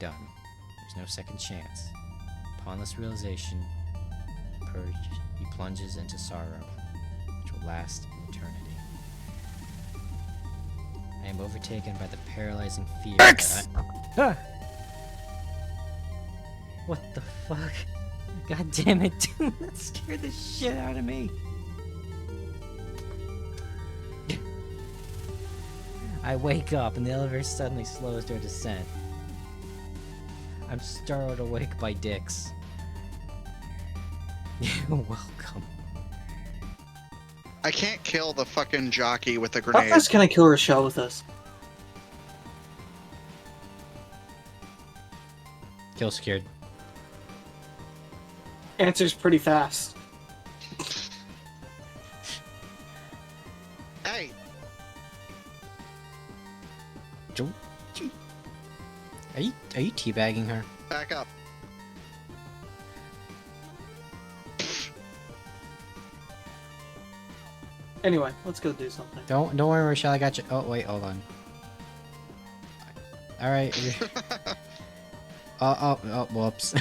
Done. There's no second chance. Upon this realization, Purge, he plunges into sorrow, which will last eternity. I am overtaken by the paralyzing fear that Ah! What the fuck? God damn it, dude, that scared the shit out of me. I wake up and the elevator suddenly slows to a descent. I'm startled awake by dicks. You're welcome. I can't kill the fucking jockey with the How grenade. fast can I kill Rochelle with this? Kill scared. Answer's pretty fast. Hey! Are you teabagging her? Back up. Anyway, let's go do something. Don't worry, Rochelle, I got you. Oh wait, hold on. All right. Oh, whoops.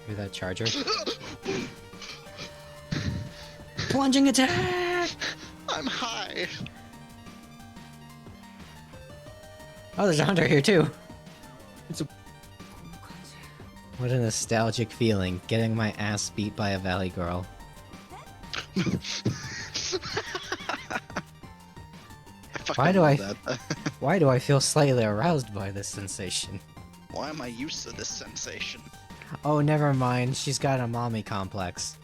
Hear that charger? Plunging attack! I'm high. Oh, there's a hunter here too. It's a... What a nostalgic feeling, getting my ass beat by a valley girl. Why do I feel slightly aroused by this sensation? Why am I used to this sensation? Oh, never mind. She's got a mommy complex.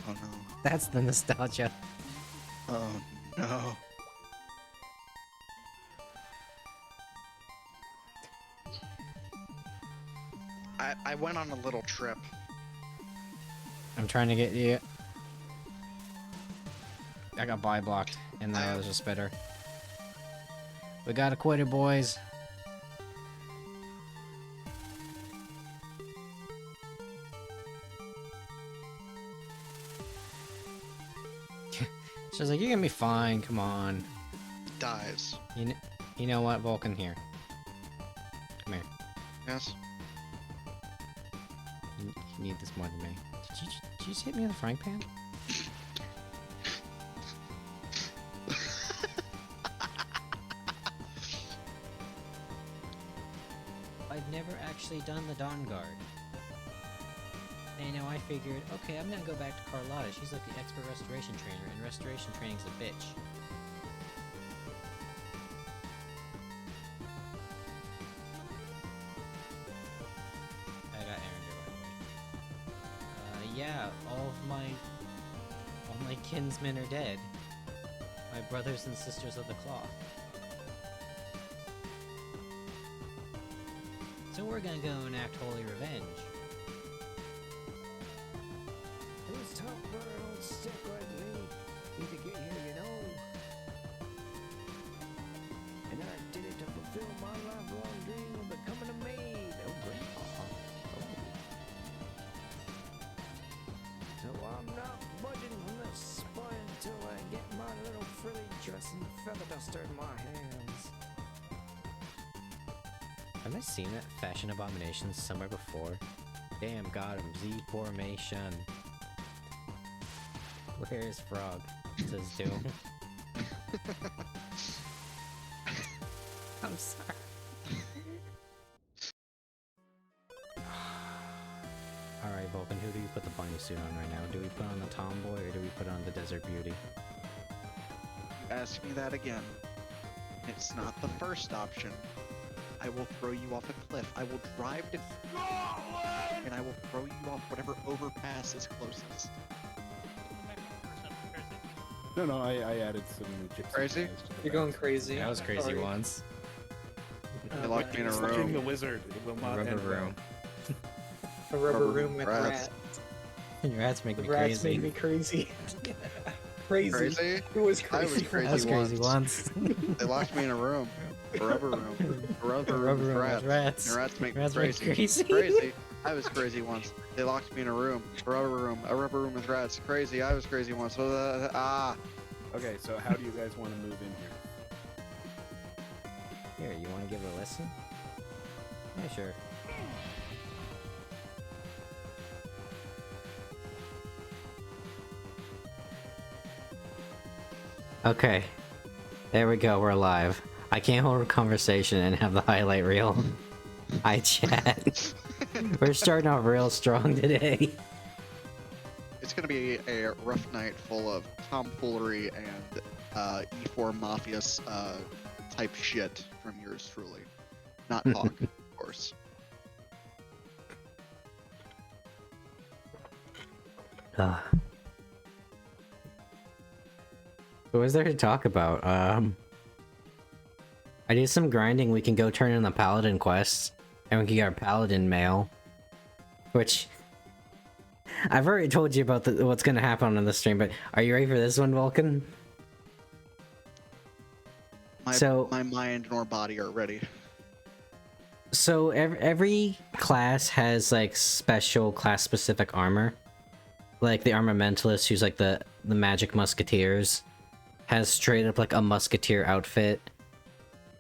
Oh no. That's the nostalgia. Oh no. I went on a little trip. I'm trying to get you. I got buy blocked, and now there's a spitter. We got a quitter, boys. She's like, "You're gonna be fine. Come on." Dies. You know what, Vulcan? Here. Come here. Yes. You need this more than me. Did you just hit me with a frying pan? I've never actually done the Dawn Guard. And, I figured, okay, I'm gonna go back to Carlotta. She's like the expert restoration trainer, and restoration training's a bitch. I got Aaron here, by the way. Yeah, all my kinsmen are dead. My brothers and sisters of the cloth. So we're gonna go enact holy revenge. Who's tough for an old stick like me? Need to get here, you know. And I did it to fulfill my lifelong dream of becoming a maid. Oh, grandpa. Oh. So I'm not budging from this spot until I get my little frilly dress and feather duster in my hands. Have I seen that Fashion Abomination somewhere before? Damn, got him. Z formation. Where is Frog? Says Doom. I'm sorry. Alright, Vulcan, who do you put the bunny suit on right now? Do we put on the tomboy or do we put on the desert beauty? Ask me that again. It's not the first option. I will throw you off a cliff. I will drive to Scotland, and I will throw you off whatever overpass is closest. No, I added some gypsy Crazy? guys to the You're back. going crazy. That was crazy Sorry. once. They locked me in a Touching the room. wizard. It will not Rubber end room. A rubber Rubber room with rats. rats. Your rats make The me rats crazy. made me crazy. Crazy. Crazy? It was I was crazy. crazy. That was crazy once. They locked me in a room. A rubber room. A rubber room with rats. Rats. And rats make me Rats make crazy. crazy. Crazy. I was crazy once. They locked me in a room, a rubber room with rats. Crazy. I was crazy once. Okay, so how do you guys want to move in here? Here, you want to give it a listen? Yeah, sure. Okay. There we go, we're live. I can't hold a conversation and have the highlight reel. Hi, chat. We're starting off real strong today. It's gonna be a rough night full of tomfoolery and E4 Mafia type shit from yours truly. Not Hawke, of course. So what is there to talk about? I did some grinding. We can go turn in the paladin quests, and we can get our paladin mail, which I've already told you about what's gonna happen on the stream. But are you ready for this one, Vulcan? My mind nor body are ready. So every class has like special class specific armor. Like the armamentalist, who's like the magic musketeers, has straight up like a musketeer outfit.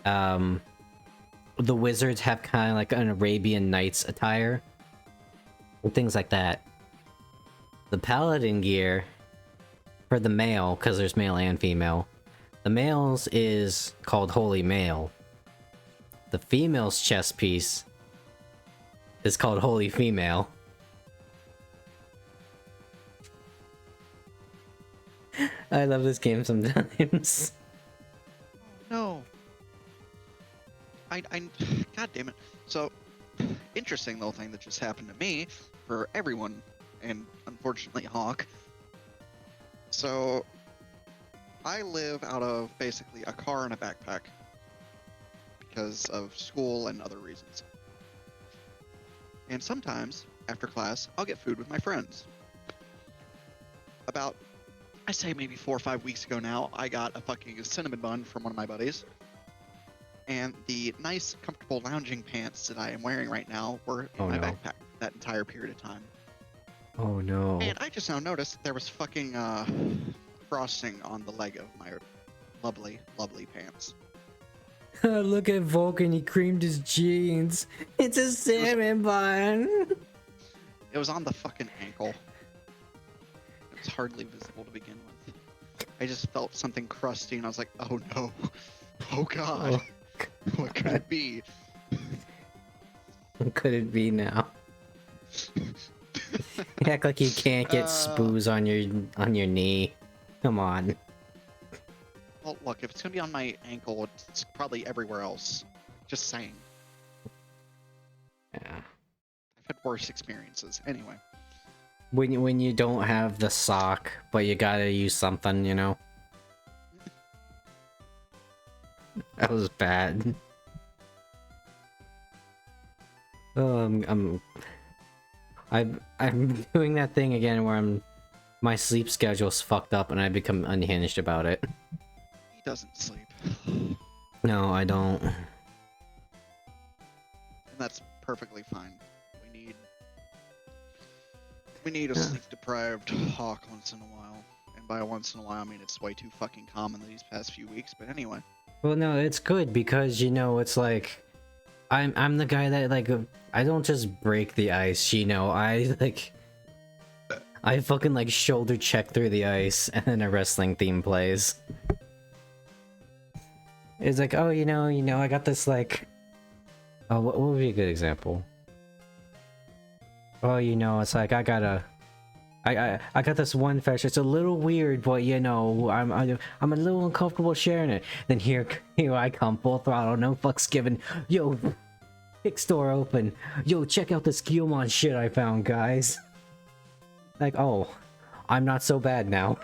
The wizards have kind of like an Arabian Nights attire. And things like that. The paladin gear for the male, because there's male and female. The male's is called Holy Male. The female's chest piece is called Holy Female. I love this game sometimes. No. God damn it. So, interesting little thing that just happened to me, for everyone, and unfortunately Hawke. So, I live out of basically a car and a backpack because of school and other reasons. And sometimes, after class, I'll get food with my friends. About, I say maybe 4 or 5 weeks ago now, I got a fucking cinnamon bun from one of my buddies. And the nice, comfortable lounging pants that I am wearing right now were in my backpack that entire period of time. Oh no. And I just now noticed there was fucking frosting on the leg of my lovely, lovely pants. Look at Vulcan, he creamed his jeans. It's a salmon bun. It was on the fucking ankle. It was hardly visible to begin with. I just felt something crusty and I was like, oh no. Oh god. Oh. What could it be? What could it be now? You act like you can't get spoos on your knee. Come on. Well, look, if it's gonna be on my ankle, it's probably everywhere else. Just saying. Yeah. I've had worse experiences. Anyway. When you don't have the sock, but you gotta use something, you know. That was bad. Oh, I'm doing that thing again where my sleep schedule's fucked up and I become unhinged about it. He doesn't sleep. No, I don't. And that's perfectly fine. We need a sleep-deprived Hawke once in a while. And by once in a while, I mean it's way too fucking common these past few weeks, but anyway. Well, no, it's good because, you know, it's like I'm the guy that like I don't just break the ice, you know. I fucking like shoulder check through the ice and then a wrestling theme plays. It's like, oh, you know, I got this like what would be a good example? Oh, you know, it's like I got this one fetish. It's a little weird, but you know, I'm a little uncomfortable sharing it. Then here I come, full throttle, no fucks given. Yo, kick store open. Yo, check out this Guilmon shit I found, guys. Like, oh, I'm not so bad now.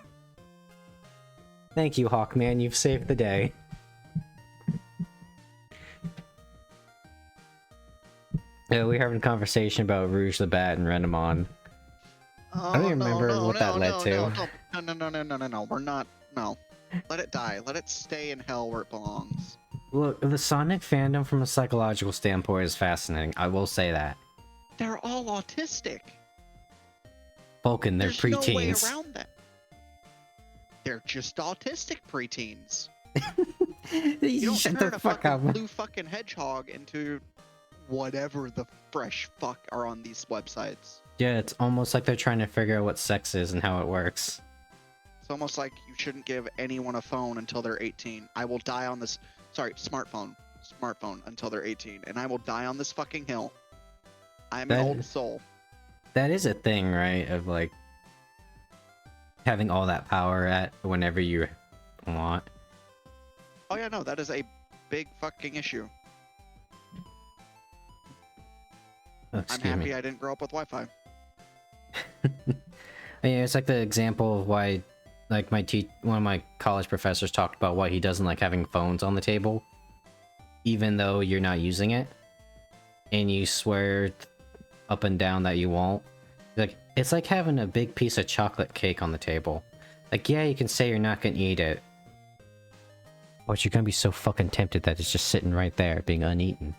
Thank you, Hawkman. You've saved the day. Yeah, we were having a conversation about Rouge the Bat and Renamon. Oh, I don't even remember what that led to. No, we're not. No. Let it die. Let it stay in hell where it belongs. Look, the Sonic fandom from a psychological standpoint is fascinating. I will say that. They're all autistic. Vulcan, they're There's no way preteens. around that. They're just autistic preteens. You don't Shut turn the a fuck fucking up. blue fucking hedgehog into whatever the fresh fuck are on these websites. Yeah, it's almost like they're trying to figure out what sex is and how it works. It's almost like you shouldn't give anyone a phone until they're 18. I will die on this. Sorry, smartphone until they're 18, and I will die on this fucking hill. I'm an That- old soul. That is a thing, right? Of like having all that power at whenever you want. Oh yeah, no, that is a big fucking issue. Oh, I'm excuse happy me. I didn't grow up with Wi-Fi. Yeah, it's like the example of why, like one of my college professors talked about why he doesn't like having phones on the table, even though you're not using it, and you swear up and down that you won't. Like, it's like having a big piece of chocolate cake on the table. Like, yeah, you can say you're not gonna eat it, but you're gonna be so fucking tempted that it's just sitting right there, being uneaten.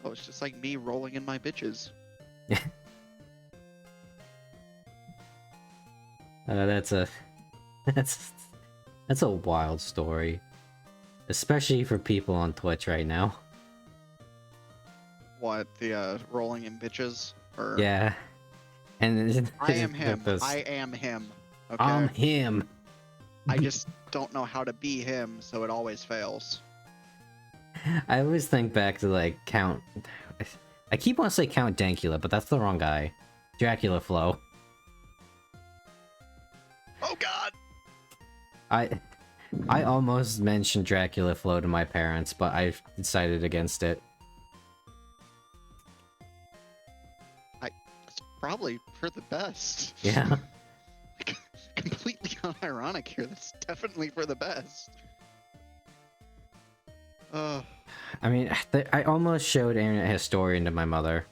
Oh, it's just like me rolling in my bitches. That's a that's a wild story, especially for people on Twitch right now. What, the rolling in bitches? Or Yeah, and I am him. those- I am him. Okay. I'm him. I just don't know how to be him, so it always fails. I always think back to like Count. I keep wanting to say Count Dankula, but that's the wrong guy. Dracula Flow. Oh god! I almost mentioned Dracula Flow to my parents, but I decided against it. It's probably for the best. Yeah. Completely unironic here. That's definitely for the best. I mean, I almost showed Internet Historian to my mother.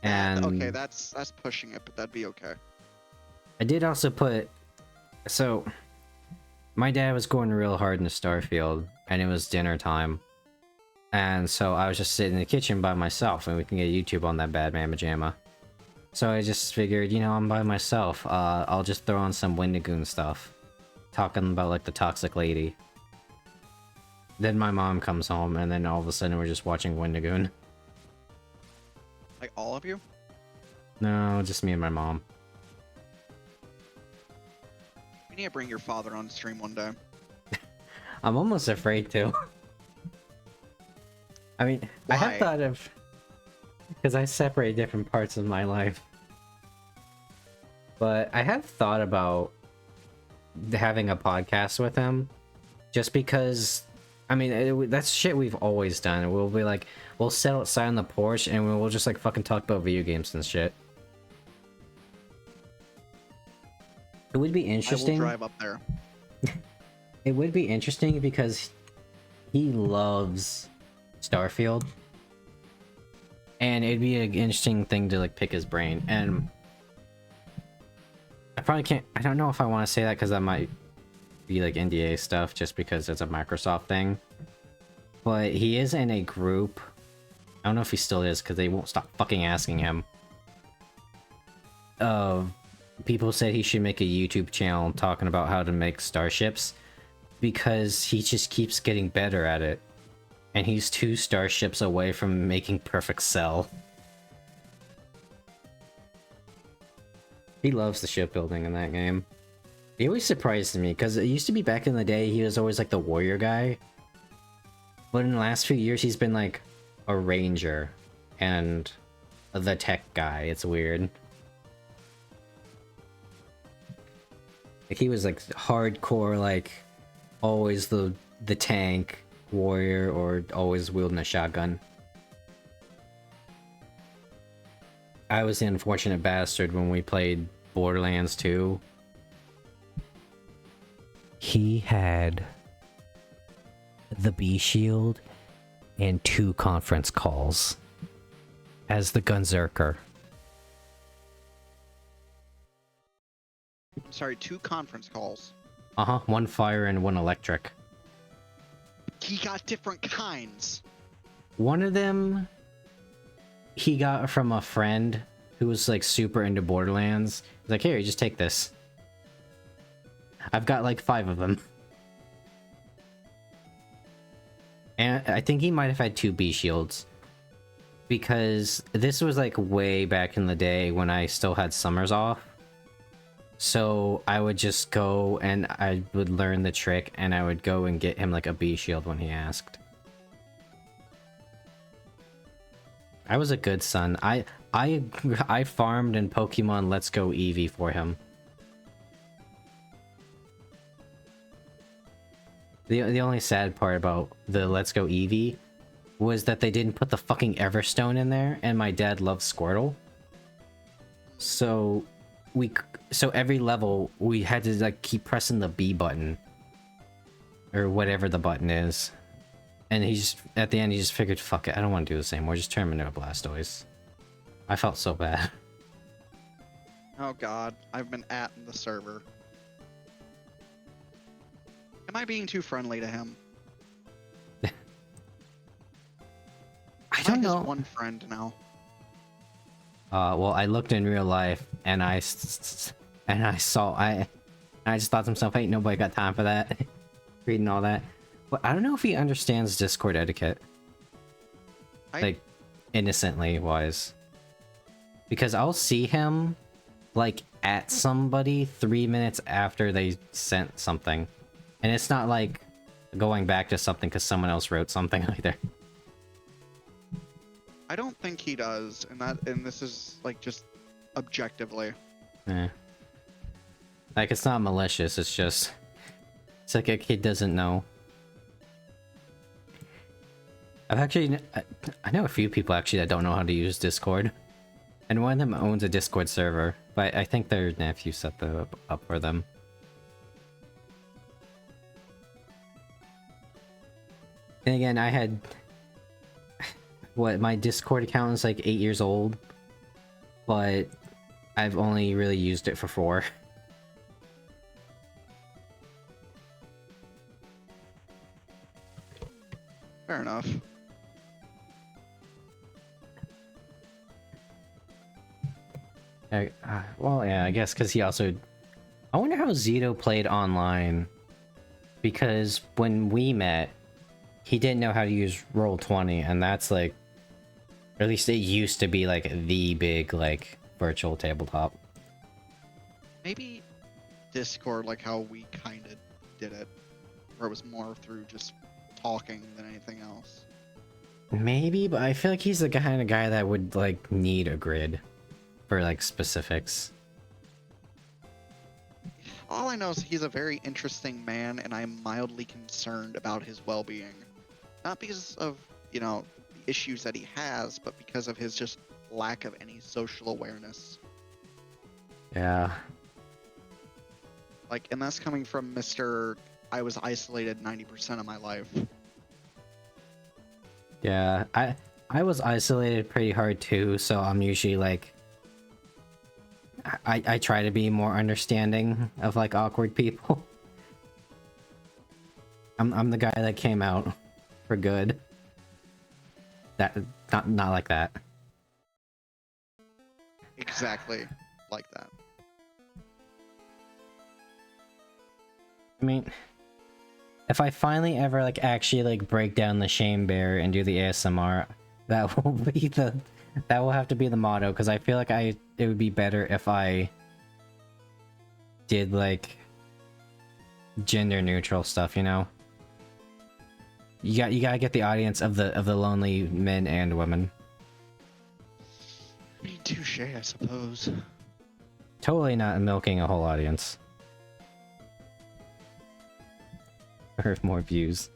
And okay, that's pushing it, but that'd be okay. I did also put... So, my dad was going real hard into Starfield, and it was dinner time. And so I was just sitting in the kitchen by myself, and we can get YouTube on that bad mamma jamma. So I just figured, you know, I'm by myself. I'll just throw on some Wendigoon stuff. Talking about, like, the toxic lady. Then my mom comes home, and then all of a sudden we're just watching Wendigoon. Like all of you? No, just me and my mom. You need to bring your father on stream one day. I'm almost afraid to. I mean, I Why? have thought of... Because I separate different parts of my life. But I have thought about having a podcast with him. Just because... I mean, that's shit we've always done. We'll be like... We'll sit outside on the porch and we'll just like fucking talk about video games and shit. It would be I interesting. will drive up there. It would be interesting because he loves Starfield. And it'd be an interesting thing to like pick his brain. And I probably can't, I don't know if I want to say that because that might be like NDA stuff just because it's a Microsoft thing. But he is in a group. I don't know if he still is because they won't stop fucking asking him. People said he should make a YouTube channel talking about how to make starships because he just keeps getting better at it. And he's 2 starships away from making Perfect Cell. He loves the shipbuilding in that game. He always surprises me because it used to be back in the day he was always like the warrior guy. But in the last few years he's been like a ranger and the tech guy. It's weird. Like he was like hardcore, like always the tank warrior or always wielding a shotgun. I was the unfortunate bastard when we played Borderlands 2. He had the B shield and 2 conference calls as the Gunzerker. I'm sorry, 2 conference calls. Uh-huh, 1 fire and 1 electric. He got different kinds. One of them he got from a friend who was like super into Borderlands. He's like, here, just take this. I've got like 5 of them. And I think he might have had 2 B shields. Because this was like way back in the day when I still had summers off. So I would just go and I would learn the trick and I would go and get him like a B shield when he asked. I was a good son. I farmed in Pokemon Let's Go Eevee for him. The only sad part about the Let's Go Eevee was that they didn't put the fucking Everstone in there, and my dad loves Squirtle. So every level we had to like keep pressing the B button or whatever the button is. And he just, at the end, he just figured, fuck it, I don't want to do this anymore. Just turn him into a Blastoise. I felt so bad. Oh god, I've been in the server. Am I being too friendly to him? I don't know. One friend now. Well, I looked in real life, and I just thought to myself, hey, nobody got time for that. Reading all that. But I don't know if he understands Discord etiquette. Like, innocently wise. Because I'll see him, like, at somebody 3 minutes after they sent something. And it's not like going back to something because someone else wrote something either. I don't think he does, and this is like just objectively. Eh. Like, it's not malicious, it's like a kid doesn't know. I know a few people actually that don't know how to use Discord. And one of them owns a Discord server, but I think their nephew set up for them. And again, I had... my Discord account is like 8 years old, but I've only really used it for 4. Fair enough. Well, yeah, I guess because he also... I wonder how Zito played online, because when we met, he didn't know how to use Roll20, and that's like... Or at least it used to be like the big, like, virtual tabletop. Maybe Discord, like how we kind of did it, where it was more through just talking than anything else. Maybe, but I feel like he's the kind of guy that would, like, need a grid for, like, specifics. All I know is he's a very interesting man, and I'm mildly concerned about his well-being. Not because of, you know, the issues that he has, but because of his just lack of any social awareness. Yeah. Like, and that's coming from Mr. I was isolated 90% of my life. Yeah, I was isolated pretty hard too, so I'm usually like... I try to be more understanding of, like, awkward people. I'm the guy that came out for good. That not like that. Exactly like that. I mean, if I finally ever, like, actually, like, break down the shame bear and do the ASMR, that will have to be the motto, because I feel like it would be better if I did, like, gender neutral stuff, you know? You gotta get the audience of the lonely men and women. I mean, touche, I suppose. Totally not milking a whole audience. Or more views.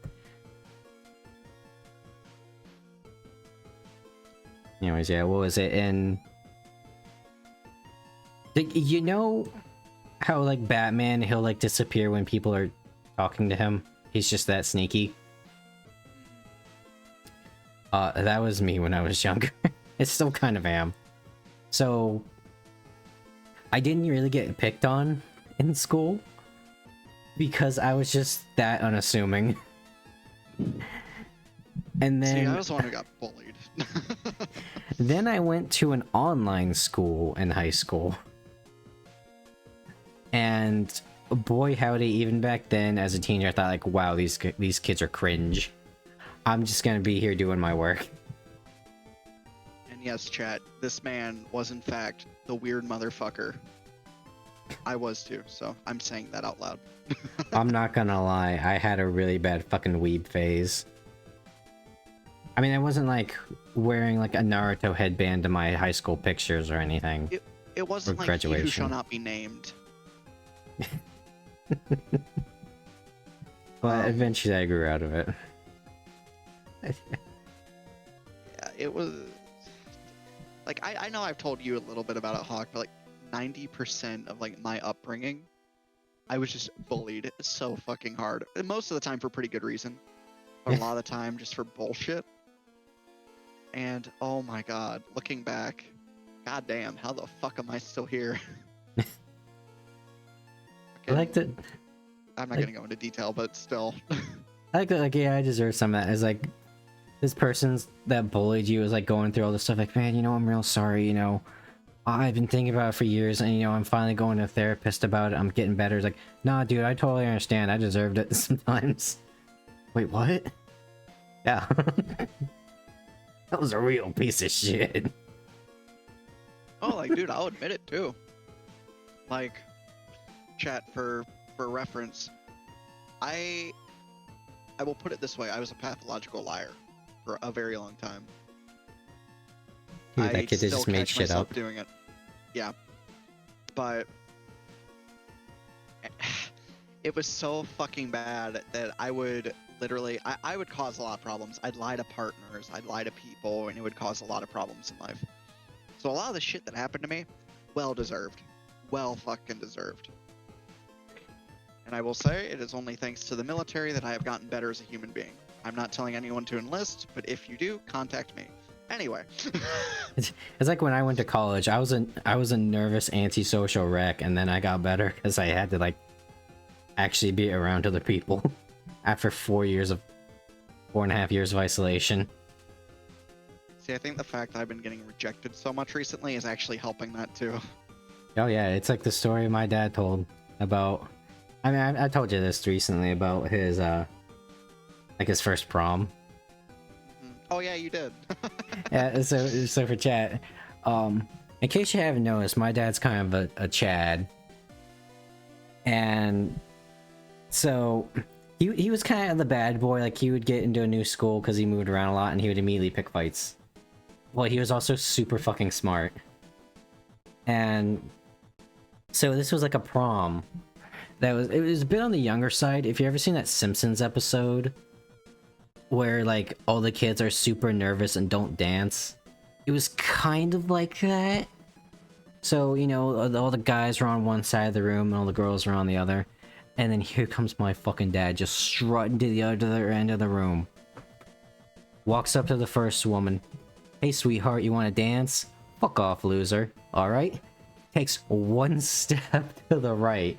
Anyways, yeah, what was it in... You know how, like, Batman, he'll, like, disappear when people are talking to him? He's just that sneaky. That was me when I was younger. It still kind of am. So, I didn't really get picked on in school, because I was just that unassuming. And then... See, I was the one who got bullied. Then I went to an online school in high school. And boy howdy, even back then as a teenager, I thought like, wow, these kids are cringe. I'm just gonna be here doing my work. And yes, chat, this man was in fact the weird motherfucker. I was too, so I'm saying that out loud. I'm not gonna lie, I had a really bad fucking weeb phase. I mean, I wasn't like wearing like a Naruto headband to my high school pictures or anything. It wasn't For like he who graduation. shall not be named. But eventually I grew out of it. Yeah, it was like I know I've told you a little bit about it, Hawke, but like 90% of like my upbringing, I was just bullied so fucking hard. And most of the time for pretty good reason, but a lot of the time just for bullshit. And oh my god, looking back, goddamn, how the fuck am I still here? I like that. I'm not gonna go into detail, but still. I like that. Like, yeah, I deserve some of that. It's like this person's that bullied you is like going through all this stuff. Like, man, you know, I'm real sorry. You know, I've been thinking about it for years, and you know, I'm finally going to a therapist about it. I'm getting better. It's like, nah, dude, I totally understand. I deserved it sometimes. Wait, what? Yeah. That was a real piece of shit. Oh, like, dude, I'll admit it too. Like, chat for reference, I will put it this way: I was a pathological liar for a very long time. Dude, that I kid still just made catch shit myself up. doing it. Yeah, but it was so fucking bad that I would literally, I would cause a lot of problems. I'd lie to partners, I'd lie to people, and it would cause a lot of problems in life. So a lot of the shit that happened to me, well deserved. Well fucking deserved. And I will say, it is only thanks to the military that I have gotten better as a human being. I'm not telling anyone to enlist, but if you do, contact me. Anyway. It's like when I went to college, I was a nervous antisocial wreck, and then I got better because I had to like actually be around other people after 4.5 years of isolation. See, I think the fact that I've been getting rejected so much recently is actually helping that too. Oh yeah, it's like the story my dad told about. I mean, I told you this recently about his like his first prom. Oh yeah, you did. Yeah, so for chat, in case you haven't noticed, my dad's kind of a Chad, and so he was kind of the bad boy. Like he would get into a new school because he moved around a lot, and he would immediately pick fights. Well, he was also super fucking smart, and so this was like a prom. It was a bit on the younger side. If you ever seen that Simpsons episode where like all the kids are super nervous and don't dance, it was kind of like that. So, you know, all the guys are on one side of the room and all the girls are on the other, and then here comes my fucking dad just strutting to the other end of the room. Walks up to the first woman. Hey sweetheart, you want to dance? Fuck off, loser. Alright? Takes one step to the right.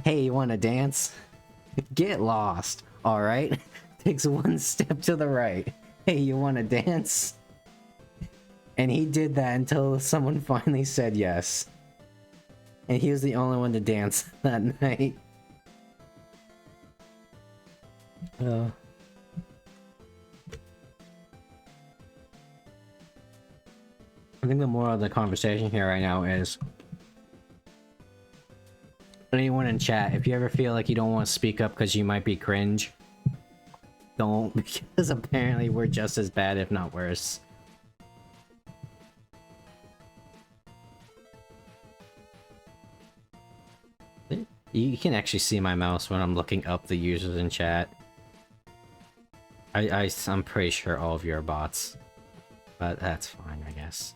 Hey, you want to dance? Get lost. Alright? Takes one step to the right. Hey, you want to dance? And he did that until someone finally said yes. And he was the only one to dance that night. I think the moral of the conversation here right now is anyone in chat, if you ever feel like you don't want to speak up because you might be cringe, don't, because apparently we're just as bad, if not worse. You can actually see my mouse when I'm looking up the users in chat. I'm pretty sure all of you are bots, but that's fine, I guess.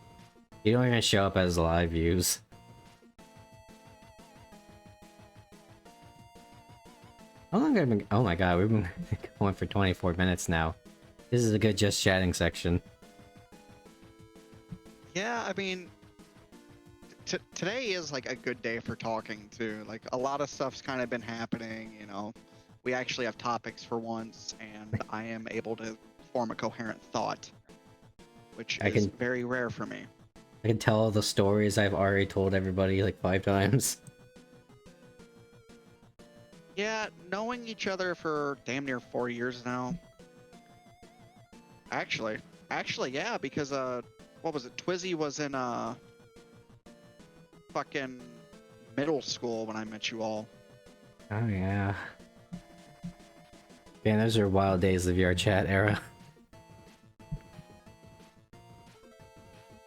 You don't even show up as live views. How long have I been? Oh my god, we've been going for 24 minutes now. This is a good just chatting section. Yeah, I mean, today is like a good day for talking too. Like a lot of stuff's kind of been happening, you know. We actually have topics for once, and I am able to form a coherent thought. which I is can- very rare for me. I can tell all the stories I've already told everybody like 5 times. Yeah, knowing each other for damn near 4 years now. Actually, yeah, because what was it? Twizzy was in fucking middle school when I met you all. Oh yeah. Man, those are wild days of your chat era.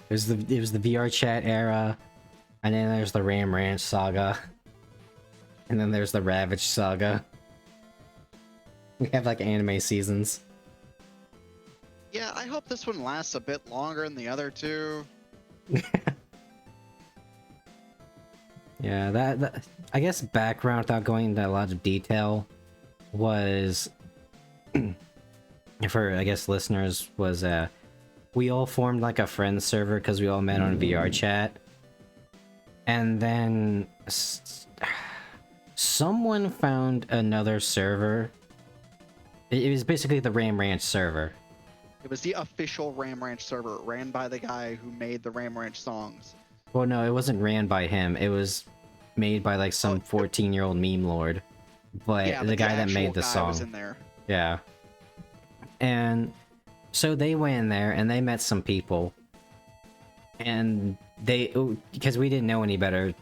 It was the VR chat era, and then there's the Ram Ranch saga, and then there's the Ravage saga. We have like anime seasons. Yeah, I hope this one lasts a bit longer than the other two. Yeah, that I guess background without going into a lot of detail was for I guess listeners was we all formed like a friend server because we all met on VR chat, and then someone found another server. It was basically the Ram Ranch server. It was the official Ram Ranch server, ran by the guy who made the Ram Ranch songs. Well, no, it wasn't ran by him. It was made by like some 14-year-old meme lord. But Yeah, the guy that made the guy song was in there. Yeah. And so they went in there and they met some people. And they, because we didn't know any better,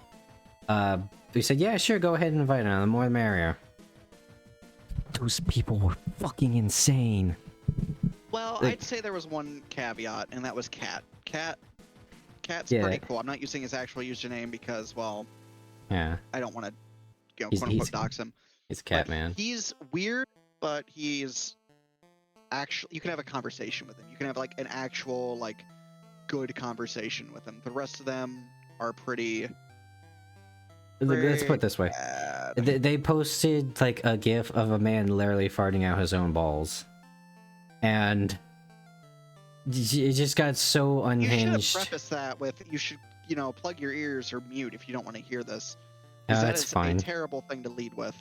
we said, yeah, sure, go ahead and invite them. The more the merrier. Those people were fucking insane. Well, Like- I'd say there was one caveat, and that was Cat. Cat's Yeah. pretty cool. I'm not using his actual username because, well, Yeah, I don't want to, He's- quote unquote, dox him. it's But Catman. He's weird, but he's actually, you can have a conversation with him. You can have like an actual like good conversation with him. The rest of them are pretty Let's put it this way. bad. They posted like a gif of a man literally farting out his own balls. And it just got so You should have unhinged. prefaced that with, you should, plug your ears or mute if you don't want to hear this. Oh, 'Cause that that's is fine. a terrible thing to lead with.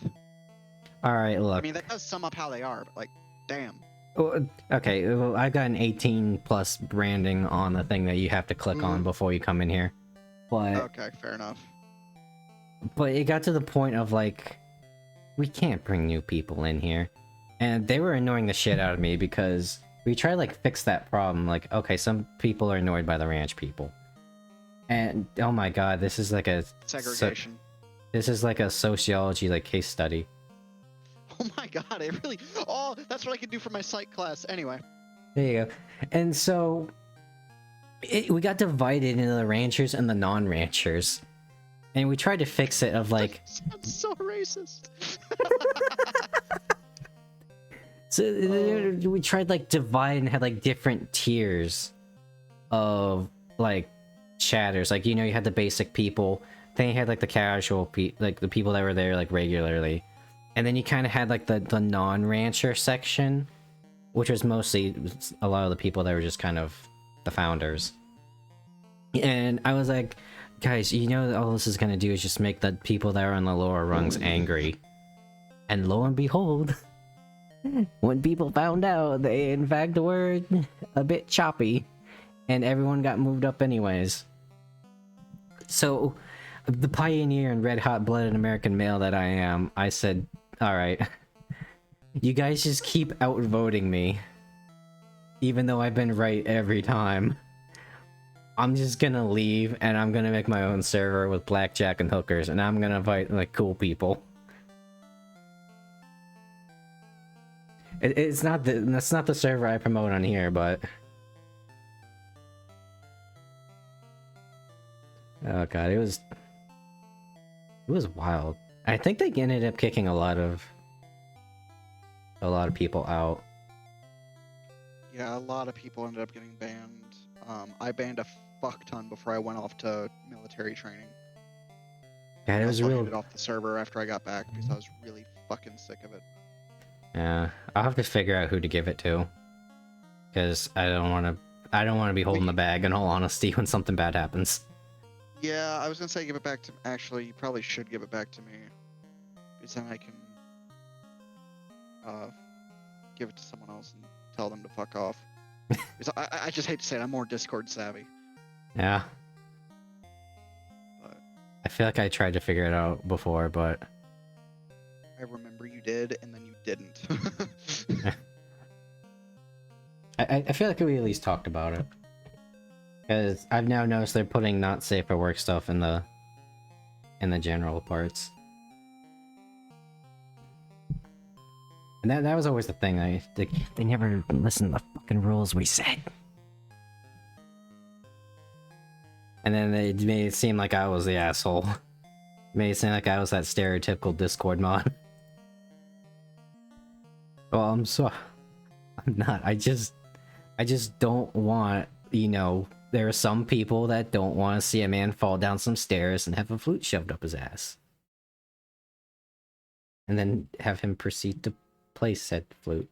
Alright, look. I mean, that does sum up how they are, but like, damn. Well, okay, well, I've got an 18 plus branding on the thing that you have to click on before you come in here. But Okay, fair enough. it got to the point of like, we can't bring new people in here. And they were annoying the shit out of me because we tried to like fix that problem. Like, okay, some people are annoyed by the ranch people. And oh my god, this is like a Segregation. this is like a sociology like case study. Oh my god, it really. Oh, that's what I could do for my psych class. Anyway. There you go. And so we got divided into the ranchers and the non-ranchers. And we tried to fix it of like, Sounds so racist. so we tried like divide and had like different tiers of like chatters. Like, you had the basic people, then you had like the casual like the people that were there like regularly. And then you kind of had like the non-rancher section, which was mostly a lot of the people that were just kind of the founders. And I was like, guys, all this is gonna do is just make the people that are on the lower rungs angry. And lo and behold, when people found out, they in fact were a bit choppy, and everyone got moved up anyways. So, the pioneer and red-hot-blooded American male that I am, I said, alright, you guys just keep outvoting me, even though I've been right every time. I'm just gonna leave, and I'm gonna make my own server with blackjack and hookers, and I'm gonna invite, like, cool people. That's not the server I promote on here, but... Oh god, it was wild. I think they ended up kicking a lot of people out. Yeah, a lot of people ended up getting banned. I banned a fuck ton before I went off to military training. Yeah, it was I real. ended off the server after I got back because I was really fucking sick of it. Yeah, I'll have to figure out who to give it to, because I don't want to be holding the bag. In all honesty, when something bad happens. Yeah, I was gonna say give it back to. Actually, you probably should give it back to me, because then I can give it to someone else and tell them to fuck off. 'Cause I just hate to say it, I'm more Discord savvy. Yeah. But I feel like I tried to figure it out before, but I remember you did, and then you didn't. I feel like we at least talked about it. Because I've now noticed they're putting not safe for work stuff in the general parts. And that was always the thing. They never listened to the fucking rules we said. And then they made it seem like I was the asshole. Made it seem like I was that stereotypical Discord mod. Well, I'm not. I just don't want, you know, there are some people that don't want to see a man fall down some stairs and have a flute shoved up his ass. And then have him proceed to play said flute.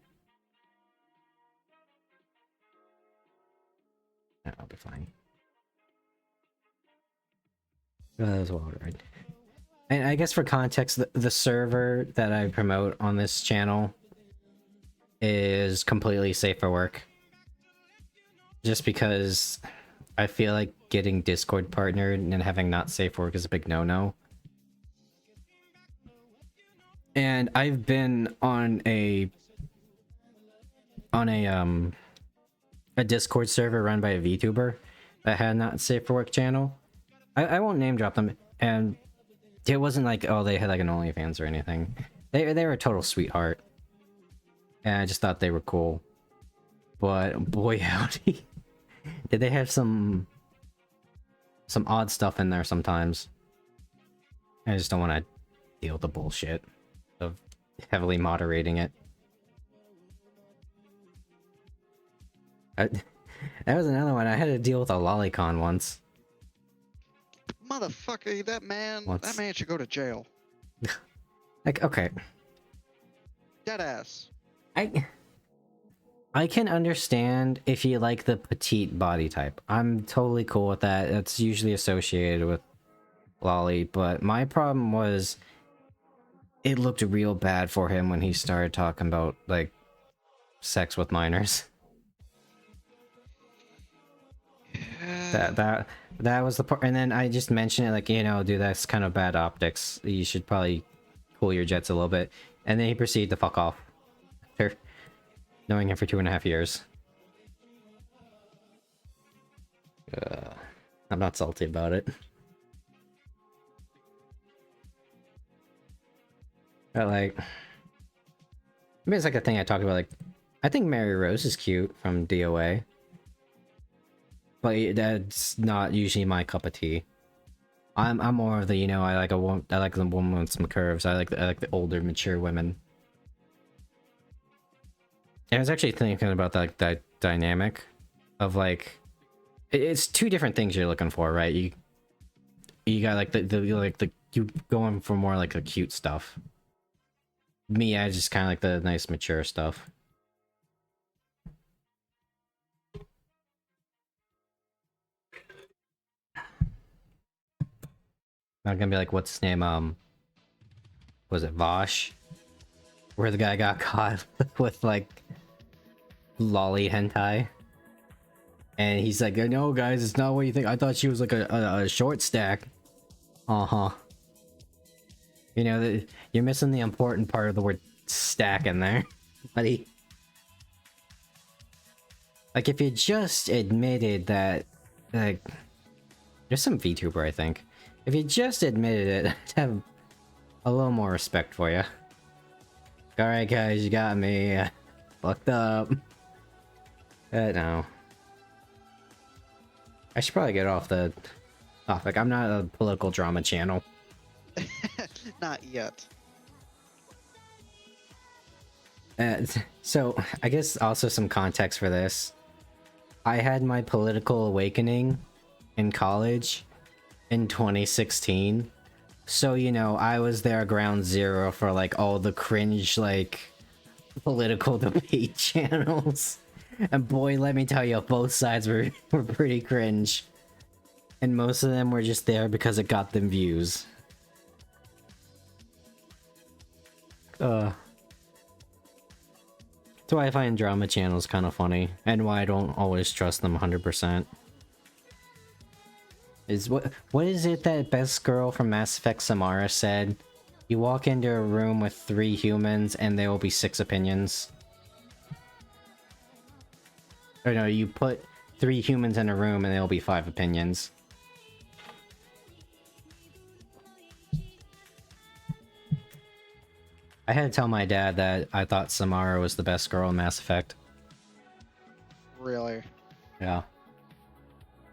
I'll be fine. Oh, that was wild, right? And I guess for context, the server that I promote on this channel is completely safe for work. Just because I feel like getting Discord partnered and having not safe for work is a big no-no. And I've been on a Discord server run by a VTuber that had not safe for work channel. I won't name drop them, and it wasn't like, oh, they had like an OnlyFans or anything. They were a total sweetheart, and I just thought they were cool. But boy howdy, did they have some odd stuff in there sometimes. I just don't want to deal with the bullshit of heavily moderating it. That was another one. I had to deal with a lolicon once. Motherfucker, that man should go to jail. Like, okay. Dead ass. I can understand if you like the petite body type. I'm totally cool with that. That's usually associated with lolly, but my problem was it looked real bad for him when he started talking about like sex with minors. That was the part, and then I just mentioned it like, you know, dude, that's kind of bad optics. You should probably cool your jets a little bit. And then he proceeded to fuck off. After knowing him for 2.5 years. I'm not salty about it. But like, I mean, it's like a thing I talked about. Like, I think Mary Rose is cute from DOA. But that's not usually my cup of tea. I'm more of the, you know, I like the woman with some curves. I like the older, mature women. And I was actually thinking about that, like, that dynamic of like, it's two different things you're looking for, right? You got like the you going for more like the cute stuff. Me, I just kind of like the nice, mature stuff. I'm gonna be like, what's his name? Was it Vosh? Where the guy got caught with like lolly hentai, and he's like, "No, guys, it's not what you think. I thought she was like a short stack." You know, you're missing the important part of the word stack in there, buddy. Like, if you just admitted that, like, there's some VTuber, I think. If you just admitted it, I'd have a little more respect for you. Alright, guys, you got me. Fucked up. No. I should probably get off the topic. I'm not a political drama channel. Not yet. So, I guess also some context for this. I had my political awakening in college in 2016. So, you know, I was there ground zero for like all the cringe, like, political debate channels. And boy, let me tell you, both sides were pretty cringe. And most of them were just there because it got them views. That's why I find drama channels kind of funny, and why I don't always trust them 100%. Is what is it that best girl from Mass Effect Samara said? You walk into a room with 3 humans and there will be 6 opinions. Or no, you put 3 humans in a room and there will be 5 opinions. I had to tell my dad that I thought Samara was the best girl in Mass Effect. Really? Yeah.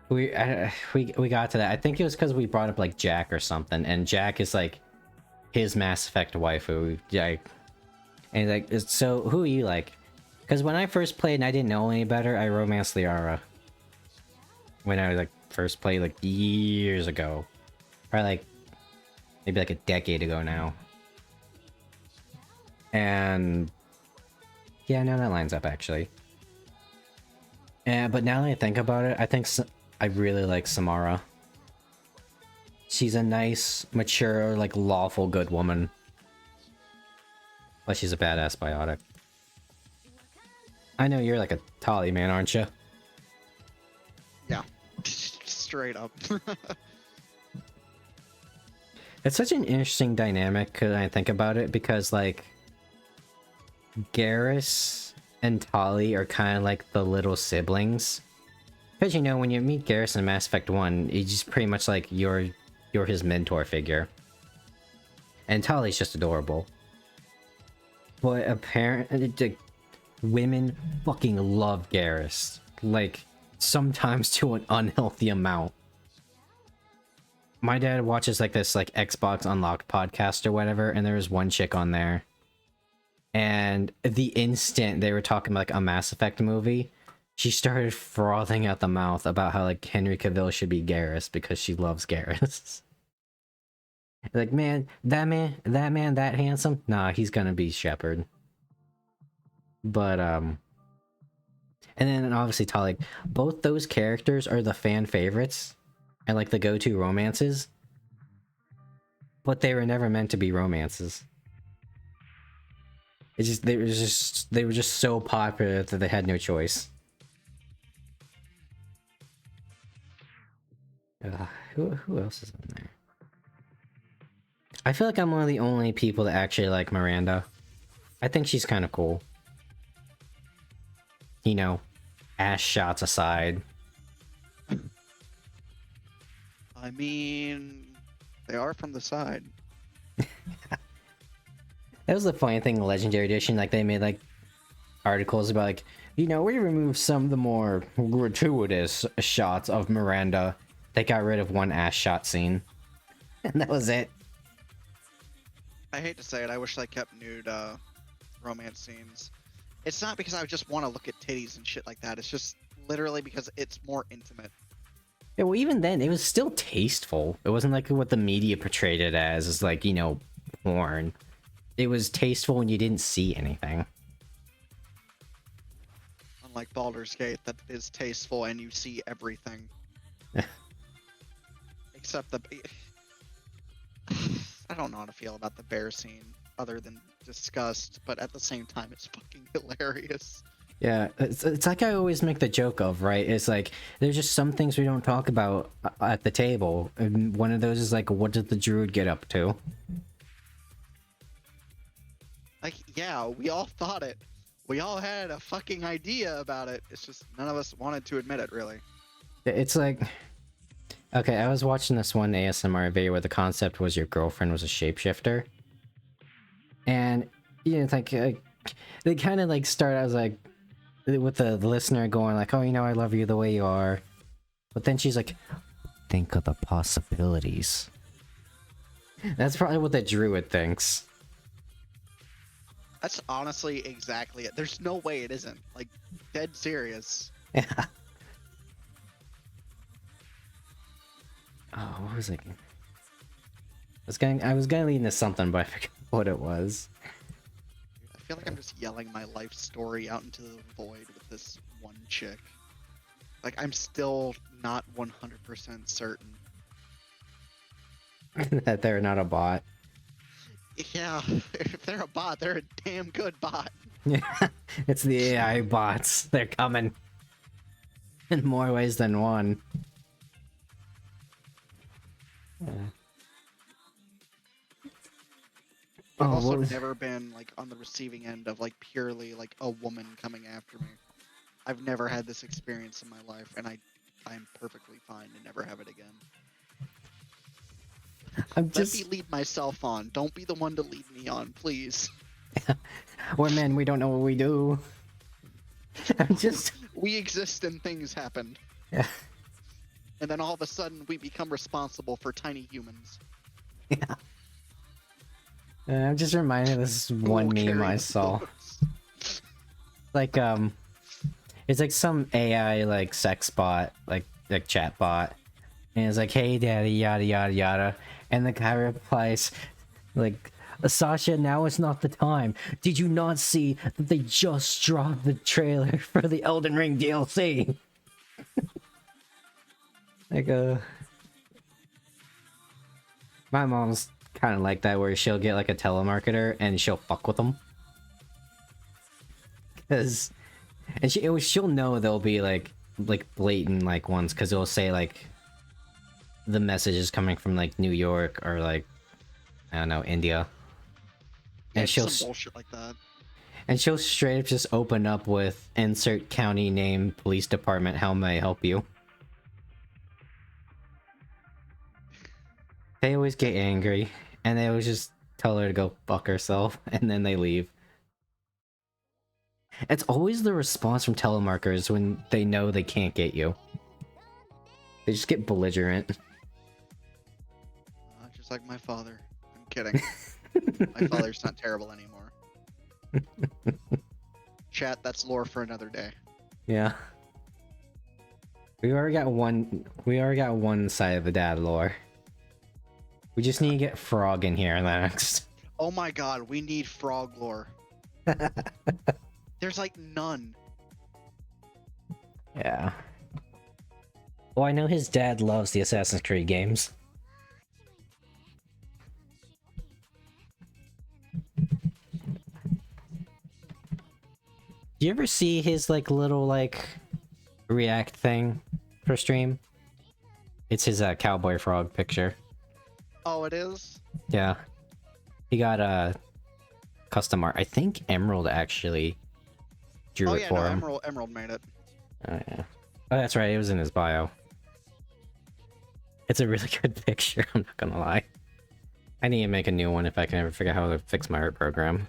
We got to that. I think it was because we brought up like Jack or something, and Jack is like his Mass Effect waifu. Like, and like, so who are you like? Because when I first played and I didn't know any better, I romanced Liara. When I like first played like years ago, probably like maybe like a decade ago now. And yeah, no, that lines up actually. But now that I think about it, I think I really like Samara. She's a nice, mature, like lawful good woman. But she's a badass biotic. I know you're like a Tali man, aren't you? Yeah. Straight up. It's such an interesting dynamic when I think about it, because like Garrus and Tali are kind of like the little siblings. Because you know, when you meet Garrus in Mass Effect 1, he's just pretty much like you're his mentor figure. And Tali's just adorable. But apparently, women fucking love Garrus. Like, sometimes to an unhealthy amount. My dad watches like this like Xbox Unlocked podcast or whatever, and there was one chick on there. And the instant they were talking about, like, a Mass Effect movie, she started frothing at the mouth about how like Henry Cavill should be Garrus because she loves Garrus. Like, man, that handsome? Nah, he's gonna be Shepard. But and then obviously Tali, both those characters are the fan favorites and like the go-to romances, but they were never meant to be romances. It's just they were just so popular that they had no choice. Who else is on there? I feel like I'm one of the only people that actually like Miranda. I think she's kind of cool. You know, ass shots aside. I mean, they are from the side. That was the funny thing in Legendary Edition, like they made like articles about like, you know, we removed some of the more gratuitous shots of Miranda. They got rid of one ass shot scene. And that was it. I hate to say it, I wish I kept nude romance scenes. It's not because I just want to look at titties and shit like that. It's just literally because it's more intimate. Yeah, well, even then, it was still tasteful. It wasn't like what the media portrayed it as like, you know, porn. It was tasteful when you didn't see anything. Unlike Baldur's Gate, that is tasteful and you see everything. Except the... I don't know how to feel about the bear scene, other than disgust, but at the same time, it's fucking hilarious. Yeah, it's like I always make the joke of, right? It's like, there's just some things we don't talk about at the table. And one of those is like, what did the druid get up to? Like, yeah, we all thought it. We all had a fucking idea about it. It's just none of us wanted to admit it, really. It's like... Okay, I was watching this one ASMR video where the concept was your girlfriend was a shapeshifter. And, you know, it's like, they kind of like start as like, with the listener going like, oh, you know, I love you the way you are. But then she's like, think of the possibilities. That's probably what the druid thinks. That's honestly exactly it. There's no way it isn't. Like, dead serious. Yeah. Oh, what was I? I was gonna lead into something, but I forgot what it was. I feel like I'm just yelling my life story out into the void with this one chick. Like, I'm still not 100% certain. That they're not a bot. Yeah, if they're a bot, they're a damn good bot. Yeah, it's the AI bots. They're coming in more ways than one. Yeah. I've Oh, also what was- never been like on the receiving end of like purely like a woman coming after me. I've never had this experience in my life, and I'm perfectly fine to never have it again. I'm just. Let me lead myself on. Don't be the one to lead me on, please. We're men. We don't know what we do. I'm just. We exist and things happen. Yeah. And then all of a sudden we become responsible for tiny humans. Yeah. I'm just reminded of this one Who will meme carry I the saw. loads. Like it's like some AI like sex bot, like chat bot, and it's like, "Hey, daddy, yada yada yada," and the guy replies, like, "Sasha, now is not the time. Did you not see that they just dropped the trailer for the Elden Ring DLC?" Like my mom's kind of like that, where she'll get like a telemarketer and she'll fuck with them. Cause, and she'll know they'll be like blatant like ones, cause it'll say like the message is coming from like New York or like, I don't know, India. Yeah, And she'll some bullshit like that. and she'll straight up just open up with insert county name, police department, how may I help you? They always get angry and they always just tell her to go fuck herself and then they leave. It's always the response from telemarketers when they know they can't get you. They just get belligerent. Just like my father. I'm kidding. My father's not terrible anymore. Chat, that's lore for another day. Yeah. We already got one side of the dad lore. We just need to get Frog in here next. Oh my god, we need frog lore. There's like none. Yeah. Well, I know his dad loves the Assassin's Creed games. Do you ever see his like little like react thing for stream? It's his cowboy frog picture. Oh, it is? Yeah. He got a custom art. I think Emerald actually drew Oh it yeah, for no, him. Emerald made it. Oh yeah. Oh, that's right. It was in his bio. It's a really good picture. I'm not gonna lie. I need to make a new one if I can ever figure out how to fix my art program.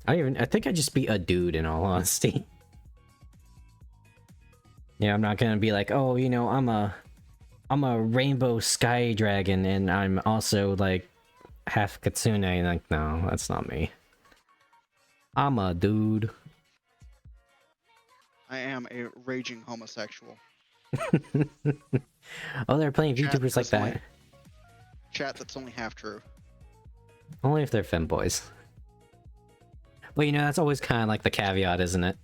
I think I just be a dude in all honesty. Yeah, I'm not gonna be like, oh, you know, I'm a rainbow sky dragon and I'm also like half kitsune. Like, no, that's not me. I'm a dude. I am a raging homosexual. Oh, they're playing Chat, VTubers like that's only- that. Chat, that's only half true. Only if they're femboys. But you know, that's always kind of like the caveat, isn't it?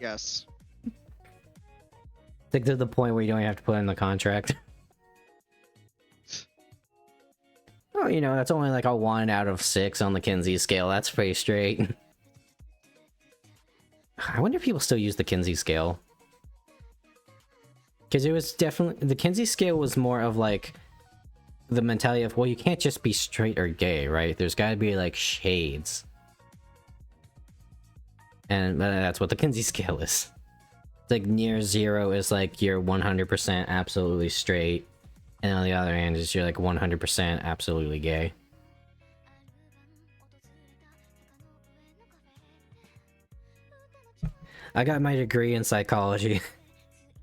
Yes. Like to the point where you don't have to put in the contract. Oh, you know, that's only like a 1 out of 6 on the Kinsey scale. That's pretty straight. I wonder if people still use the Kinsey scale. Because it was definitely... The Kinsey scale was more of like... the mentality of, well, you can't just be straight or gay, right? There's gotta be like shades. And that's what the Kinsey scale is. It's like near 0 is like you're 100% absolutely straight. And on the other hand is you're like 100% absolutely gay. I got my degree in psychology.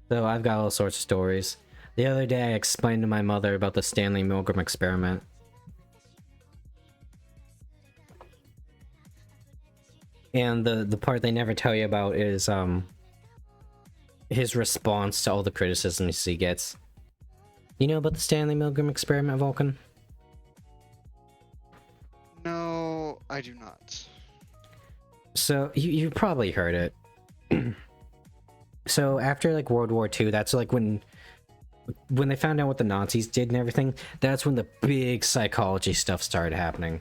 So I've got all sorts of stories. The other day I explained to my mother about the Stanley Milgram experiment. And the part they never tell you about is his response to all the criticisms he gets. You know about the Stanley Milgram experiment, Vulcan? No, I do not. So you probably heard it. So after like World War II, that's like when they found out what the Nazis did and everything, that's when the big psychology stuff started happening.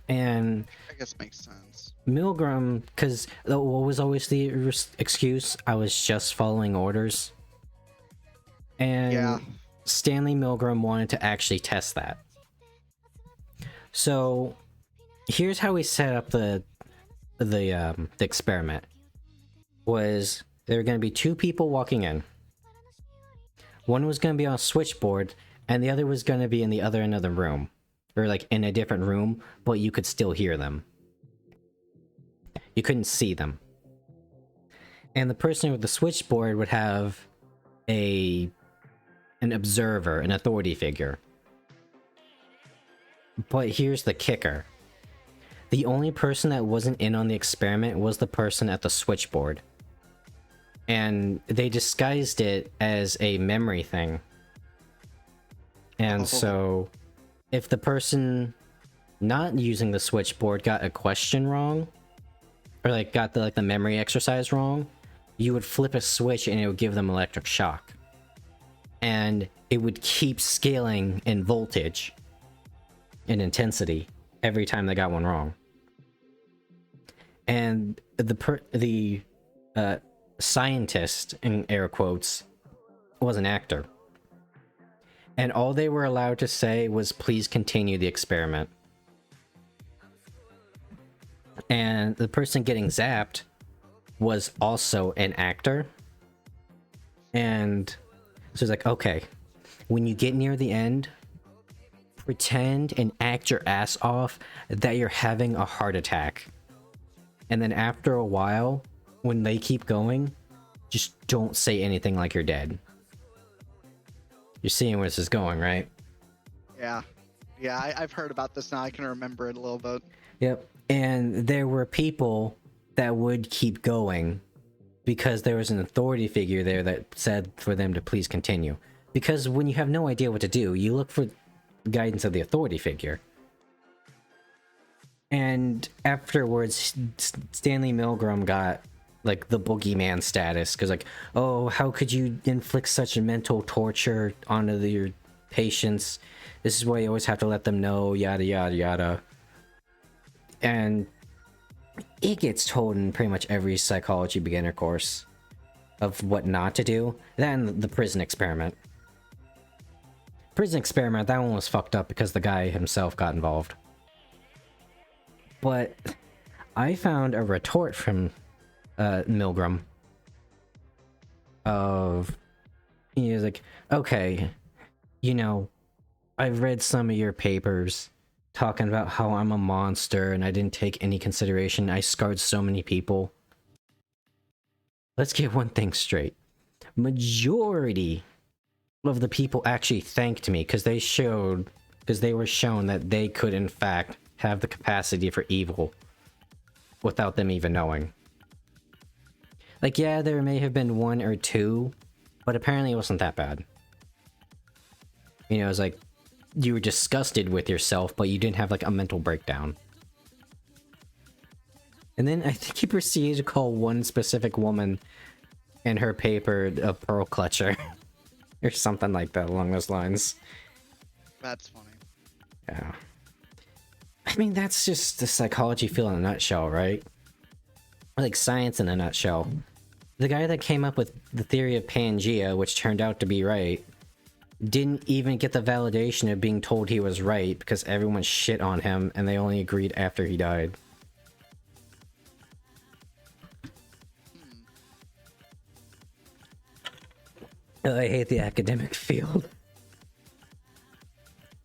And I guess makes sense. Milgram, because what was always the excuse? I was just following orders. And Yeah. Stanley Milgram wanted to actually test that. So here's how we set up the experiment. Was there were going to be two people walking in. One was going to be on a switchboard, and the other was going to be in the other end of the room, or like in a different room, but you could still hear them. You couldn't see them. And the person with the switchboard would have an observer, an authority figure. But here's the kicker. The only person that wasn't in on the experiment was the person at the switchboard. And they disguised it as a memory thing. And so, if the person not using the switchboard got a question wrong, or like got the memory exercise wrong, you would flip a switch and it would give them electric shock. And it would keep scaling in voltage and intensity every time they got one wrong. And the scientist, in air quotes, was an actor. And all they were allowed to say was, please continue the experiment. And the person getting zapped was also an actor. And so it's like, okay, when you get near the end, pretend and act your ass off that you're having a heart attack. And then after a while, when they keep going, just don't say anything like you're dead. You're seeing where this is going, right? Yeah. Yeah, I've heard about this now. I can remember it a little bit. Yep. And there were people that would keep going because there was an authority figure there that said for them to please continue. Because when you have no idea what to do, you look for guidance of the authority figure. And afterwards, Stanley Milgram got like the boogeyman status, because like, oh, how could you inflict such mental torture onto your patients? This is why you always have to let them know, yada yada yada. And it gets told in pretty much every psychology beginner course of what not to do. Then the prison experiment. Prison experiment, that one was fucked up because the guy himself got involved. But I found a retort from Milgram of, he was like, okay, you know, I've read some of your papers talking about how I'm a monster and I didn't take any consideration. I scarred so many people. Let's get one thing straight. Majority of the people actually thanked me because they were shown that they could in fact have the capacity for evil without them even knowing. Like, yeah, there may have been one or two, but apparently it wasn't that bad. You know, it was like, you were disgusted with yourself, but you didn't have like a mental breakdown. And then I think he proceeded to call one specific woman in her paper a pearl clutcher. Or something like that along those lines. That's funny. Yeah. I mean, that's just the psychology field in a nutshell, right? Or like science in a nutshell. The guy that came up with the theory of Pangea, which turned out to be right, didn't even get the validation of being told he was right because everyone shit on him and they only agreed after he died. I hate the academic field.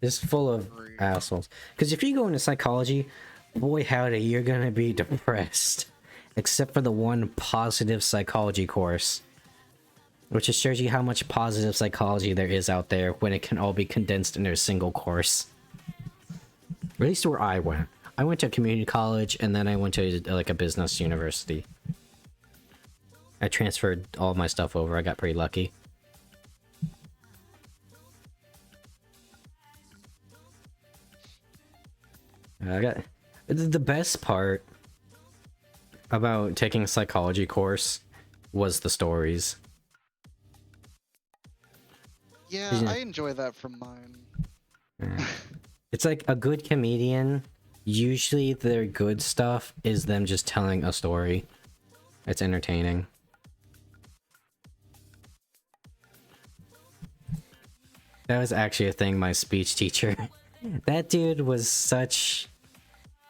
It's full of assholes. Because if you go into psychology, boy howdy, you're gonna be depressed. Except for the one positive psychology course. Which just shows you how much positive psychology there is out there when it can all be condensed into a single course. At least where I went. I went to a community college and then I went to like a business university. I transferred all of my stuff over, I got pretty lucky. I got the best part about taking a psychology course was the stories. Yeah, I enjoy that from mine. It's like a good comedian usually their good stuff is them just telling a story. It's entertaining. That was actually a thing my speech teacher. That dude was such...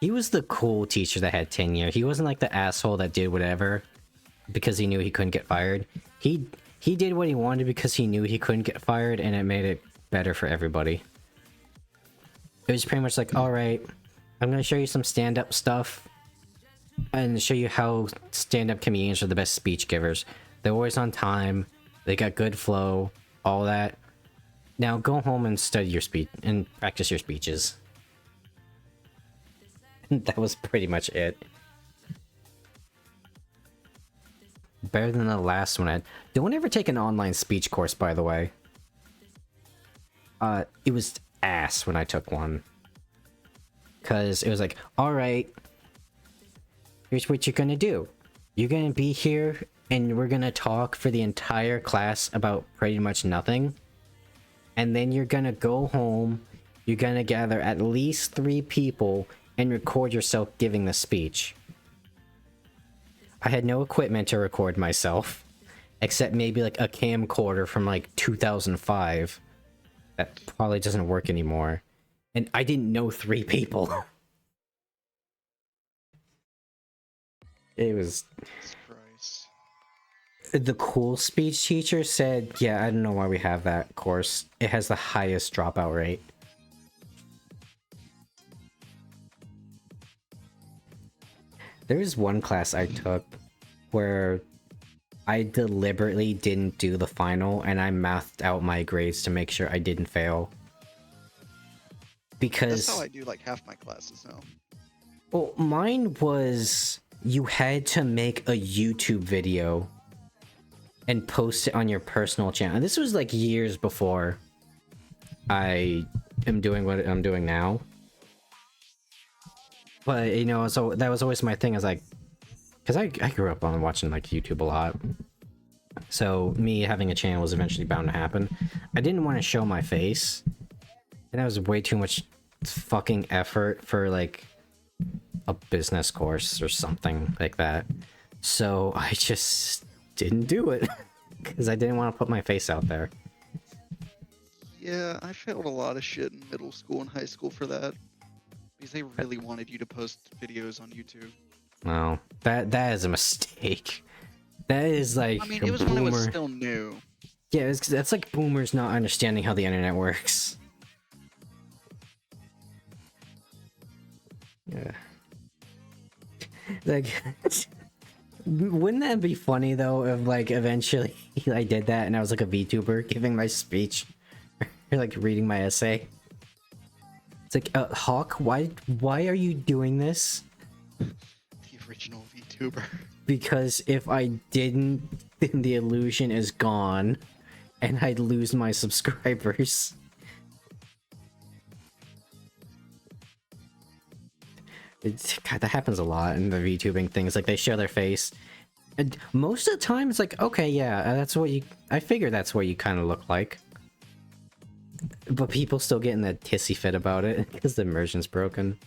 He was the cool teacher that had tenure. He wasn't like the asshole that did whatever because he knew he couldn't get fired. He did what he wanted because he knew he couldn't get fired, and it made it better for everybody. It was pretty much like, alright, I'm gonna show you some stand-up stuff and show you how stand-up comedians are the best speech givers. They're always on time, they got good flow, all that. Now go home and study your speech and practice your speeches. That was pretty much it. Better than the last one. Don't ever take an online speech course, by the way. It was ass when I took one. Cause it was like, alright, here's what you're gonna do. You're gonna be here and we're gonna talk for the entire class about pretty much nothing. And then you're gonna go home, you're gonna gather at least 3 people and record yourself giving the speech. I had no equipment to record myself, except maybe like a camcorder from like 2005. That probably doesn't work anymore. And I didn't know 3 people. It was... Christ. The cool speech teacher said, yeah, I don't know why we have that course. It has the highest dropout rate. There was one class I took where I deliberately didn't do the final and I mathed out my grades to make sure I didn't fail. Because... That's how I do like half my classes now. Well, mine was... You had to make a YouTube video and post it on your personal channel. And this was like years before I am doing what I'm doing now. But, you know, so that was always my thing. I was like... Because I grew up on watching like YouTube a lot. So me having a channel was eventually bound to happen. I didn't want to show my face. And that was way too much fucking effort for like a business course or something like that. So I just didn't do it. Because I didn't want to put my face out there. Yeah, I failed a lot of shit in middle school and high school for that. Because they really wanted you to post videos on YouTube. No, that is a mistake. That is like... I mean, it was when it was still new. Yeah, that's like boomers not understanding how the internet works. Yeah. Like... Wouldn't that be funny though if like eventually I did that and I was like a VTuber giving my speech or like reading my essay? It's like, Hawke, why are you doing this? The original VTuber. Because if I didn't, then the illusion is gone and I'd lose my subscribers. God, that happens a lot in the VTubing things. Like they show their face, and most of the time it's like, okay, yeah, that's what you. I figure that's what you kind of look like. But people still get in that hissy fit about it because the immersion's broken.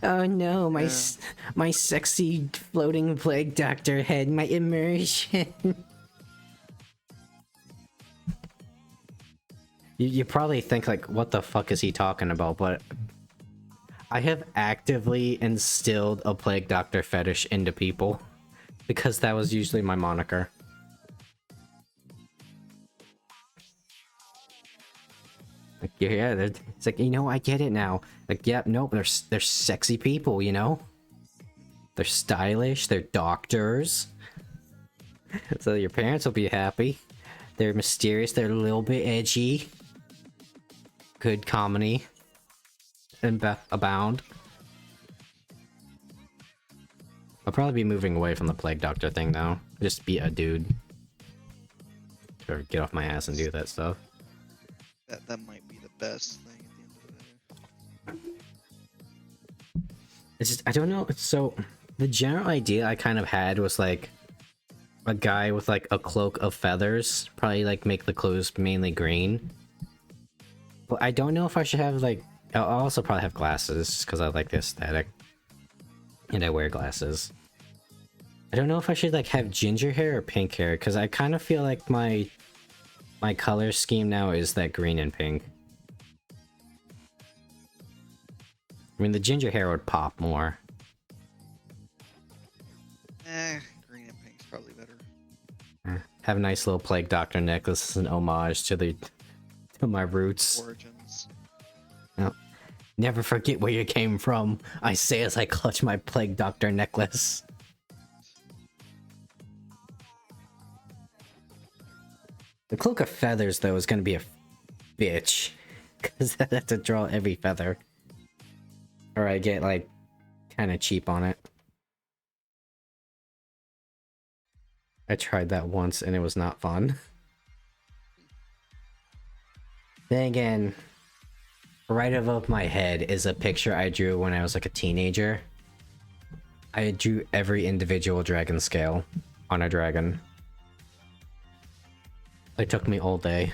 Oh no, my sexy floating plague doctor head, my immersion. You probably think like, what the fuck is he talking about? But I have actively instilled a plague doctor fetish into people because that was usually my moniker. Like, yeah, it's like, you know, I get it now. Like, yeah, nope, they're sexy people, you know? They're stylish, they're doctors. So your parents will be happy. They're mysterious, they're a little bit edgy. Good comedy. And abound. I'll probably be moving away from the plague doctor thing now. Just be a dude. Or get off my ass and do that stuff. That might be the best thing at the end of the day. It's just, I don't know. So the general idea I kind of had was like a guy with like a cloak of feathers. Probably like make the clothes mainly green. But I don't know if I should have like I'll also probably have glasses because I like the aesthetic, and I wear glasses. I don't know if I should like have ginger hair or pink hair because I kind of feel like my color scheme now is that green and pink. I mean, the ginger hair would pop more. Green and pink's probably better. Have a nice little Plague Doctor necklace as an homage to my roots. Origins. No. Never forget where you came from, I say as I clutch my Plague Doctor necklace. The Cloak of Feathers, though, is gonna be a bitch. Because I have to draw every feather. Or I get, like, kinda cheap on it. I tried that once and it was not fun. Then again, right above my head is a picture I drew when I was like a teenager. I drew every individual dragon scale on a dragon. It took me all day.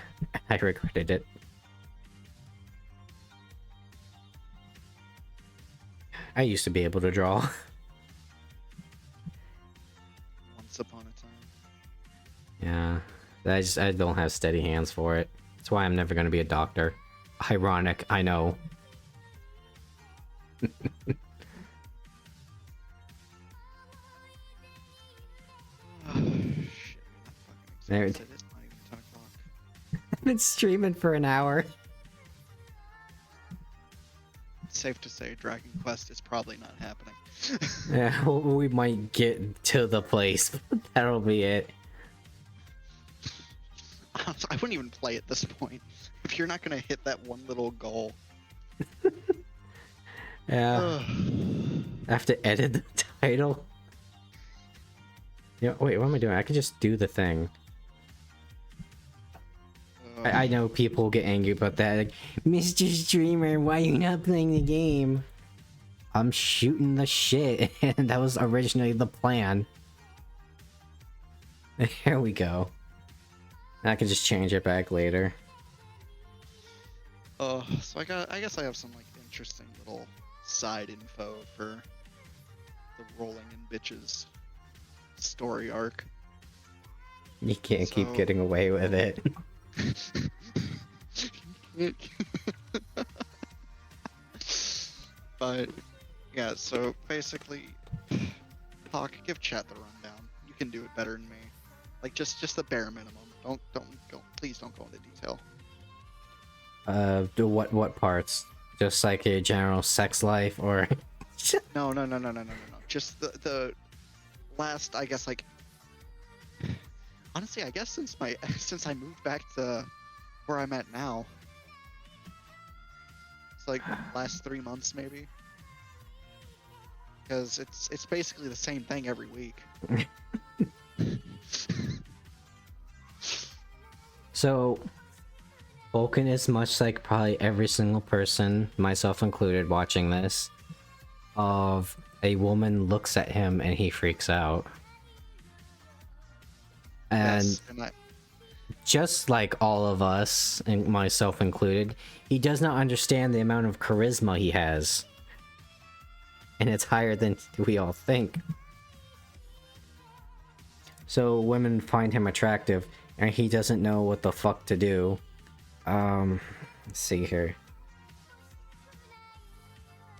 I regretted it. I used to be able to draw. Once upon a time. Yeah, I don't have steady hands for it. That's why I'm never gonna be a doctor. Ironic, I know. Oh, shit. I'm There- fucking exhausted. It's not even 10 o'clock. I've been streaming for an hour. It's safe to say Dragon Quest is probably not happening. Yeah, we might get to the place, but that'll be it. Honestly, I wouldn't even play at this point. If you're not gonna hit that one little goal. Yeah, Ugh. I have to edit the title. Yeah, wait, what am I doing? I could just do the thing. I know people get angry about that. Like, Mr. Streamer, why are you not playing the game? I'm shooting the shit, and that was originally the plan. There we go. I can just change it back later. So I guess I have some like interesting little side info for the Rolling in Bitches story arc. You can't keep So- getting away with it. But yeah, so basically, Hawke, give chat the rundown. You can do it better than me. Like just the bare minimum. Please don't go into detail. Do what parts? Just like a general sex life, or No. Just the last, I guess, like, honestly, I guess since I moved back to where I'm at now, it's like last 3 months maybe, because it's basically the same thing every week. So, Vulcan is much like probably every single person, myself included, watching this, of a woman looks at him and he freaks out. And Yes, and just like all of us, and myself included, he does not understand the amount of charisma he has. And it's higher than we all think. So women find him attractive, and he doesn't know what the fuck to do. Let's see here.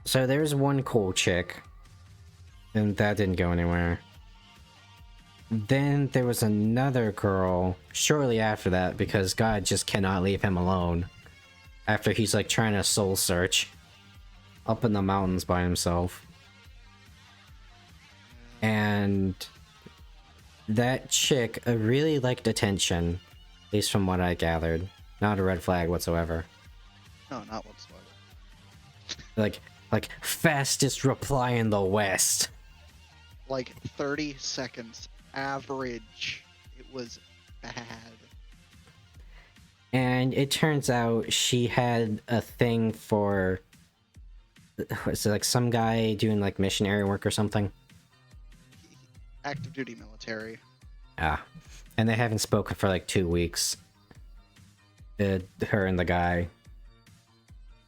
So there's one cool chick, and that didn't go anywhere. Then there was another girl shortly after that, because God just cannot leave him alone. After he's like trying to soul search up in the mountains by himself. And that chick really liked attention, at least from what I gathered. Not a red flag whatsoever. no, not whatsoever. Like fastest reply in the West. Like 30 seconds average. It was bad. And it turns out she had a thing for, was it like some guy doing like missionary work or something? Active duty military. Ah. And they haven't spoken for like 2 weeks. Her and the guy.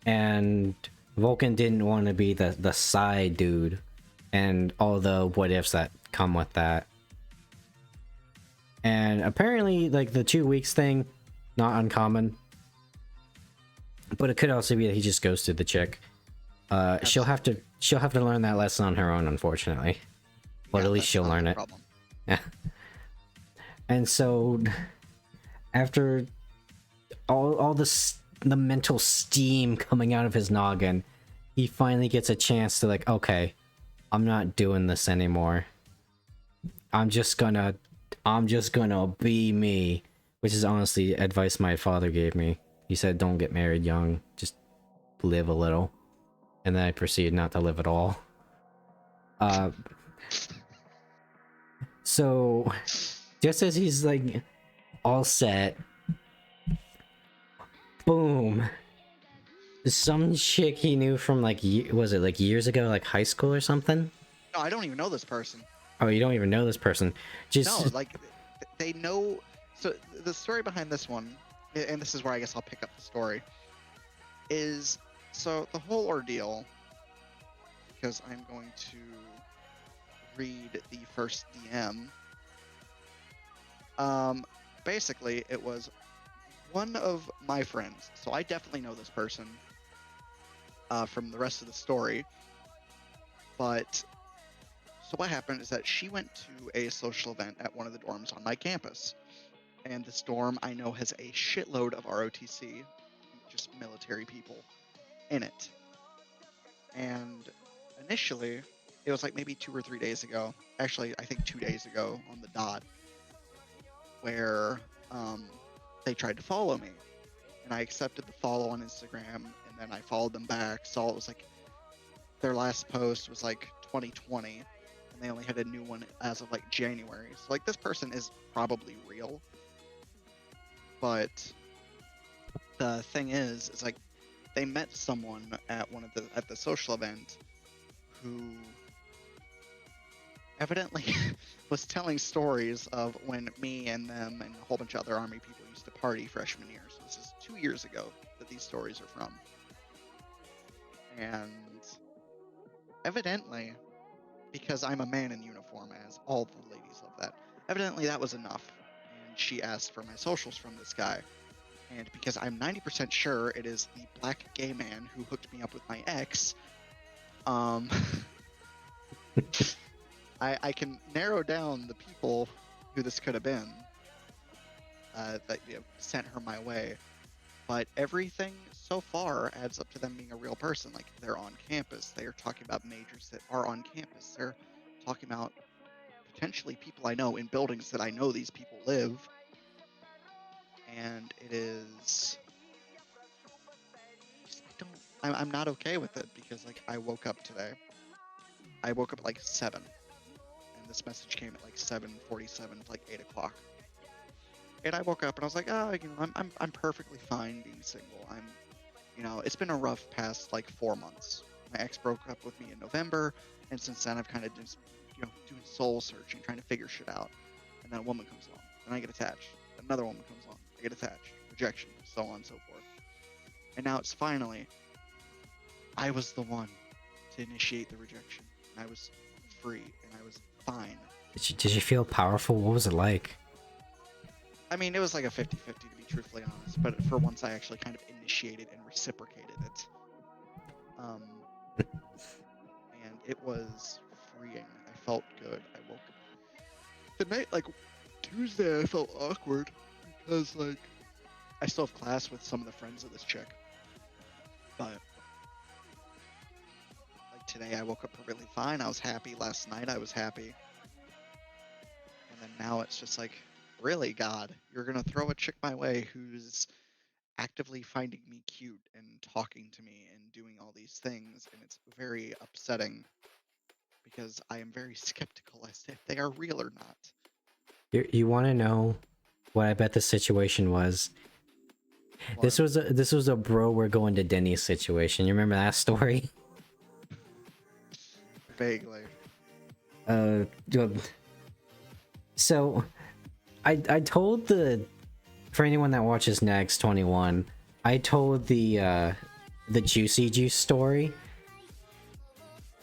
and Vulcan didn't want to be the side dude, and all the what ifs that come with that. And apparently, like the 2 weeks thing, not uncommon. But it could also be that he just ghosted the chick. She'll have to learn that lesson on her own, unfortunately. But Yeah, at least that's she'll not learn the it. problem. Yeah. And so, after all the mental steam coming out of his noggin, he finally gets a chance to like, okay, I'm not doing this anymore. I'm just gonna be me, which is honestly advice my father gave me. He said, "Don't get married young, just live a little," and then I proceeded not to live at all. So just as he's like all set, boom, some chick he knew from like was it like years ago, like high school or something? No, I don't even know this person. Oh, you don't even know this person. Just No, like they know. So the story behind this one, and this is where I guess I'll pick up the story, is so the whole ordeal. Because I'm going to read the first DM. Basically, it was one of my friends, so I definitely know this person from the rest of the story. But so what happened is that she went to a social event at one of the dorms on my campus, and this dorm I know has a shitload of ROTC, just military people, in it. And initially, it was like maybe 2 or 3 days ago. Actually, I think 2 days ago on the dot, where they tried to follow me, and I accepted the follow on Instagram, and then I followed them back. Saw it was like their last post was like 2020, and they only had a new one as of like January. So like this person is probably real, but the thing is like they met someone at at the social event who evidently was telling stories of when me and them and a whole bunch of other army people used to party freshman year. So this is 2 years ago that these stories are from. And evidently, because I'm a man in uniform, as all the ladies love that, evidently that was enough. And she asked for my socials from this guy. And because I'm 90% sure it is the black gay man who hooked me up with my ex, I can narrow down the people who this could have been that sent her my way. But everything so far adds up to them being a real person. Like, they're on campus. They are talking about majors that are on campus. They're talking about potentially people I know in buildings that I know these people live. And it is... I'm not okay with it because, like, I woke up today. I woke up at, like, 7. And this message came at, like, 7:47, like, 8 o'clock. And I woke up and I was like, oh, you know, I'm perfectly fine being single. It's been a rough past like 4 months. My ex broke up with me in November, and since then I've kind of just, doing soul searching, trying to figure shit out. And then a woman comes along, and I get attached. Another woman comes along, I get attached. Rejection, so on and so forth. And now it's finally, I was the one to initiate the rejection. And I was free, and I was fine. did you feel powerful? What was it like? I mean, it was like a 50-50 to be truthfully honest, but for once I actually kind of initiated and reciprocated it. And it was freeing. I felt good. I woke up. The night, like, Tuesday, I felt awkward because, like, I still have class with some of the friends of this chick. But, like, today I woke up really fine. I was happy. Last night I was happy. And then now it's just like, really, God, you're going to throw a chick my way who's actively finding me cute and talking to me and doing all these things, and it's very upsetting because I am very skeptical as to if they are real or not. You want to know what I bet the situation was? This was a bro, we're going to Denny's situation. You remember that story? Vaguely. So I told for anyone that watches Nags 21, I told the the Juicy Juice story,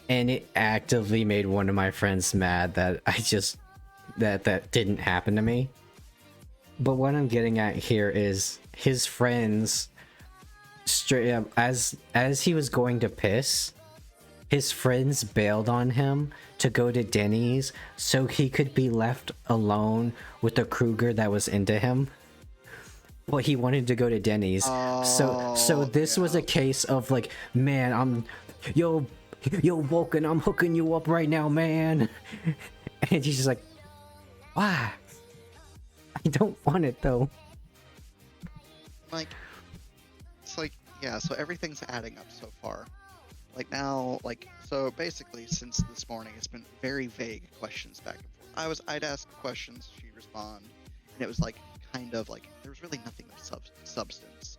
and it actively made one of my friends mad that that didn't happen to me. But what I'm getting at here is his friends straight up, as he was going to piss, his friends bailed on him to go to Denny's so he could be left alone with the Kruger that was into him. Well, he wanted to go to Denny's. So this was a case of like, man, yo Vulcan, I'm hooking you up right now, man. And he's just like, why? I don't want it though. Like, it's like, yeah, so everything's adding up so far. Like now, like, so basically since this morning, it's been very vague questions back and forth. I'd ask questions, she'd respond, and it was like, kind of like, there was really nothing of substance.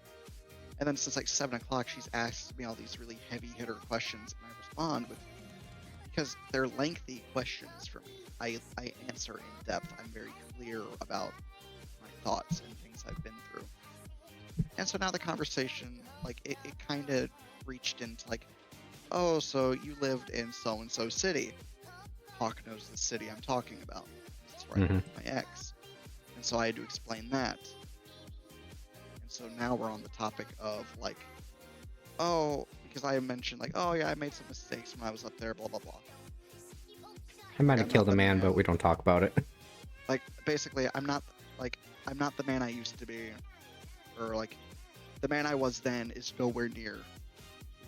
And then since like 7 o'clock, she's asked me all these really heavy hitter questions, and I respond with, because they're lengthy questions for me. I answer in depth. I'm very clear about my thoughts and things I've been through. And so now the conversation, like, it kind of reached into like, oh, so you lived in so-and-so city. Hawke knows the city I'm talking about. That's where I lived with my ex. And so I had to explain that. And so now we're on the topic of like, oh, because I mentioned like, oh yeah, I made some mistakes when I was up there, blah, blah, blah. I might have I'm killed not a the man, but we don't talk about it. Like, basically, I'm not the man I used to be, or like, the man I was then is nowhere near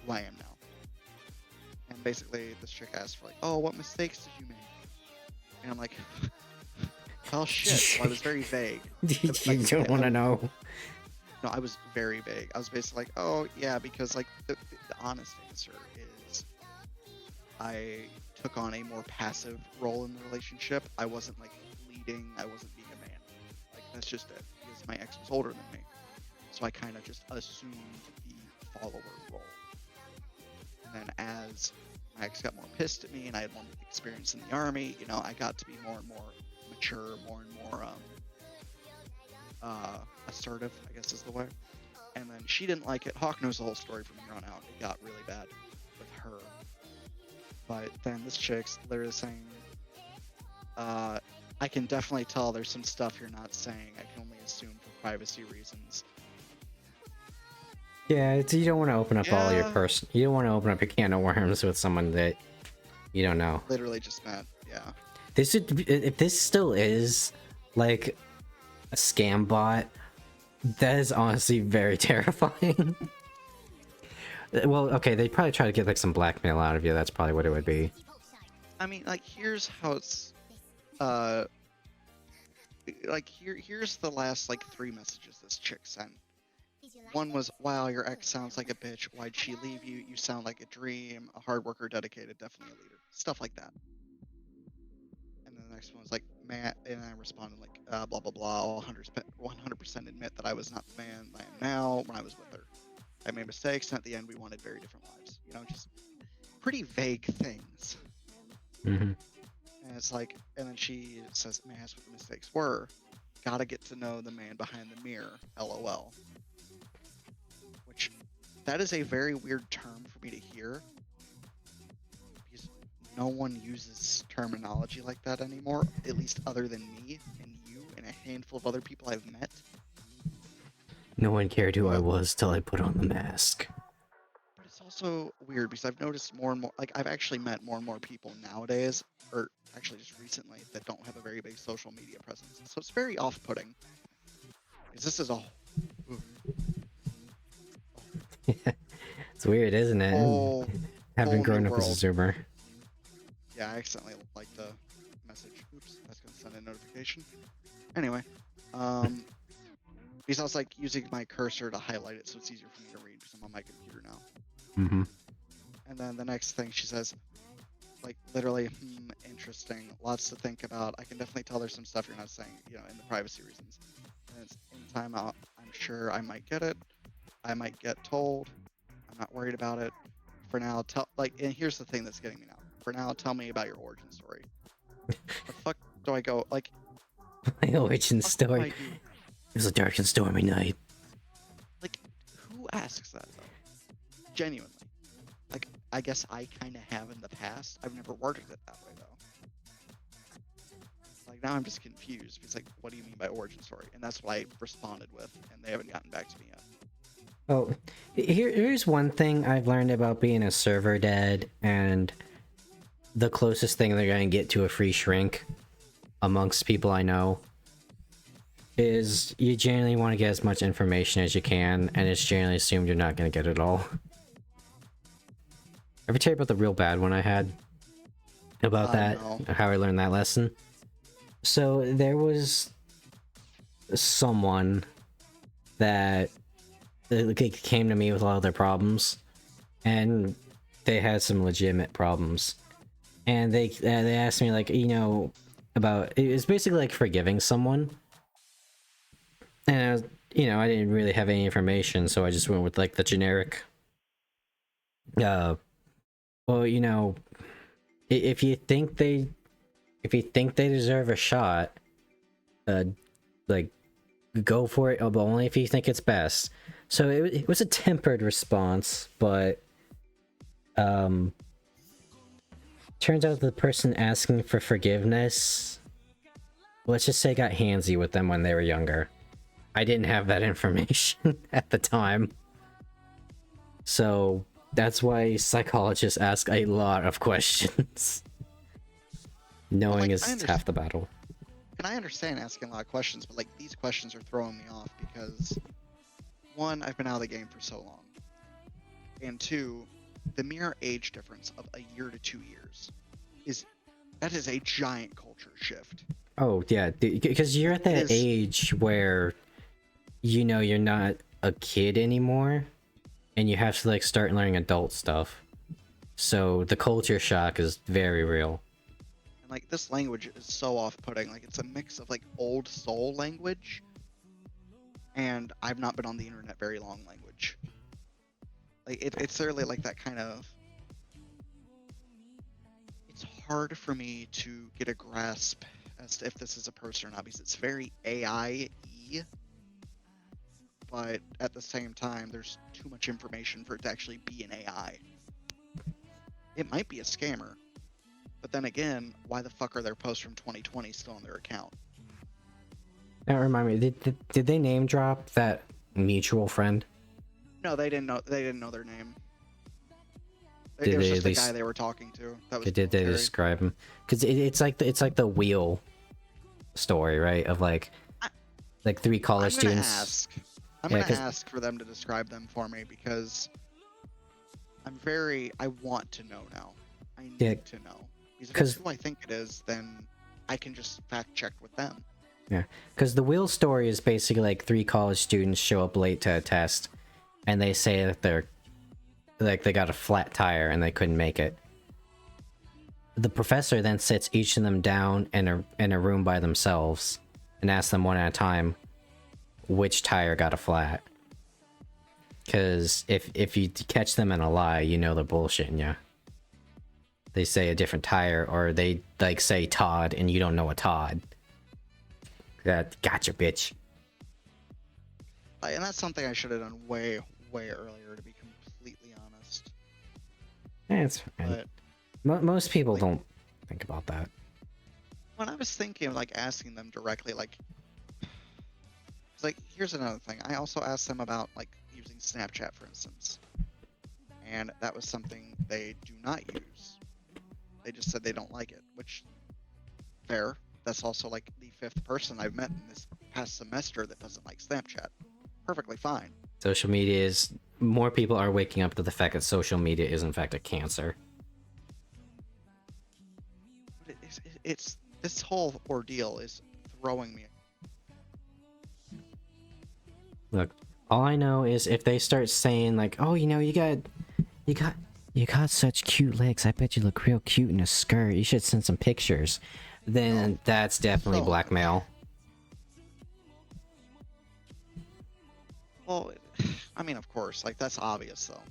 who I am now. And basically, this chick asked for like, oh, what mistakes did you make? And I'm like, well, shit. Well, I was very vague. You don't want to know. No, I was very vague. I was basically like, oh, yeah, because like the honest answer is I took on a more passive role in the relationship. I wasn't like leading. I wasn't being a man. Like, that's just it. Because my ex was older than me. So I kind of just assumed the follower role. And then as my ex got more pissed at me and I had more experience in the army, you know, I got to be more and more mature, more and more assertive, I guess is the way. And then she didn't like it. Hawke knows the whole story from here on out. It got really bad with her. But then this chick's literally saying, I can definitely tell there's some stuff you're not saying. I can only assume for privacy reasons. Yeah, you don't want to open up all your Yeah. You don't want to open up your can of worms with someone that you don't know. Literally just met, yeah. If this still is like a scam bot, that is honestly very terrifying. Well, okay, they probably try to get like some blackmail out of you. That's probably what it would be. I mean, like, here's how it's, like, here's the last, like, 3 messages this chick sent. One was, wow, your ex sounds like a bitch. Why'd she leave you? You sound like a dream. A hard worker, dedicated, definitely a leader. Stuff like that. And then the next one was like, Matt, and I responded like, blah, blah, blah. I'll 100% admit that I was not the man I am now when I was with her. I made mistakes, and at the end, we wanted very different lives. You know, just pretty vague things. Mm-hmm. And it's like, and then she says, may I ask what the mistakes were? Gotta get to know the man behind the mirror, LOL. Which, that is a very weird term for me to hear. Because no one uses terminology like that anymore, at least other than me and you and a handful of other people I've met. No one cared who I was till I put on the mask. But it's also weird because I've noticed more and more, like, I've actually met more and more people nowadays, or actually just recently, that don't have a very big social media presence. So it's very off-putting. Because this is a It's weird, isn't it? whole Having new grown up as a world. zoomer. Yeah, I accidentally liked the message. Oops, that's gonna send a notification. Anyway, because I was like using my cursor to highlight it so it's easier for me to read because I'm on my computer now. Mm-hmm. And then the next thing she says, like, literally, interesting, lots to think about. I can definitely tell there's some stuff you're not saying, you know, in the privacy reasons. And it's in timeout. I'm sure I might get it. I might get told. I'm not worried about it. For now, and here's the thing that's getting me now. For now, tell me about your origin story. The fuck do I go, like... My origin fuck do I story. do? It was a dark and stormy night. Like, who asks that, though? Genuinely. Like, I guess I kind of have in the past. I've never worded it that way, though. Like, now I'm just confused. It's like, what do you mean by origin story? And that's what I responded with, and they haven't gotten back to me yet. Oh, here's one thing I've learned about being a server dead, and the closest thing they're gonna get to a free shrink amongst people I know is you generally want to get as much information as you can, and it's generally assumed you're not gonna get it all. Ever tell you about the real bad one I had about that? No. How I learned that lesson? So there was someone that came to me with a lot of their problems, and they had some legitimate problems, and they asked me, like, you know, about it was basically like forgiving someone, and I was, you know, I didn't really have any information, so I just went with like the generic well, you know, if you think they deserve a shot, like, go for it, but only if you think it's best. So it was a tempered response, but turns out the person asking for forgiveness, let's just say, got handsy with them when they were younger. I didn't have that information at the time, so that's why psychologists ask a lot of questions. Knowing Like, is half the battle. And I understand asking a lot of questions, but like these questions are throwing me off because, one, I've been out of the game for so long, and two, the mere age difference of a year to 2 years is a giant culture shift. Oh yeah, because you're at that age where, you know, you're not a kid anymore, and you have to like start learning adult stuff. So the culture shock is very real. And like this language is so off-putting. Like it's a mix of like old soul language and I've not been on the internet very long language. Like it's literally like that kind of. It's hard for me to get a grasp as to if this is a person or not because it's very AI-y. But at the same time, there's too much information for it to actually be an AI. It might be a scammer. But then again, why the fuck are their posts from 2020 still on their account? Now remind me, did they name drop that mutual friend? No, they didn't know. They didn't know their name. Did It was they just at the guy least- they were talking to. That was Did they military. describe him? Because it's like the wheel story, right? Of like 3 college I'm gonna students. ask. I'm Yeah, gonna 'cause- ask for them to describe them for me because I want to know now. I need to know. Because if it's 'Cause- who I think it is, then I can just fact check with them. Yeah, because the wheel story is basically like 3 college students show up late to a test, and they say that they got a flat tire and they couldn't make it. The professor then sits each of them down in a room by themselves and asks them one at a time which tire got a flat. Because if you catch them in a lie, you know they're bullshitting you. They say a different tire, or they like say Todd and you don't know a Todd. That gotcha, bitch. And that's something I should have done way earlier, to be completely honest. It's fine. But Most people like- don't think about that. when I was thinking of like asking them directly, like, it's like here's another thing. I also asked them about like using Snapchat, for instance, and that was something they do not use. They just said they don't like it, which fair. That's also like the 5th person I've met in this past semester that doesn't like Snapchat. Perfectly fine. Social media is... More people are waking up to the fact that social media is in fact a cancer. But it's this whole ordeal is throwing me. Look, all I know is if they start saying like, oh, you know, you got such cute legs, I bet you look real cute in a skirt, you should send some pictures, then that's definitely So- blackmail. Well, I mean, of course, like that's obvious though.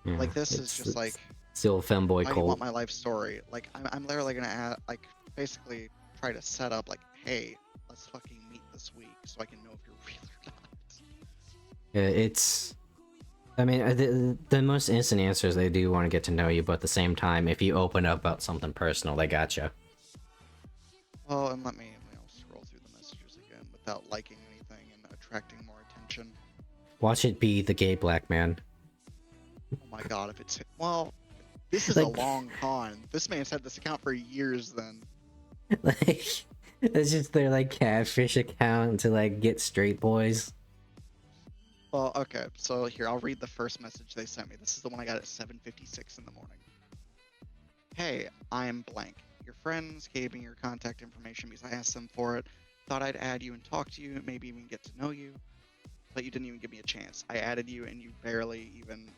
Yeah, Like this is it's- just like, it's the old femboy how do you want cult. my life story? Like I'm literally gonna like basically try to set up like, hey, let's fucking meet this week so I can know if you're real or not. Yeah, it's... I mean, the most instant answers, they do want to get to know you, but at the same time, if you open up about something personal, they gotcha. Well, and let me scroll through the messages again without liking anything and attracting more attention. Watch it be the gay black man. Oh my god, if it's... Well, this is Like- a long con. This man's had this account for years then. Like, it's just their, like, catfish account to, like, get straight boys. Well, okay, so here, I'll read the first message they sent me. This is the one I got at 7:56 in the morning. Hey, I'm blank. Your friends gave me your contact information because I asked them for it. Thought I'd add you and talk to you, maybe even get to know you. But you didn't even give me a chance. I added you and you barely even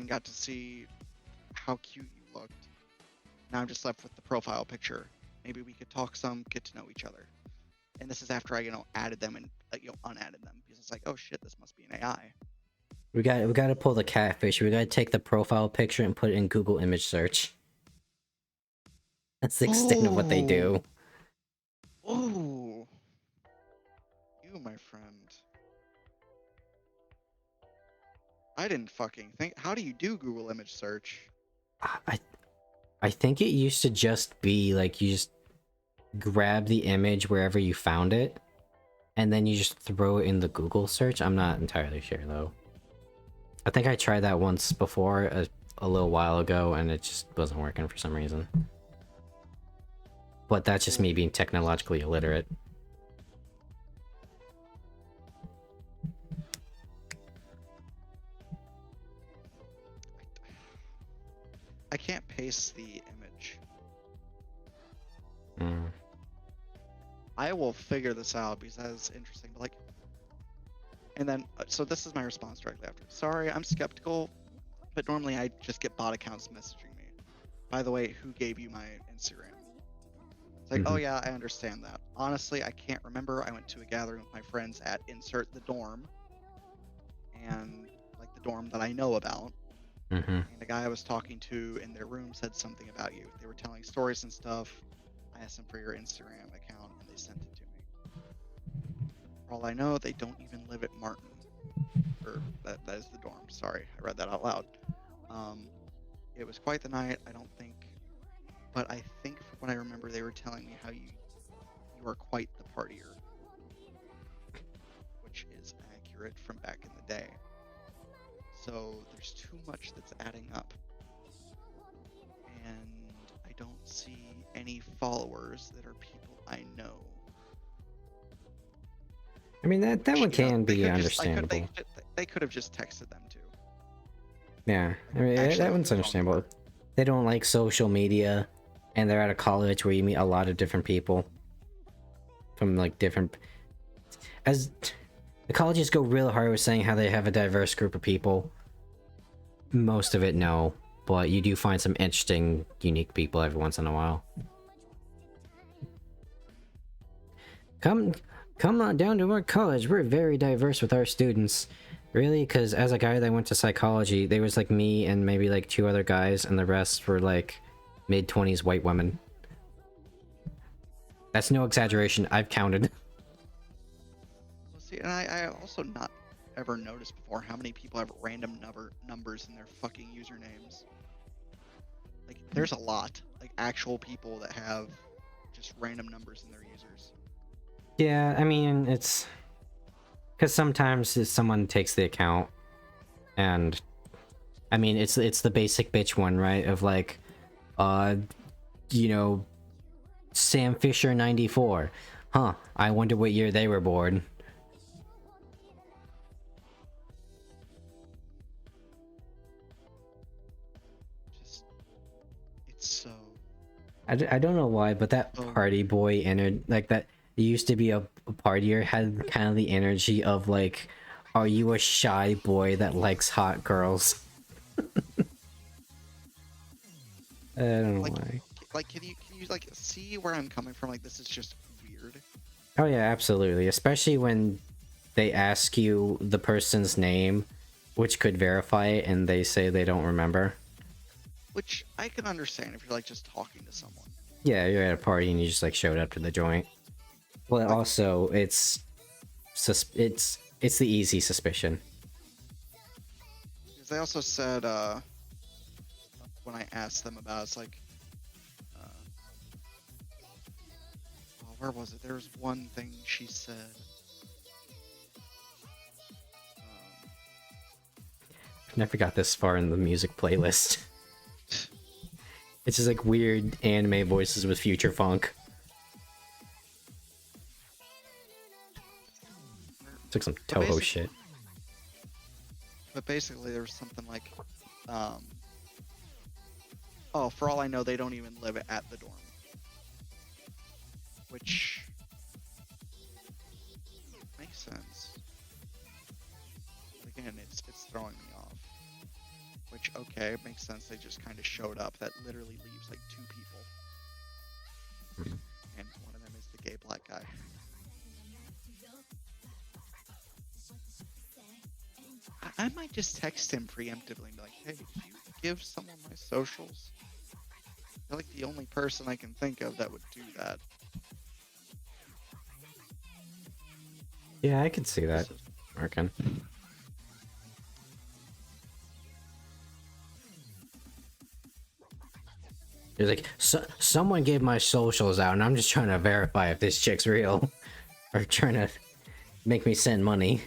got to see how cute you looked. Now I'm just left with the profile picture. Maybe we could talk some, get to know each other. And this is after I, added them and, unadded them. Because it's like, oh shit, this must be an AI. We got to pull the catfish. We got to take the profile picture and put it in Google image search. That's the extent of what they do. Oh, you, my friend. I didn't fucking think. How do you do Google image search? I think it used to just be like you just grab the image wherever you found it, and then you just throw it in the Google search. I'm not entirely sure though. I think I tried that once before a little while ago, and it just wasn't working for some reason. But that's just me being technologically illiterate. I can't paste the image. Mm. I will figure this out because that is interesting. But like, and then so this is my response directly after. Sorry, I'm skeptical, but normally I just get bot accounts messaging me. By the way, who gave you my Instagram? It's like, oh yeah, I understand that. Honestly, I can't remember. I went to a gathering with my friends at insert the dorm, and like the dorm that I know about. And the guy I was talking to in their room said something about you. They were telling stories and stuff. I asked them for your Instagram account, and they sent it to me. For all I know, they don't even live at Martin. Or that is the dorm. Sorry, I read that out loud. It was quite the night. I don't think, but I think from what I remember, they were telling me how you are quite the partier, which is accurate from back in the day. So there's too much that's adding up. And I don't see any followers that are people I know. I mean, that one can They be could've understandable. they could have just texted them too. Yeah, I mean, Actually, that one's the phone understandable. number. They don't like social media, and they're at a college where you meet a lot of different people from like different. As the colleges go real hard with saying how they have a diverse group of people. Most of it, no, but you do find some interesting, unique people every once in a while. Come on down to our college. We're very diverse with our students. Really? Because as a guy that went to psychology, there was like me and maybe like 2 other guys, and the rest were like mid-20s white women. That's no exaggeration. I've counted. Well, see, and I also not ever noticed before how many people have random numbers in their fucking usernames. Like, there's a lot. Like, actual people that have just random numbers in their users. Yeah, I mean, it's... Because sometimes someone takes the account, and... I mean, it's the basic bitch one, right? Of like, you know... Sam Fisher 94. Huh, I wonder what year they were born. Just, it's so... I don't know why, but that party boy like that used to be a partier had kind of the energy of like, are you a shy boy that likes hot girls? I don't know why. Like, can you like see where I'm coming from? Like, this is just weird. Oh yeah, absolutely. Especially when they ask you the person's name, which could verify it, and they say they don't remember. Which I can understand if you're like just talking to someone. Yeah, you're at a party and you just like showed up to the joint. Well, also it's the easy suspicion. they also said when I asked them about, it's like, oh, where was it? There was one thing she said. Never got this far in the music playlist. It's just like weird anime voices with future funk. It's like some Toho shit. But basically, there was something like, oh, for all I know, they don't even live at the dorm. Which makes sense. But again, it's throwing me off. Which, okay, it makes sense. They just kind of showed up. That literally leaves like 2 people. And one of them is the gay black guy. I might just text him preemptively and be like, hey, did you give someone my socials? You're like the only person I can think of that would do that. Yeah, I could see that working. He's like, someone gave my socials out, and I'm just trying to verify if this chick's real, or trying to make me send money.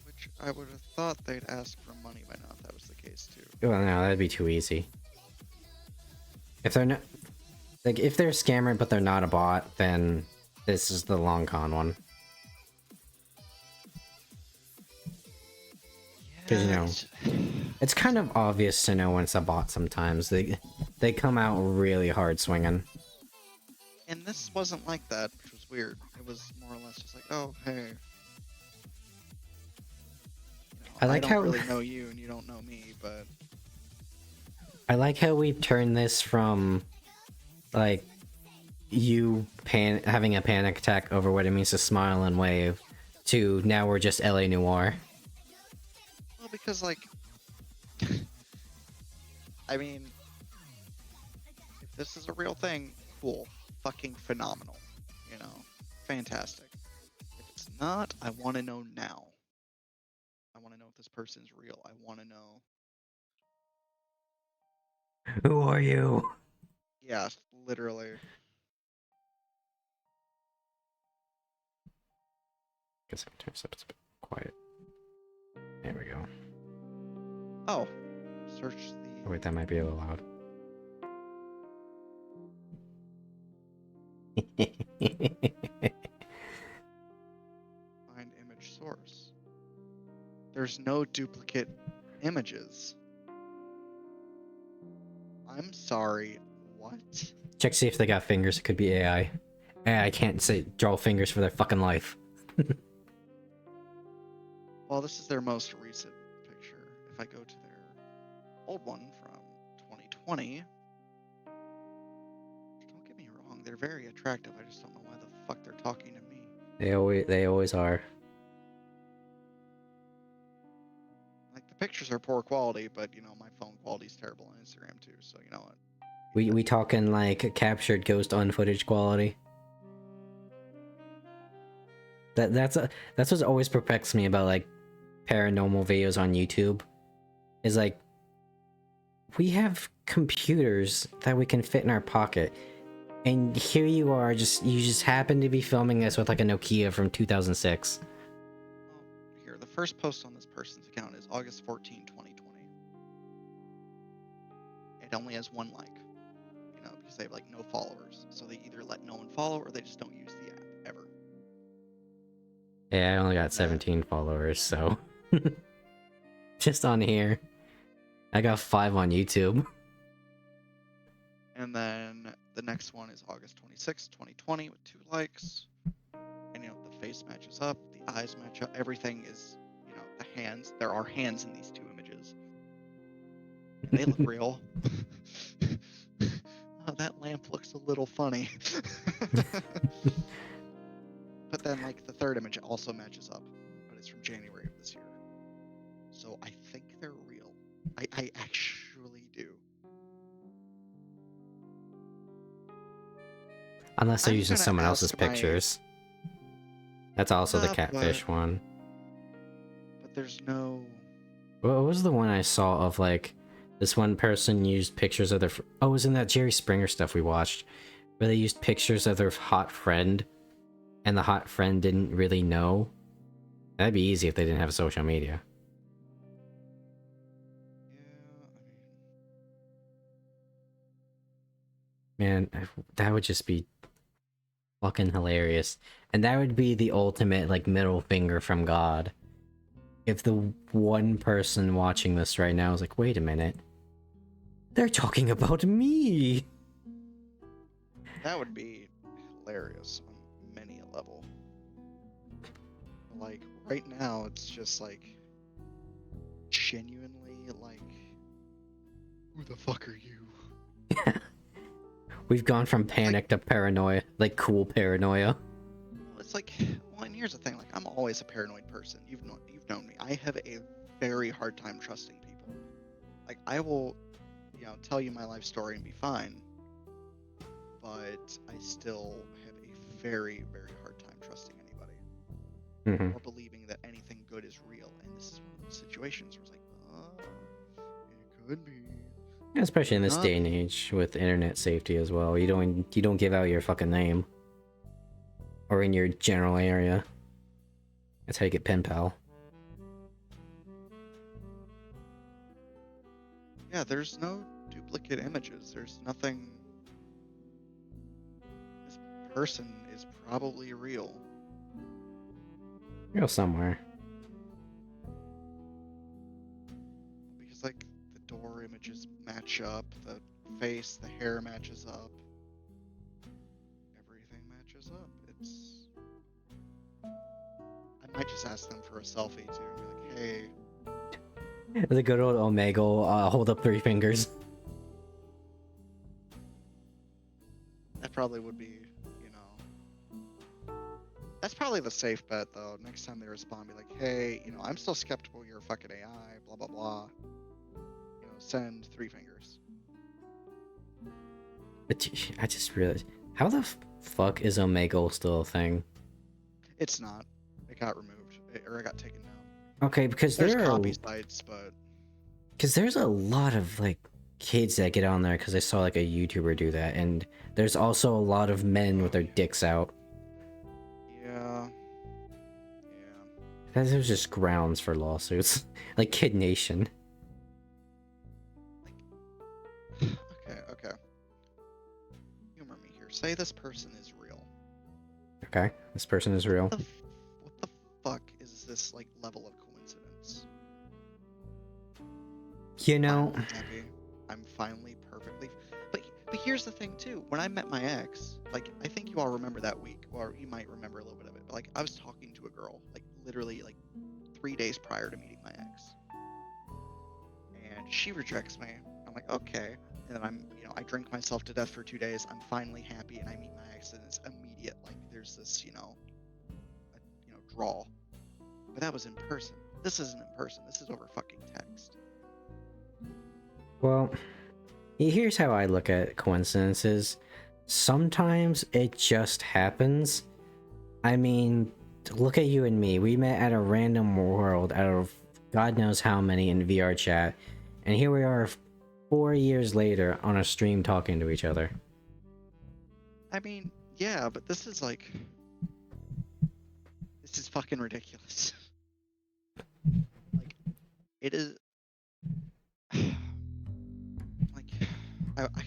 Which I would have thought they'd ask for money by now if that was the case too. Well, no, that'd be too easy. If they're not, like, if they're a scammer but they're not a bot, then this is the long con one. Because, you know, it's kind of obvious to know when it's a bot sometimes. They come out really hard swinging. And this wasn't like that, which was weird. It was more or less just like, oh, hey. You know, I like don't how really know you and you don't know me, but I like how we've turned this from, like, you having a panic attack over what it means to smile and wave, to now we're just LA Noir. well, because like, I mean, if this is a real thing, cool, fucking phenomenal, you know, fantastic. If it's not, I want to know now. I want to know if this person's real. I want to know. Who are you? Yeah, literally. Guess I can turn this up, it's a bit quiet. There we go. Oh, search Oh, the. wait, that might be a little loud. Find image source. There's no duplicate images. I'm sorry, what? Check see if they got fingers. It could be AI. AI can't say draw fingers for their fucking life. Well, this is their most recent picture. If I go to their old one from 2020, don't get me wrong, they're very attractive. I just don't know why the fuck they're talking to me. They always are. Like, the pictures are poor quality, but, you know, my phone quality's terrible on Instagram too, so you know what? We talking like captured ghost on footage quality. That's what's always perplexed me about like paranormal videos on YouTube. Is like we have computers that we can fit in our pocket, and here you are, you just happen to be filming this with like a Nokia from 2006. Well, here, the first post on this person's account is August 14, 2020. It only has 1 like, you know, because they have like no followers. So they either let no one follow or they just don't use the app ever. Yeah, I only got 17 followers, so just on here. I got 5 on YouTube. And then the next one is August 26, 2020 with 2 likes. And, you know, the face matches up, the eyes match up, everything is, you know, the hands. There are hands in these 2 images. And they look real. Oh, that lamp looks a little funny. But then, like, the 3rd image also matches up, but it's from January of this year. So I think they're real. I actually do. Unless they're I'm using gonna someone else's ask my- pictures. That's also the but- catfish one. But there's no. What was the one I saw of like this one person used pictures of their oh, it was in that Jerry Springer stuff we watched where they used pictures of their hot friend and the hot friend didn't really know. That'd be easy if they didn't have social media. Yeah, Man, that would just be fucking hilarious. And that would be the ultimate like middle finger from God. If the one person watching this right now is like, wait a minute, they're talking about me. that would be hilarious on many a level. Like right now, it's just like genuinely like, who the fuck are you? We've gone from panic to paranoia, like cool paranoia. It's like, well, and here's the thing: like, I'm always a paranoid person. You've known me. I have a very hard time trusting people. Like, I will, tell you my life story and be fine, but I still have a very, very hard time trusting anybody or believing that anything good is real. And this is one of those situations where it's like, oh, it could be. Especially in this day and age with internet safety as well. You don't give out your fucking name. Or in your general area. That's how you get pen pal. Yeah, there's no duplicate images. There's nothing. This person is probably real. Real somewhere. Because, like, the door images match up, the face, the hair matches up. Everything matches up. It's. I might just ask them for a selfie, too, and be like, hey. The good old Omegle, hold up 3 fingers. That probably would be, That's probably the safe bet, though. Next time they respond, be like, hey, I'm still skeptical you're a fucking AI, blah, blah, blah. Send 3 fingers. But I just realized, how the fuck is Omegle still a thing? It's not. It got removed. Or it got taken down. Okay, because There's there are... copy sites, but... Because there's a lot of, like, kids that get on there because I saw, like, a YouTuber do that, and there's also a lot of men with their dicks out. Yeah. There's just grounds for lawsuits. Like Kid Nation. Okay. Humor me here. Say this person is real. Okay, this person is real. What the fuck is this, like, level of coincidence? You know... I'm happy. I'm finally perfectly... But here's the thing, too. When I met my ex, like, I think you all remember that week, or you might remember a little bit of it, but, like, I was talking to a girl, like, literally, like, 3 days prior to meeting my ex. And she rejects me. I'm like, okay. And then I drink myself to death for 2 days. I'm finally happy, and I meet my ex, and it's immediate. Like, there's this, draw. But that was in person. This isn't in person. This is over fucking text. Well, here's how I look at coincidences. Sometimes it just happens. I mean, look at you and me. We met at a random world out of God knows how many in VR chat. And here we are 4 years later on a stream talking to each other. I mean, yeah, but this is like... This is fucking ridiculous. Like, it is... Like,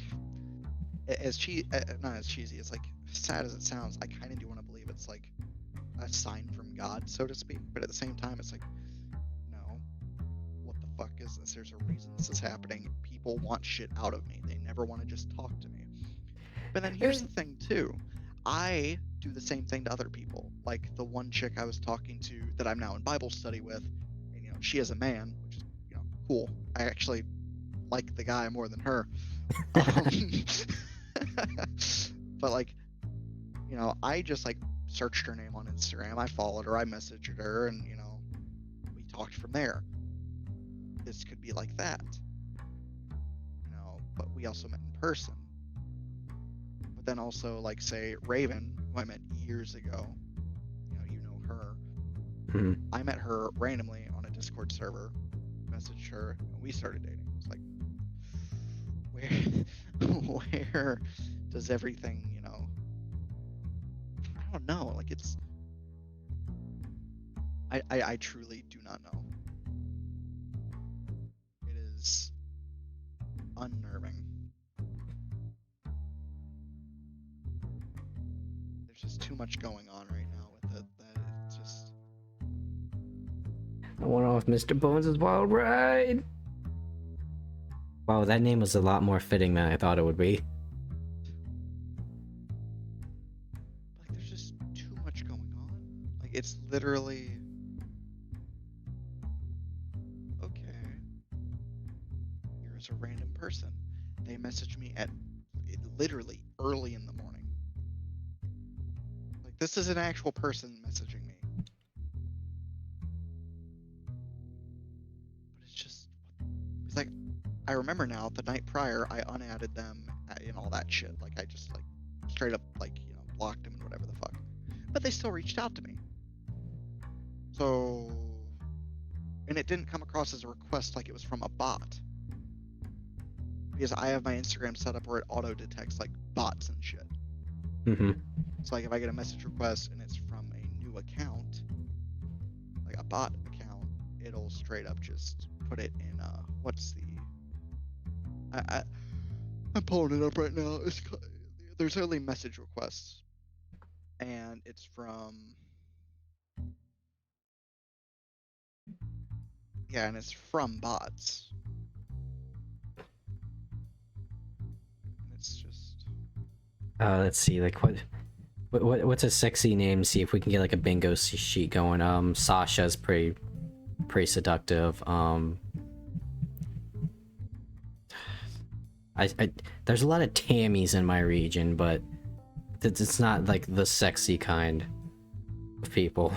not as cheesy, it's like, sad as it sounds, I kind of do want to believe it's like a sign from God, so to speak, but at the same time, it's like, no, what the fuck is this? There's a reason this is happening. People want shit out of me. They never want to just talk to me. But then here's the thing, too. I do the same thing to other people. Like the one chick I was talking to that I'm now in Bible study with, and, she is a man, which is, cool. I actually like the guy more than her. But, like, I just, like, searched her name on Instagram. I followed her. I messaged her, and, we talked from there. This could be like that. But we also met in person. But then also, like, say, Raven, who I met years ago, you know her. Mm-hmm. I met her randomly on a Discord server, messaged her, and we started dating. It's like, where does everything, you know? I don't know. Like it's, I truly do not know. It is unnerving. There's just too much going on right now with it that it's just. I went off Mr. Bones' wild ride. Wow, that name was a lot more fitting than I thought it would be. Like there's just too much going on. Like it's literally. Okay. Here's a random person. They messaged me at literally early in the morning. Like this is an actual person messaging me. But it's just. It's like. I remember now, the night prior, I unadded them and all that shit. Like, I just, like, straight up, like, you know, blocked them and whatever the fuck. But they still reached out to me. So... And it didn't come across as a request like it was from a bot. Because I have my Instagram set up where it auto-detects, like, bots and shit. Mm-hmm. So, like, if I get a message request and it's from a new account, like a bot account, it'll straight up just put it in, what's the... I'm pulling it up right now. There's only message requests, and it's from and it's from bots. And it's just Let's see, like what's a sexy name? See if we can get like a bingo sheet going. Sasha's pretty seductive. I there's a lot of Tammys in my region, but it's not like the sexy kind of people.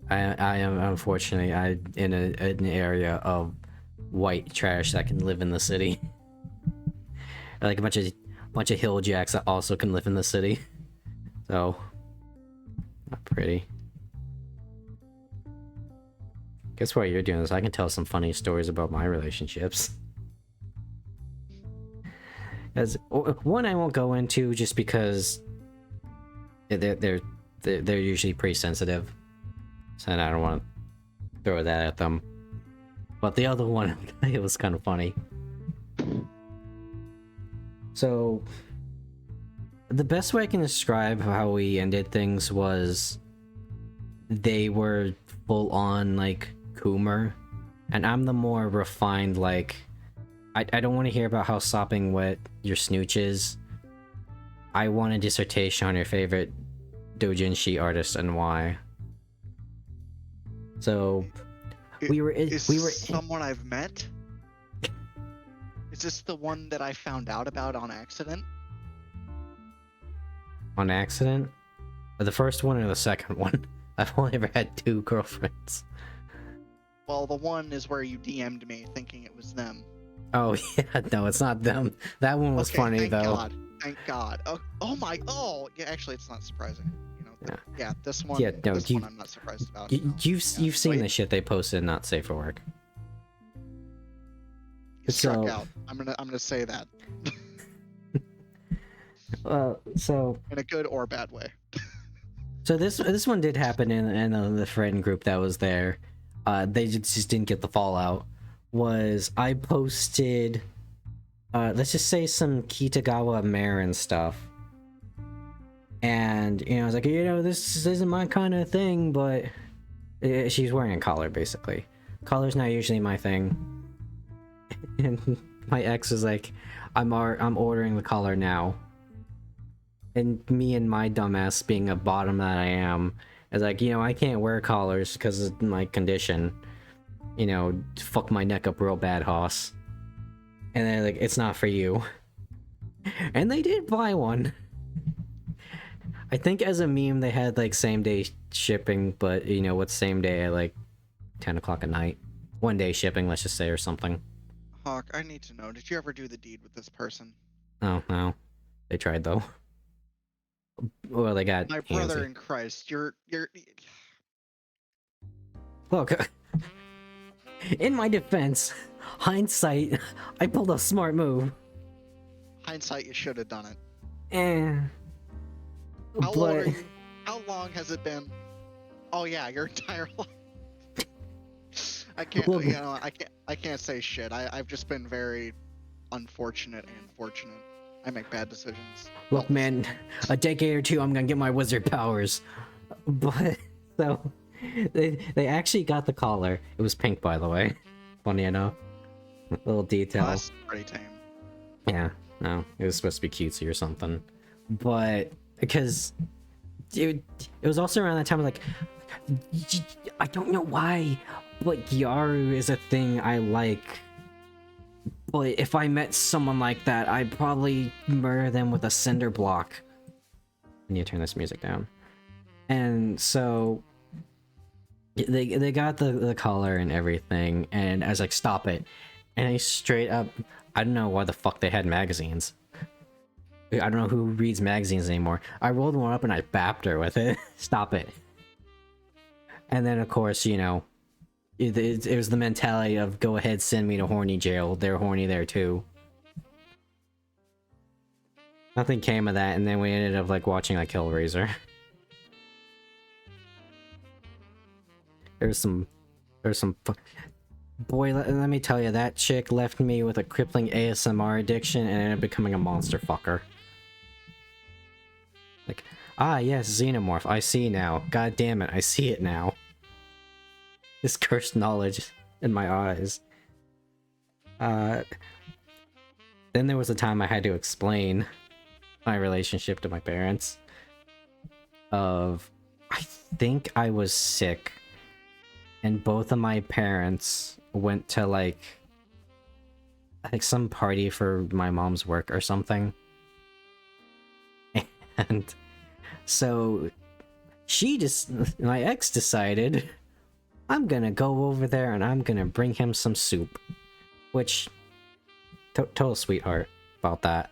I am unfortunately in an area of white trash that can live in the city. Like a bunch of hill jacks that also can live in the city. So not pretty. Guess why you're doing this? I can tell some funny stories about my relationships. As one I won't go into just because they're usually pretty sensitive, so I don't want to throw that at them. But the other one, it was kind of funny. So the best way I can describe how we ended things was they were full on like Coomer, and I'm the more refined, like I don't want to hear about how sopping wet your snooch is. I want a dissertation on your favorite doujinshi artist and why. So we were someone I've met. Is this the one that I found out about on accident? On accident? The first one or the second one? I've only ever had 2 girlfriends. Well, the one is where you DM'd me thinking it was them. Oh yeah, no, it's not them. That one was funny thank though. God. Thank God. Oh, yeah. Actually, it's not surprising. You know. Yeah. This one. Yeah, no, this one I'm not surprised about. You've seen the shit they posted, not safe for work. You struck out. I'm gonna say that. So in a good or bad way. So this one did happen in the friend group that was there. They just didn't get the fallout. Was I posted, let's just say some Kitagawa Marin stuff, and you know I was like, you know, this isn't my kind of thing, but she's wearing a collar basically. Collar's not usually my thing, and my ex was like, I'm ordering the collar now. And me and my dumbass being a bottom that I am is like, you know, I can't wear collars because of my condition. You know, fuck my neck up real bad, hoss. And they're like, it's not for you. And they did buy one. I think as a meme they had like same day shipping, but you know what's same day at like 10 o'clock at night? 1 day shipping, let's just say, or something. Hawke, I need to know, did you ever do the deed with this person? Oh, no. They tried though. Well, they got My brother handsy. in Christ, you're Look, in my defense, hindsight, I pulled a smart move. hindsight. You should have done it. Eh. How old But are you? How long has it been? Oh yeah, your entire life. I can't. Look. I can't say shit. I've just been very unfortunate and fortunate. I make bad decisions. Look, man, a decade or two, I'm gonna get my wizard powers. But so they actually got the collar. It was pink, by the way. Funny enough, little detail. That's pretty tame. Yeah, no, it was supposed to be cutesy or something. But because it was also around that time, like, I don't know why, but Gyaru is a thing I like. But if I met someone like that, I'd probably murder them with a cinder block. I need to turn this music down. And so they got the collar and everything, and I was like, stop it. And I straight up, I don't know why the fuck they had magazines. I don't know who reads magazines anymore. I rolled one up and I bapped her with it. Stop it. And then of course, you know, it was the mentality of go ahead, send me to horny jail. They're horny there too. Nothing came of that, and then we ended up like watching like Hellraiser. There's some boy. Let me tell you, that chick left me with a crippling ASMR addiction and ended up becoming a monster fucker. Like, ah yes, xenomorph. I see now. God damn it, I see it now. This cursed knowledge in my eyes. Then there was a time I had to explain my relationship to my parents. I think I was sick, and both of my parents went to like some party for my mom's work or something. And so my ex decided, I'm gonna go over there and I'm gonna bring him some soup. Which, total sweetheart about that.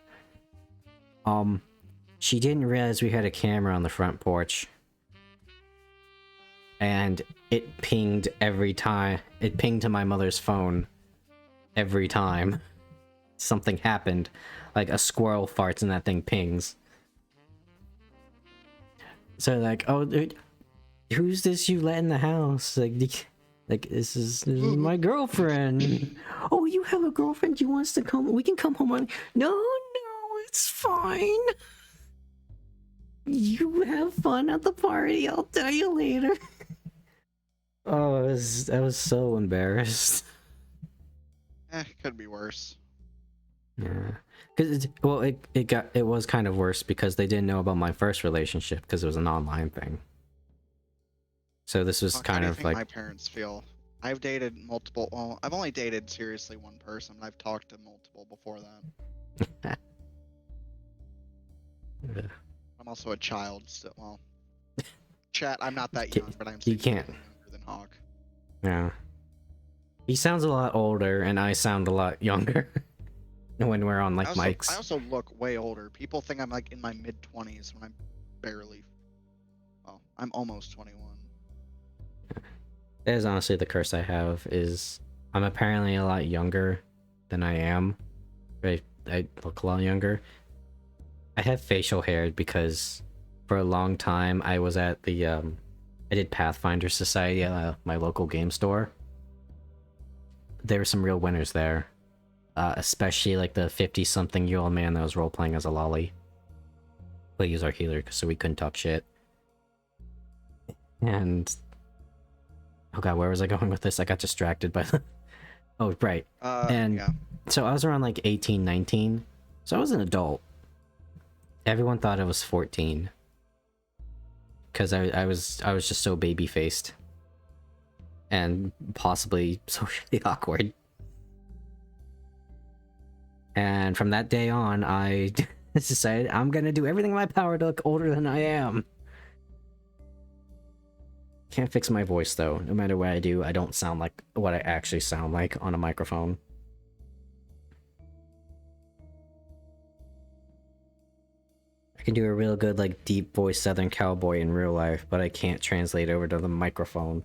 She didn't realize we had a camera on the front porch. And it pinged every time. It pinged to my mother's phone every time something happened. Like a squirrel farts and that thing pings. So like, oh, dude, who's this you let in the house? Like this is my girlfriend. Oh, you have a girlfriend? You wants to come? We can come home on. No, it's fine. You have fun at the party. I'll tell you later. Oh, I was so embarrassed. Could be worse. Yeah, because it was kind of worse because they didn't know about my first relationship because it was an online thing. So this was How kind do you of think like my parents feel? I've dated multiple. Well, I've only dated seriously one person. I've talked to multiple before that. I'm also a child still. Well, chat. I'm not that young, but I'm you can't. significantly younger than Hawke. Yeah. He sounds a lot older, and I sound a lot younger when we're on like mics. I also look way older. People think I'm like in my mid-20s when I'm barely. Well, I'm almost 21. That is honestly the curse I have. Is I'm apparently a lot younger than I am. I look a lot younger. I have facial hair because for a long time I was at the I did Pathfinder Society at my local game store. There were some real winners there, especially like the 50-something-year-old man that was role-playing as a lolly. But he was our healer, so we couldn't talk shit. And oh god, where was I going with this? I got distracted by the... Oh, right. And yeah. so I was around like 18, 19. So I was an adult. Everyone thought I was 14. Because I was just so baby-faced. And possibly socially awkward. And from that day on, I decided I'm gonna do everything in my power to look older than I am. Can't fix my voice though. No matter what I do, I don't sound like what I actually sound like on a microphone. I can do a real good, like, deep voice Southern cowboy in real life, but I can't translate over to the microphone.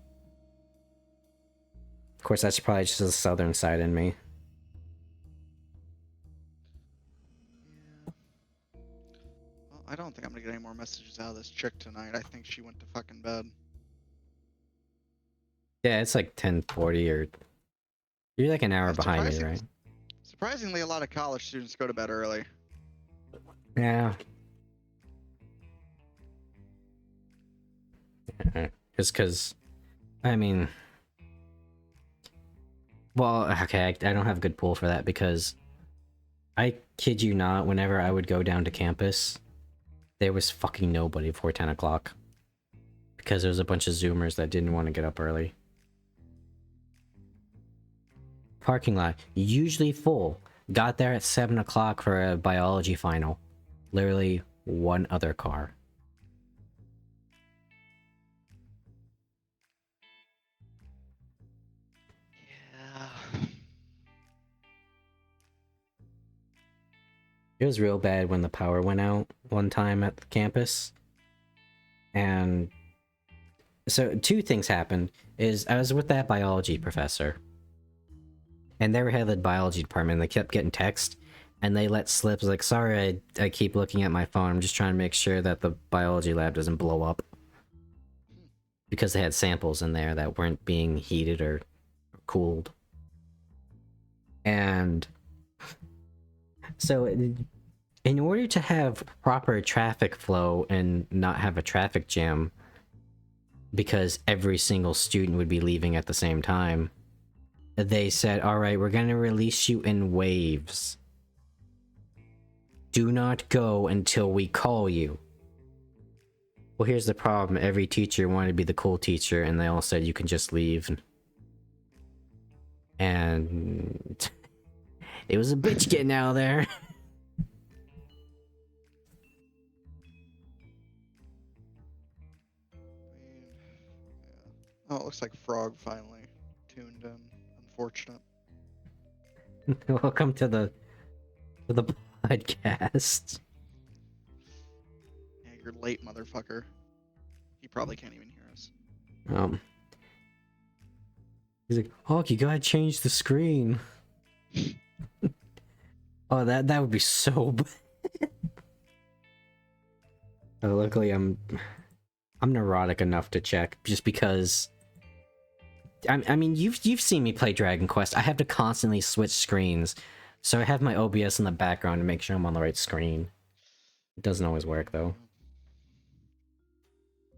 Of course, that's probably just the Southern side in me. Well, I don't think I'm gonna get any more messages out of this chick tonight. I think she went to fucking bed. Yeah, it's like 10:40 or... You're like an hour That's behind me, surprising. right? Surprisingly, a lot of college students go to bed early. Yeah. Just because... I mean... Well, okay, I don't have a good pull for that because... I kid you not, whenever I would go down to campus, there was fucking nobody before 10 o'clock. Because there was a bunch of Zoomers that didn't want to get up early. Parking lot, usually full. Got there at 7 o'clock for a biology final. Literally one other car. Yeah. It was real bad when the power went out one time at the campus. And so two things happened. Is I was with that biology professor. And they were head of the biology department and they kept getting text. And they let slip like, sorry, I keep looking at my phone. I'm just trying to make sure that the biology lab doesn't blow up. Because they had samples in there that weren't being heated or cooled. And so in order to have proper traffic flow and not have a traffic jam, because every single student would be leaving at the same time, they said, all right, we're going to release you in waves. Do not go until we call you. Well, here's the problem. Every teacher wanted to be the cool teacher, and they all said you can just leave. And it was a bitch getting out of there. Oh, it looks like Frog finally tuned in. Unfortunate. Welcome to the podcast. Yeah, you're late, motherfucker. He probably can't even hear us. He's like, Hawke, you gotta change the screen. Oh, that would be so bad. Oh, luckily I'm neurotic enough to check just because. I mean, you've seen me play Dragon Quest. I have to constantly switch screens, so I have my OBS in the background to make sure I'm on the right screen. It doesn't always work though.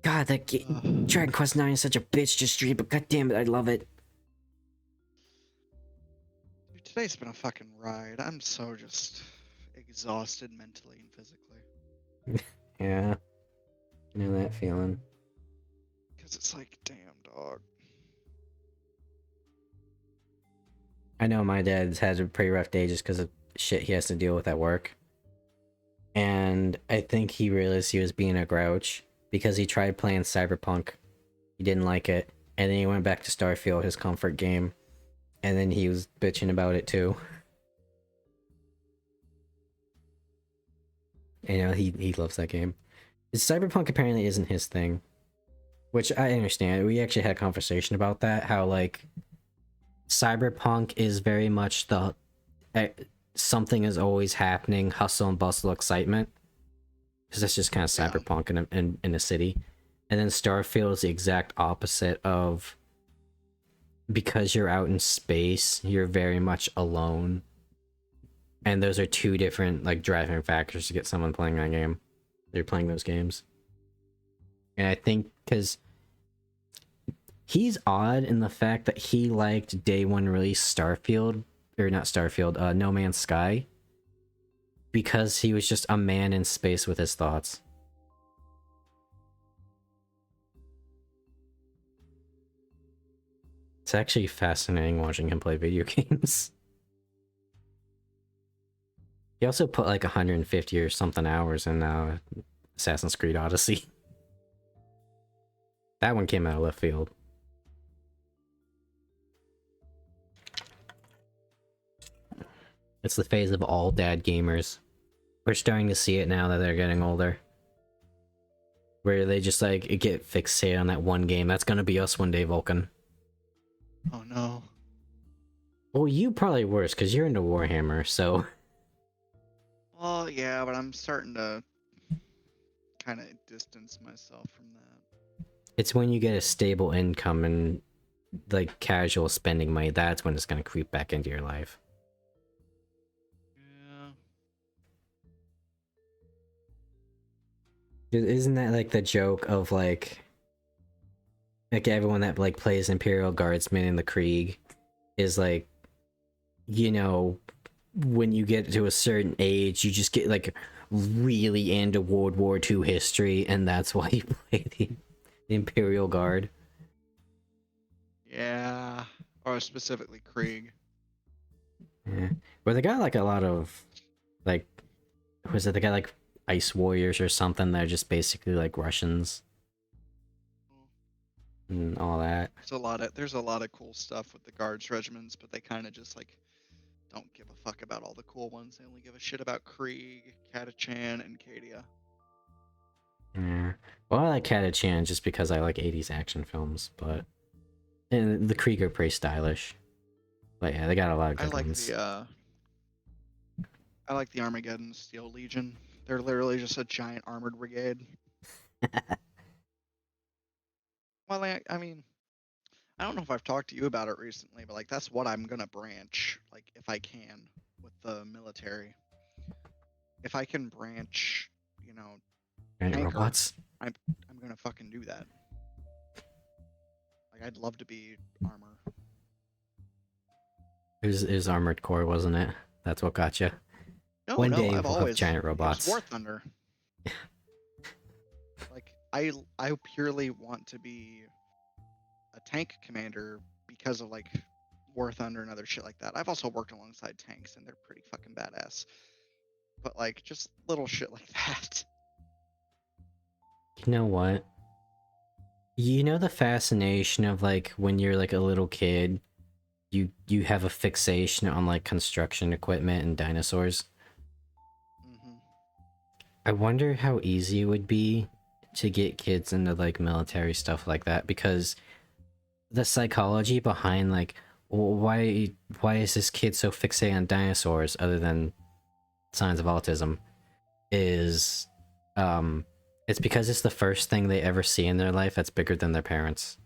God, Dragon Quest 9 is such a bitch to stream, but god damn it, I love it. Dude, today's been a fucking ride. I'm so just exhausted mentally and physically. Yeah, I know that feeling. Because it's like, damn, dog. I know my dad's had a pretty rough day just because of shit he has to deal with at work. And I think he realized he was being a grouch because he tried playing Cyberpunk. He didn't like it. And then he went back to Starfield, his comfort game. And then he was bitching about it too. You know, he loves that game. Cyberpunk apparently isn't his thing. Which I understand. We actually had a conversation about that. How, like, Cyberpunk is very much the something is always happening, hustle and bustle excitement. Because that's just kind of Cyberpunk in a city. And then Starfield is the exact opposite of, because you're out in space, you're very much alone. And those are two different, like, driving factors to get someone playing that game. They're playing those games. And I think because he's odd in the fact that he liked day one release Starfield, or not Starfield, No Man's Sky, because he was just a man in space with his thoughts. It's actually fascinating watching him play video games. He also put like 150 or something hours in Assassin's Creed Odyssey. That one came out of left field. It's the phase of all dad gamers We're starting to see it now that they're getting older. Where they just like get fixated on that one game. That's gonna be us one day, Vulcan. Oh no. Well, you probably worse because you're into Warhammer, so Well, yeah, but I'm starting to kind of distance myself from that. it's when you get a stable income and like casual spending money, that's when it's gonna creep back into your life. Yeah. Isn't that like the joke of like everyone that like plays Imperial Guardsman in the Krieg is like, you know, when you get to a certain age, you just get like really into World War II history, and that's why you play the Imperial Guard. Yeah. Or specifically Krieg. Yeah. But they got like a lot of like, was it they got like Ice Warriors or something that are just basically like Russians and all that. There's a lot of cool stuff with the guards regiments, but they kind of just like don't give a fuck about all the cool ones. They only give a shit about Krieg, Catachan, and Cadia. Yeah. Well, I like Catachan just because I like 80s action films, but and the Krieg are pretty stylish. But yeah, they got a lot of good ones. I like the Armageddon Steel Legion. They're literally just a giant armored brigade. Well, I mean, I don't know if I've talked to you about it recently, but like that's what I'm gonna branch, like if I can, with the military. If I can branch, you know, Giant tanker, robots. I'm gonna fucking do that. Like I'd love to be armor. It was Armored Core, wasn't it? That's what got you. No, One no, day I've we'll have always giant It robots. was War Thunder. Like I purely want to be a tank commander because of like War Thunder and other shit like that. I've also worked alongside tanks and they're pretty fucking badass. But like just little shit like that. You know what? You know the fascination of like when you're like a little kid, you have a fixation on like construction equipment and dinosaurs. Hmm. I wonder how easy it would be to get kids into like military stuff like that, because the psychology behind like why is this kid so fixated on dinosaurs other than signs of autism is it's because it's the first thing they ever see in their life that's bigger than their parents,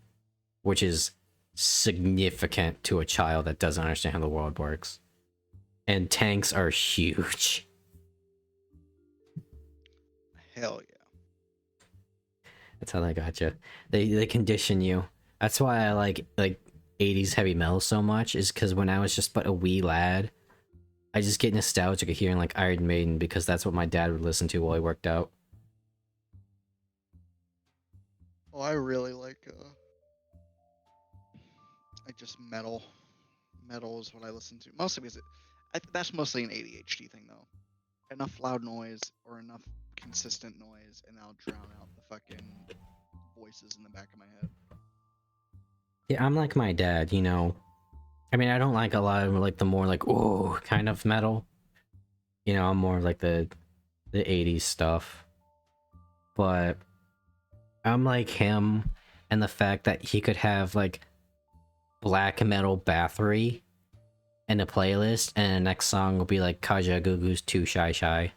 which is significant to a child that doesn't understand how the world works. And tanks are huge. Hell yeah. That's how they got you. They condition you. That's why I like 80s heavy metal so much, is because when I was just but a wee lad, I just get nostalgic of hearing like Iron Maiden, because that's what my dad would listen to while he worked out. Well, I really like just metal. Metal is what I listen to mostly because that's mostly an ADHD thing though. Enough loud noise or enough consistent noise, and I'll drown out the fucking voices in the back of my head. Yeah, I'm like my dad, you know. I mean, I don't like a lot of like the more like oh kind of metal. You know, I'm more like the 80s stuff. But I'm like him, and the fact that he could have like black metal battery in a playlist, and the next song will be like Kaja Gugu's Too Shy Shy.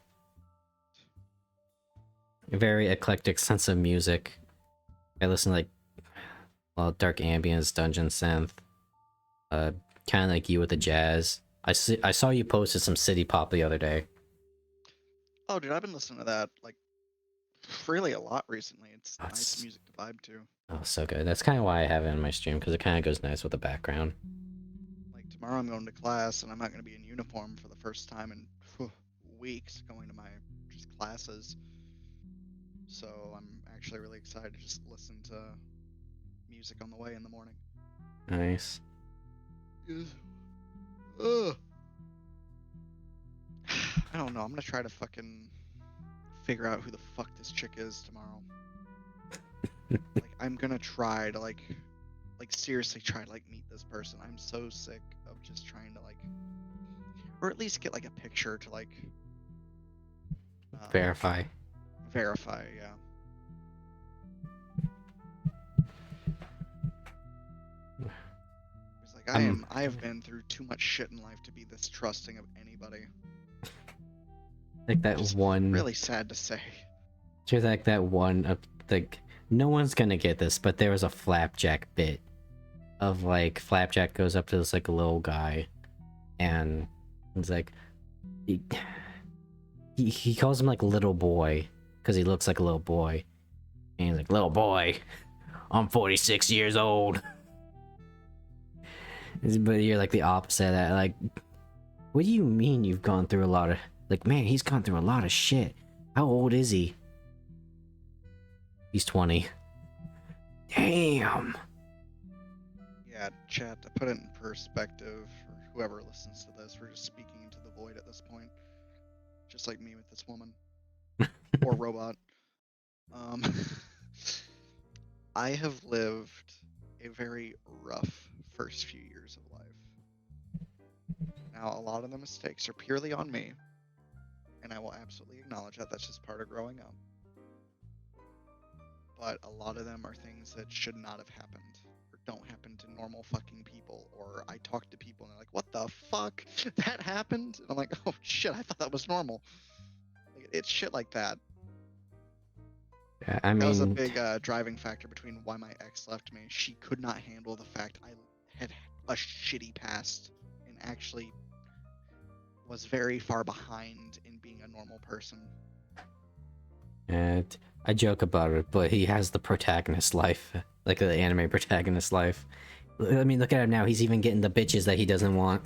A very eclectic sense of music. I listen to like, well, dark ambience, dungeon synth, kind of like you with the jazz. I saw you posted some city pop the other day. Oh, dude, I've been listening to that like really a lot recently. It's Oh, nice music to vibe to. oh, so good. That's kind of why I have it in my stream, because it kind of goes nice with the background. Like tomorrow, I'm going to class, and I'm not going to be in uniform for the first time in weeks, going to my just classes. So I'm actually really excited to just listen to music on the way in the morning. Nice. Ugh. I don't know. I'm gonna try to fucking figure out who the fuck this chick is tomorrow. Like I'm gonna try to like seriously try to like meet this person. I'm so sick of just trying to like, or at least get like a picture to like Verify. Verify, yeah. It's like I have been through too much shit in life to be this trusting of anybody. Like that Just one. really sad to say. Just like that one. Like no one's gonna get this, but there was a Flapjack bit of like Flapjack goes up to this like little guy, and it's like he calls him like little boy because he looks like a little boy, and he's like, little boy, I'm 46 years old. But you're like the opposite of that. Like, what do you mean you've gone through a lot of... Like, man, he's gone through a lot of shit. How old is he? He's 20. Damn. Yeah, chat, to put it in perspective for whoever listens to this, we're just speaking into the void at this point. Just like me with this woman. Or robot. I have lived a very rough first few years of life. Now, a lot of the mistakes are purely on me, and I will absolutely acknowledge that. That's just part of growing up. But a lot of them are things that should not have happened, or don't happen to normal fucking people. Or I talk to people and they're like, "What the fuck? That happened?" And I'm like, "Oh shit, I thought that was normal." Like, it's shit like that. Yeah, I mean... That was a big driving factor between why my ex left me. She could not handle the fact I had a shitty past and actually was very far behind in being a normal person. And I joke about it, but he has the protagonist life. Like the anime protagonist life. I mean, look at him now. He's even getting the bitches that he doesn't want.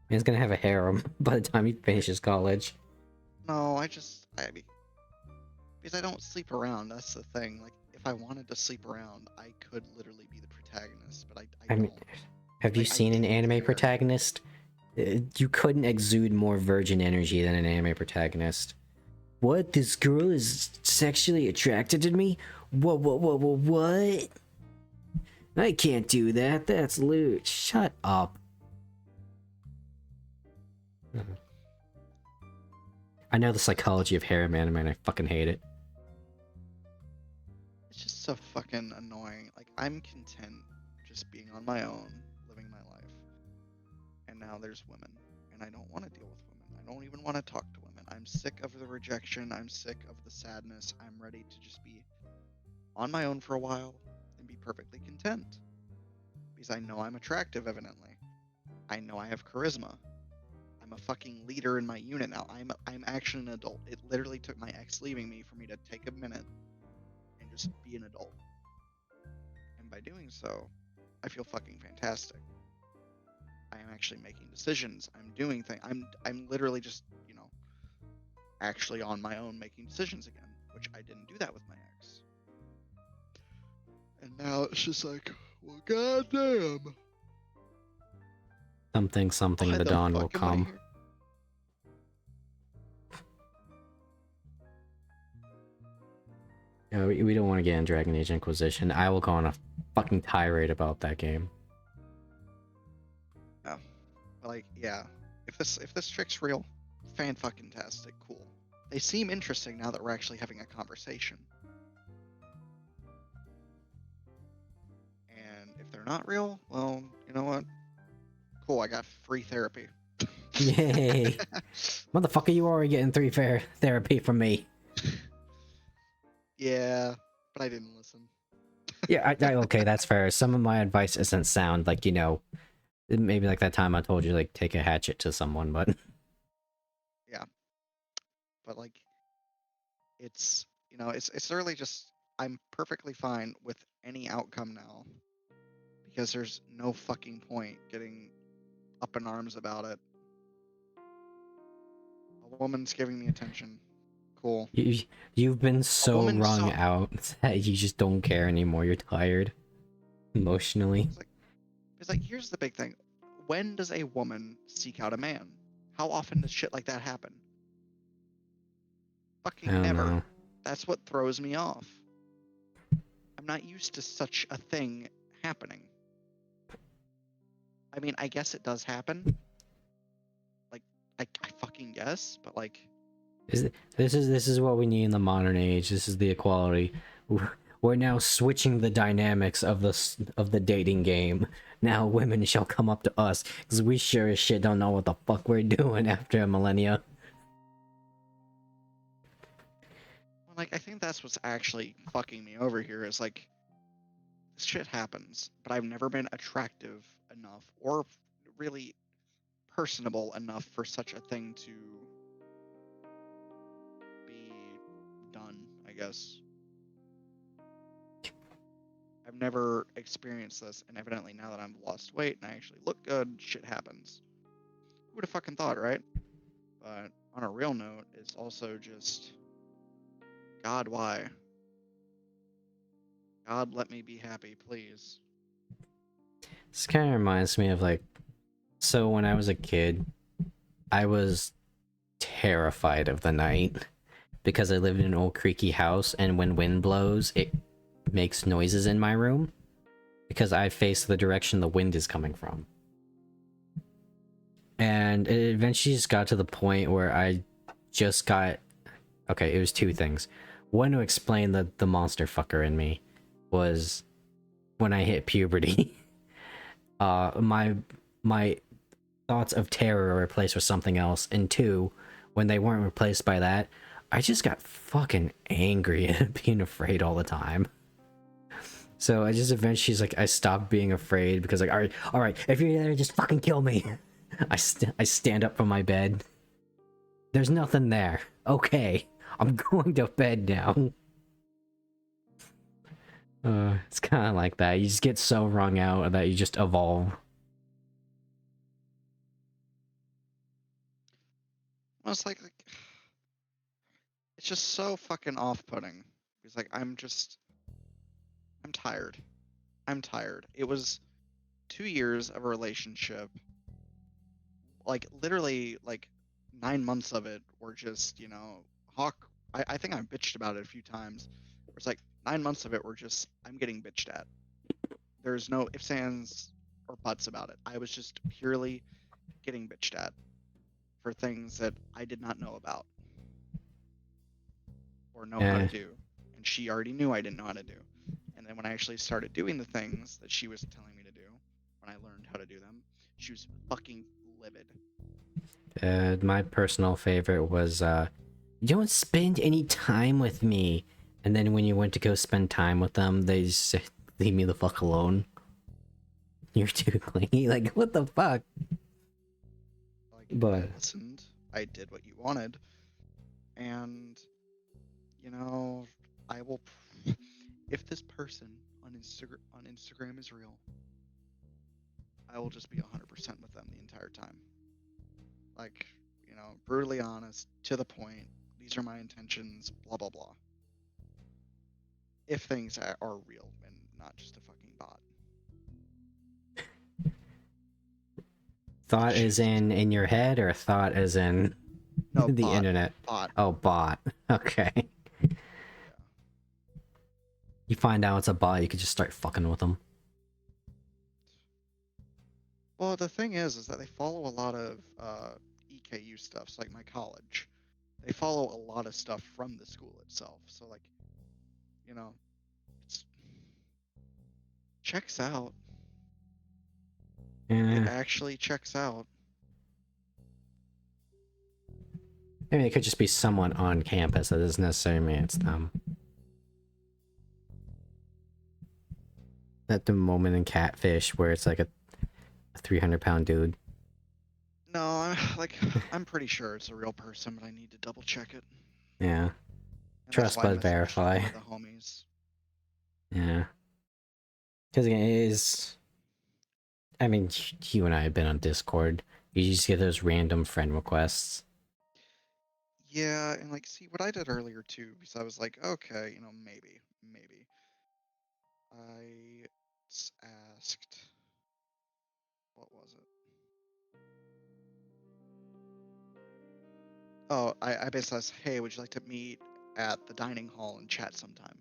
He's gonna have a harem by the time he finishes college. No, I mean, because I don't sleep around. That's the thing. Like, if I wanted to sleep around, I could literally be the protagonist, but I mean, don't. have you Like, I seen an don't anime care. protagonist? You couldn't exude more virgin energy than an anime protagonist. What? This girl is sexually attracted to me? What? I can't do that. That's lewd. Shut up. I know the psychology of harem anime and I fucking hate it. It's just so fucking annoying. Like, I'm content just being on my own, living my life. And now there's women, and I don't want to deal with women. I don't even want to talk to women. I'm sick of the rejection. I'm sick of the sadness. I'm ready to just be on my own for a while and be perfectly content. Because I know I'm attractive, evidently. I know I have charisma. I'm a fucking leader in my unit now. I'm actually an adult. It literally took my ex leaving me for me to take a minute and just be an adult. And by doing so, I feel fucking fantastic. I am actually making decisions. I'm doing things. I'm literally just, actually on my own making decisions again, which I didn't do that with my ex. And now it's just like, well, goddamn. Something, Why the dawn will fuck am I come. here? Yeah, we don't want to get in Dragon Age Inquisition. I will go on a fucking tirade about that game. Yeah. Like, yeah. If this trick's real, fan-fucking-tastic, cool. They seem interesting now that we're actually having a conversation. And if they're not real, well, you know what? Cool, I got free therapy. Yay! Motherfucker, you already getting therapy from me. Yeah, but I didn't listen. Yeah, okay, that's fair. Some of my advice isn't sound, like, maybe like that time I told you, like, take a hatchet to someone, but... Yeah. But, like, it's really just, I'm perfectly fine with any outcome now. Because there's no fucking point getting up in arms about it. A woman's giving me attention. Cool. You've been so woman wrung saw- out that you just don't care anymore. You're tired. Emotionally. It's like, here's the big thing. When does a woman seek out a man? How often does shit like that happen? I Fucking don't never. know. That's what throws me off. I'm not used to such a thing happening. I mean, I guess it does happen. Like, I fucking guess, but like, This is what we need in the modern age. This is the equality. We're now switching the dynamics of the dating game. Now women shall come up to us because we sure as shit don't know what the fuck we're doing after a millennia. Well, like, I think that's what's actually fucking me over here is like, this shit happens, but I've never been attractive enough or really personable enough for such a thing to be done, I guess. I've never experienced this, and evidently now that I've lost weight and I actually look good, shit happens. Who would have fucking thought, right? But on a real note, it's also just, God, why? God, let me be happy, please. This kind of reminds me of like, so when I was a kid, I was terrified of the night because I lived in an old creaky house, and when wind blows, it makes noises in my room because I face the direction the wind is coming from. And it eventually just got to the point where I just got... Okay, it was two things. One, to explain the monster fucker in me was when I hit puberty. My thoughts of terror were replaced with something else. And two, when they weren't replaced by that, I just got fucking angry at being afraid all the time. So I just eventually like I stopped being afraid because like, all right, if you're there, just fucking kill me. I stand up from my bed. There's nothing there. Okay, I'm going to bed now. It's kind of like that. You just get so wrung out that you just evolve. Well, it's like it's just so fucking off-putting. It's like I'm tired. I'm tired. It was 2 years of a relationship. Like literally, like 9 months of it were just, Hawke. I think I bitched about it a few times. It's like 9 months of it were just I'm getting bitched at. There's no ifs, ands, or buts about it. I was just purely getting bitched at for things that I did not know about or know how to do. And she already knew I didn't know how to do. And then when I actually started doing the things that she was telling me to do, when I learned how to do them, she was fucking livid. My personal favorite was, you don't spend any time with me. And then when you went to go spend time with them, they just said, leave me the fuck alone. You're too clingy. Like, what the fuck? Like, But I listened, I did what you wanted, and, I will. If this person on Instagram is real, I will just be 100% with them the entire time. Like, brutally honest, to the point. These are my intentions, blah, blah, blah. If things are real and not just a fucking bot. thought is in your head, or thought as in No, the bot. internet? Bot. Oh, bot. Okay. Yeah. You find out it's a bot, you could just start fucking with them. Well, the thing is that they follow a lot of EKU stuff. So, like my college, they follow a lot of stuff from the school itself. So, like, it's checks out. It Yeah. actually checks out. I mean, it could just be someone on campus. That doesn't necessarily mean it's them. At the moment in Catfish where it's like a 300-pound dude. No, I'm pretty sure it's a real person, but I need to double check it. Yeah. And Trust that's why I but messaged verify. one of the homies. Yeah. Because again, it is... I mean, you and I have been on Discord. You just get those random friend requests. Yeah, and like, see what I did earlier too, because I was like, okay, maybe. I asked, what was it? Oh, I basically asked, hey, would you like to meet at the dining hall and chat sometime?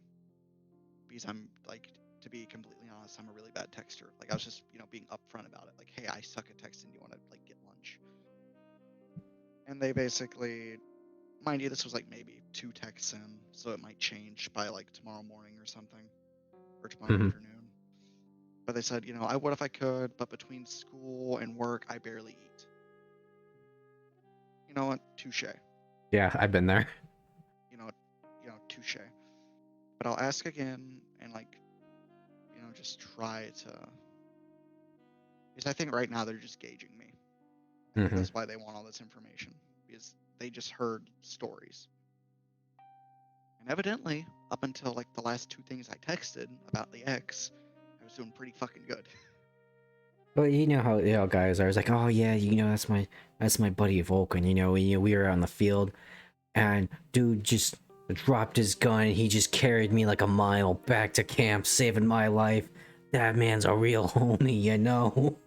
Because I'm like, to be completely honest, I'm a really bad texter. Like, I was just, being upfront about it. Like, hey, I suck at texting. Do you want to like get lunch? And they basically mind you, this was like maybe 2 texts in, so it might change by like tomorrow morning or something, or tomorrow Mhm. afternoon. But they said, I would if I could, but between school and work, I barely eat. You know what? Touche. Yeah, I've been there. You know, touche. But I'll ask again and like, just try to. Because I think right now they're just gauging me. I think Mhm. that's why they want all this information, because they just heard stories. And evidently, up until like the last 2 things I texted about the ex, I was doing pretty fucking good. Well, you know how guys are. It's like, oh yeah, that's my buddy Vulcan. We were on the field, and dude just dropped his gun. He just carried me like a mile back to camp, saving my life. That man's a real homie, you know.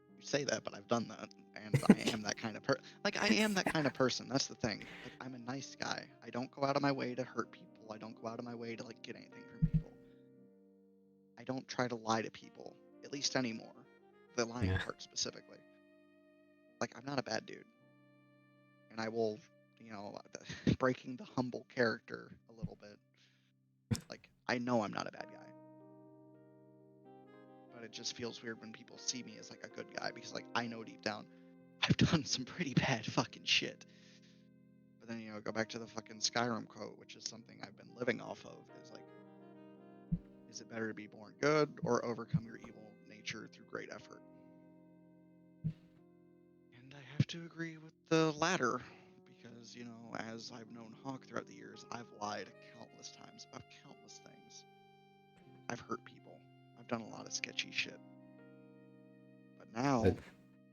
You say that, but I've done that, and I am that kind of I am that kind of person. That's the thing. Like, I'm a nice guy. I don't go out of my way to hurt people. I don't go out of my way to like get anything from people. I don't try to lie to people, at least anymore. The lying Yeah. part specifically. Like, I'm not a bad dude, and I will, breaking the humble character a little bit. Like, I know I'm not a bad guy. But it just feels weird when people see me as like a good guy, because like I know deep down I've done some pretty bad fucking shit. But then go back to the fucking Skyrim quote, which is something I've been living off of, is like, is it better to be born good or overcome your evil nature through great effort? And I have to agree with the latter, because as I've known Hawke throughout the years, I've lied countless times about countless things. I've hurt people. I've done a lot of sketchy shit. But now,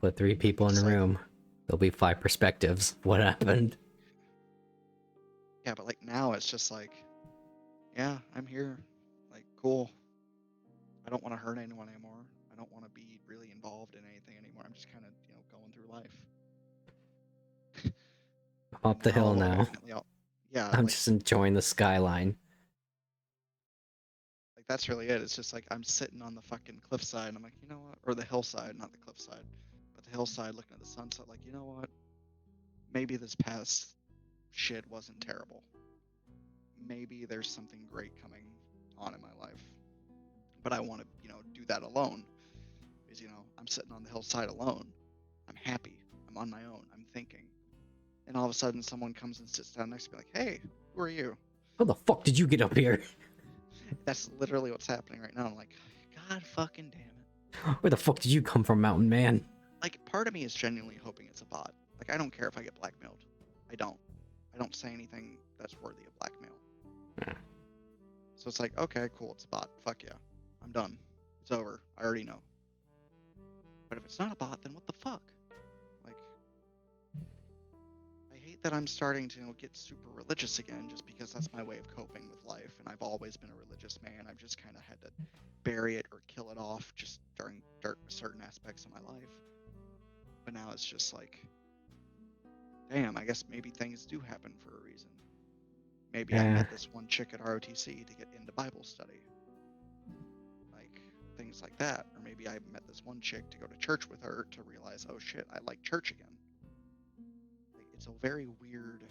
Put 3 people in a it's like, room. There'll be 5 perspectives. What happened? yeah, but like now it's just like, yeah, I'm here. Like, cool. I don't want to hurt anyone anymore. I don't want to be really involved in anything anymore. I'm just kind of, going through life. Up the hill now. Evidently, yeah, I'm like just enjoying the skyline. that's really it. It's just like I'm sitting on the fucking cliffside, and I'm like, you know what? Or the hillside, not the cliffside, but the hillside, looking at the sunset. Like, you know what? Maybe this past shit wasn't terrible. Maybe there's something great coming on in my life. But I want to, do that alone. Because, I'm sitting on the hillside alone. I'm happy. I'm on my own. I'm thinking. And all of a sudden, someone comes and sits down next to me, like, hey, who are you? How the fuck did you get up here? That's literally what's happening right now. I'm like, God fucking damn it. Where the fuck did you come from, Mountain Man? Like, part of me is genuinely hoping it's a bot. Like, I don't care if I get blackmailed. I don't. I don't say anything that's worthy of blackmail. So it's like, okay, cool, it's a bot. Fuck yeah. I'm done. It's over. I already know. But if it's not a bot, then what the fuck? Like, I hate that I'm starting to get super religious again, just because that's my way of coping with life, and I've always been a religious man. I've just kind of had to bury it or kill it off just during certain aspects of my life. But now it's just like, damn, I guess maybe things do happen for a reason. Maybe I met this one chick at ROTC to get into Bible study. Like, things like that. Or maybe I met this one chick to go to church with her to realize, oh shit, I like church again. Like, it's a very weird...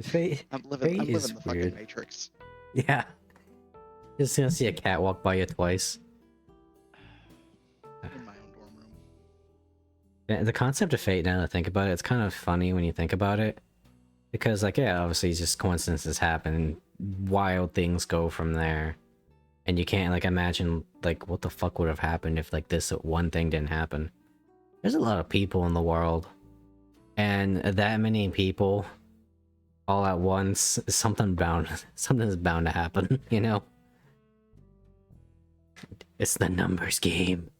Fate, I'm living the weird. fucking Matrix. Yeah. Just gonna see a cat walk by you twice. In my own dorm room. Yeah, the concept of fate, now that I think about it, it's kind of funny when you think about it. Because, like, yeah, obviously just coincidences happen, and wild things go from there. And you can't, like, imagine, like, what the fuck would have happened if, like, this one thing didn't happen. There's a lot of people in the world. And that many people all at once, something's bound to happen, you know? It's the numbers game.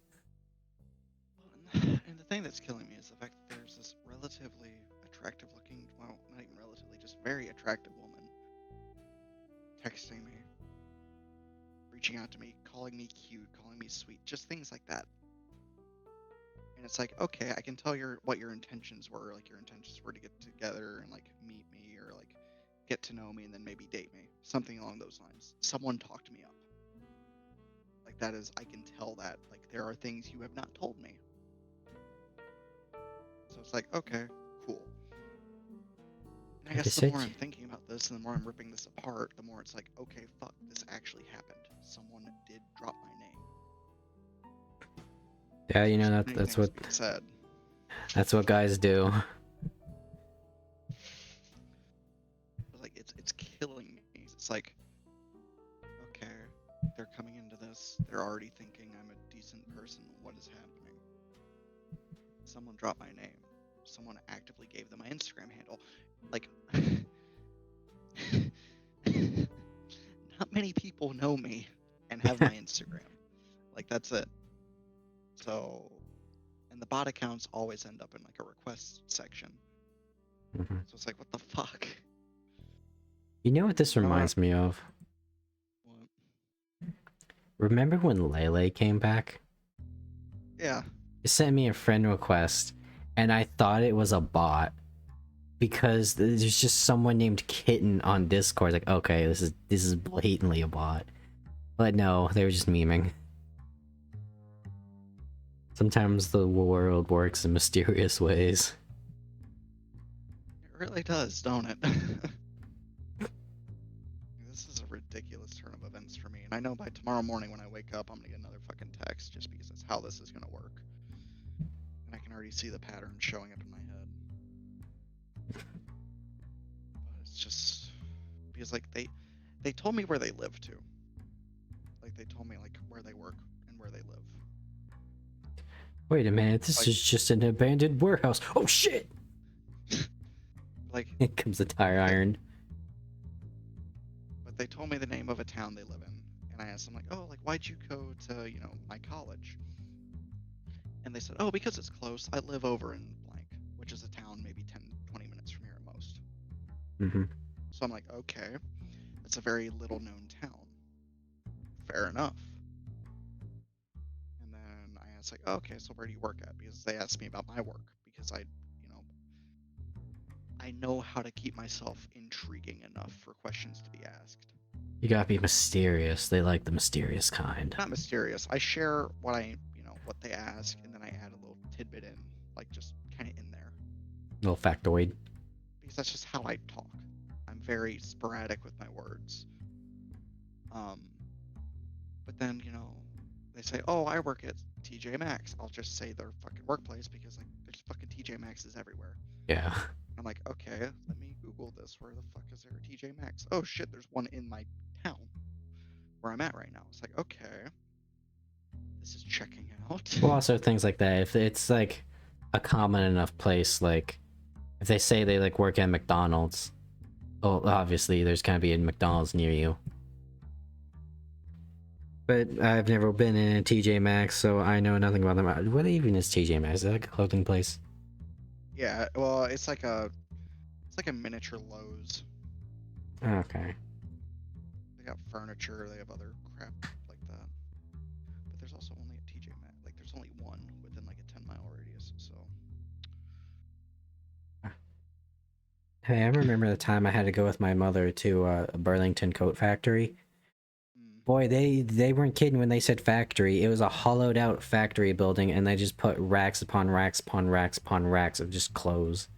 And the thing that's killing me is the fact that there's this relatively attractive looking, well, not even relatively, just very attractive woman texting me, reaching out to me, calling me cute, calling me sweet, just things like that. And it's like, okay, I can tell what your intentions were. Like, your intentions were to get together and like meet me, or like get to know me and then maybe date me, something along those lines. Someone talked me up. Like that is, I can tell that. Like there are things you have not told me. So it's like, okay, cool. And I Like I guess the said, more I'm thinking about this and the more I'm ripping this apart, the more it's like, okay, fuck, this actually happened. Someone did drop my name. yeah, you know There's that many that's things what being said. guys do. But like it's killing me. It's like, okay, they're coming into this. They're already thinking I'm a decent person. What is happening? Someone dropped my name. Someone actively gave them my Instagram handle. Like, not many people know me and have my Instagram. Like that's it. So, and the bot accounts always end up in like a request section. Mhm. So it's like, what the fuck? You know what this reminds me of? What? Remember when Lele came back? Yeah. It sent me a friend request, and I thought it was a bot because there's just someone named Kitten on Discord. Like, okay, this is blatantly a bot, but no, they were just memeing. Sometimes the world works in mysterious ways. It really does, don't it? This is a ridiculous turn of events for me, and I know by tomorrow morning when I wake up, I'm gonna get another fucking text just because that's how this is gonna work. And I can already see the pattern showing up in my head. But it's just because like they told me where they live too. Like they told me like where they work and where they live. Wait a minute, this Like- is just an abandoned warehouse. Oh shit! Like, Here comes the tire iron. but they told me the name of a town they live in, and I asked them like, oh, like why'd you go to my college? And they said, oh, because it's close. I live over in blank, which is a town maybe 10, 20 minutes from here at most. Mm-hmm. So I'm like, okay, that's a very little known town. Fair enough. And then I asked like, oh, okay, so where do you work at? Because they asked me about my work because I know how to keep myself intriguing enough for questions to be asked. You gotta be mysterious. They like the mysterious kind. Not mysterious. I share what what they ask, and then I add a little tidbit in, like just kind of in there, Little factoid. because that's just how I talk. I'm very sporadic with my words. But then they say, "Oh, I work at TJ Maxx." I'll just say their fucking workplace because like there's fucking TJ Maxx's everywhere. Yeah. I'm like, okay, let me Google this. Where the fuck is there a TJ Maxx? Oh shit, there's one in my town where I'm at right now. It's like, okay, this is checking out. Well, also things like that. If it's like a common enough place, like if they say they like work at McDonald's, well, obviously there's gonna be a McDonald's near you. But I've never been in a TJ Maxx, so I know nothing about them. What even is TJ Maxx? Is that like a clothing place? Yeah, well, it's like a miniature Lowe's. Okay. They got furniture, they have other crap like that. But there's also only a TJ Maxx. Like there's only one within like a 10-mile radius. So Hey, I remember the time I had to go with my mother to a Burlington coat factory. Boy, they weren't kidding when they said factory. It was a hollowed out factory building, and they just put racks upon racks upon racks upon racks of just clothes.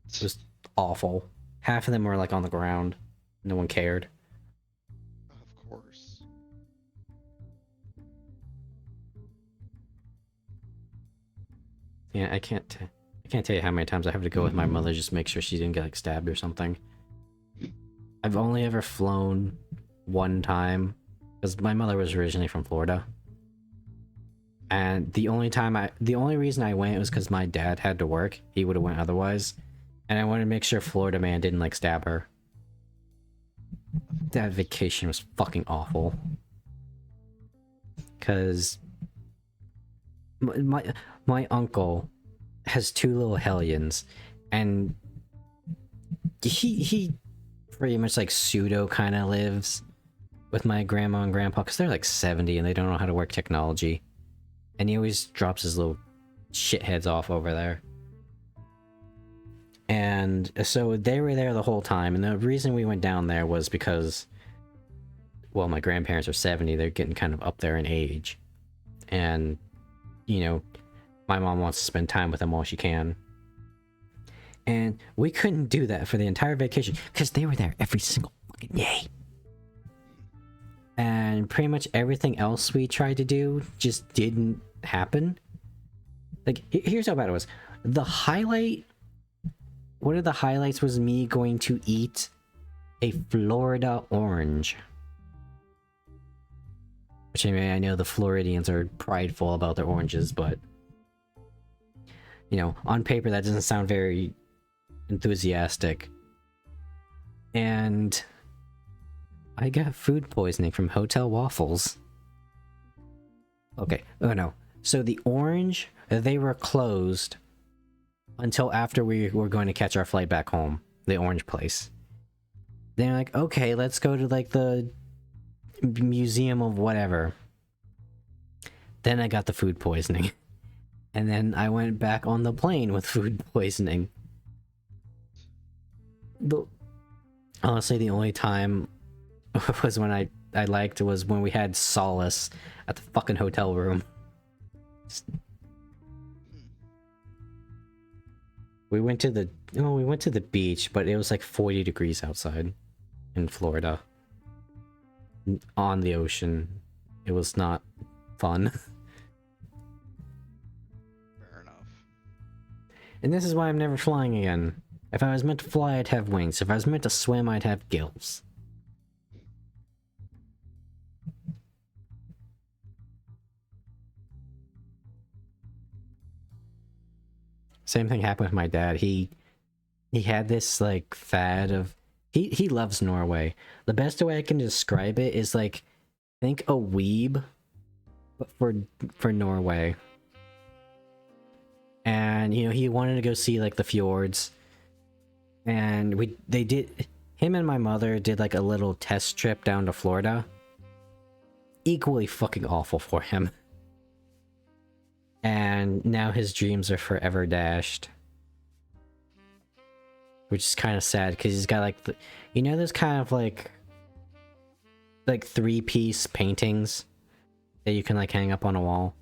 It was awful. Half of them were like on the ground. No one cared. of course. Yeah, I can't tell you how many times I have to go with my mother just to make sure she didn't get like stabbed or something. I've only ever flown one time because my mother was originally from Florida. And the only reason I went was because my dad had to work. He would have went otherwise. And I wanted to make sure Florida man didn't like stab her. That vacation was fucking awful. Cause my uncle has two little hellions, and he pretty much like pseudo kind of lives with my grandma and grandpa because they're like 70 and they don't know how to work technology, and he always drops his little shitheads off over there. And so they were there the whole time, and the reason we went down there was because well, my grandparents are 70, they're getting kind of up there in age. And, you know, my mom wants to spend time with them while she can. And we couldn't do that for the entire vacation because they were there every single fucking day. And pretty much everything else we tried to do just didn't happen. Like, here's how bad it was. The highlight... One of the highlights was me going to eat a Florida orange. Which, I mean, I know the Floridians are prideful about their oranges, but... You know, on paper that doesn't sound very enthusiastic. And... I got food poisoning from hotel waffles. Okay, oh no. So the orange, they were closed until after we were going to catch our flight back home. The orange place. They're like, okay, let's go to like the museum of whatever. Then I got the food poisoning. And then I went back on the plane with food poisoning. Honestly, the only time was when I liked was when we had solace at the fucking hotel room. We went to the beach, but it was like 40 degrees outside in Florida. On the ocean. It was not fun. Fair enough. And this is why I'm never flying again. If I was meant to fly, I'd have wings. If I was meant to swim, I'd have gills. Same thing happened with my dad. He had this like fad of he loves Norway. The best way I can describe it is like think a weeb but for Norway. And you know, he wanted to go see like the fjords. And him and my mother did like a little test trip down to Florida. Equally fucking awful for him. And now his dreams are forever dashed. Which is kind of sad, because he's got like, you know those kind of like 3-piece paintings that you can like hang up on a wall?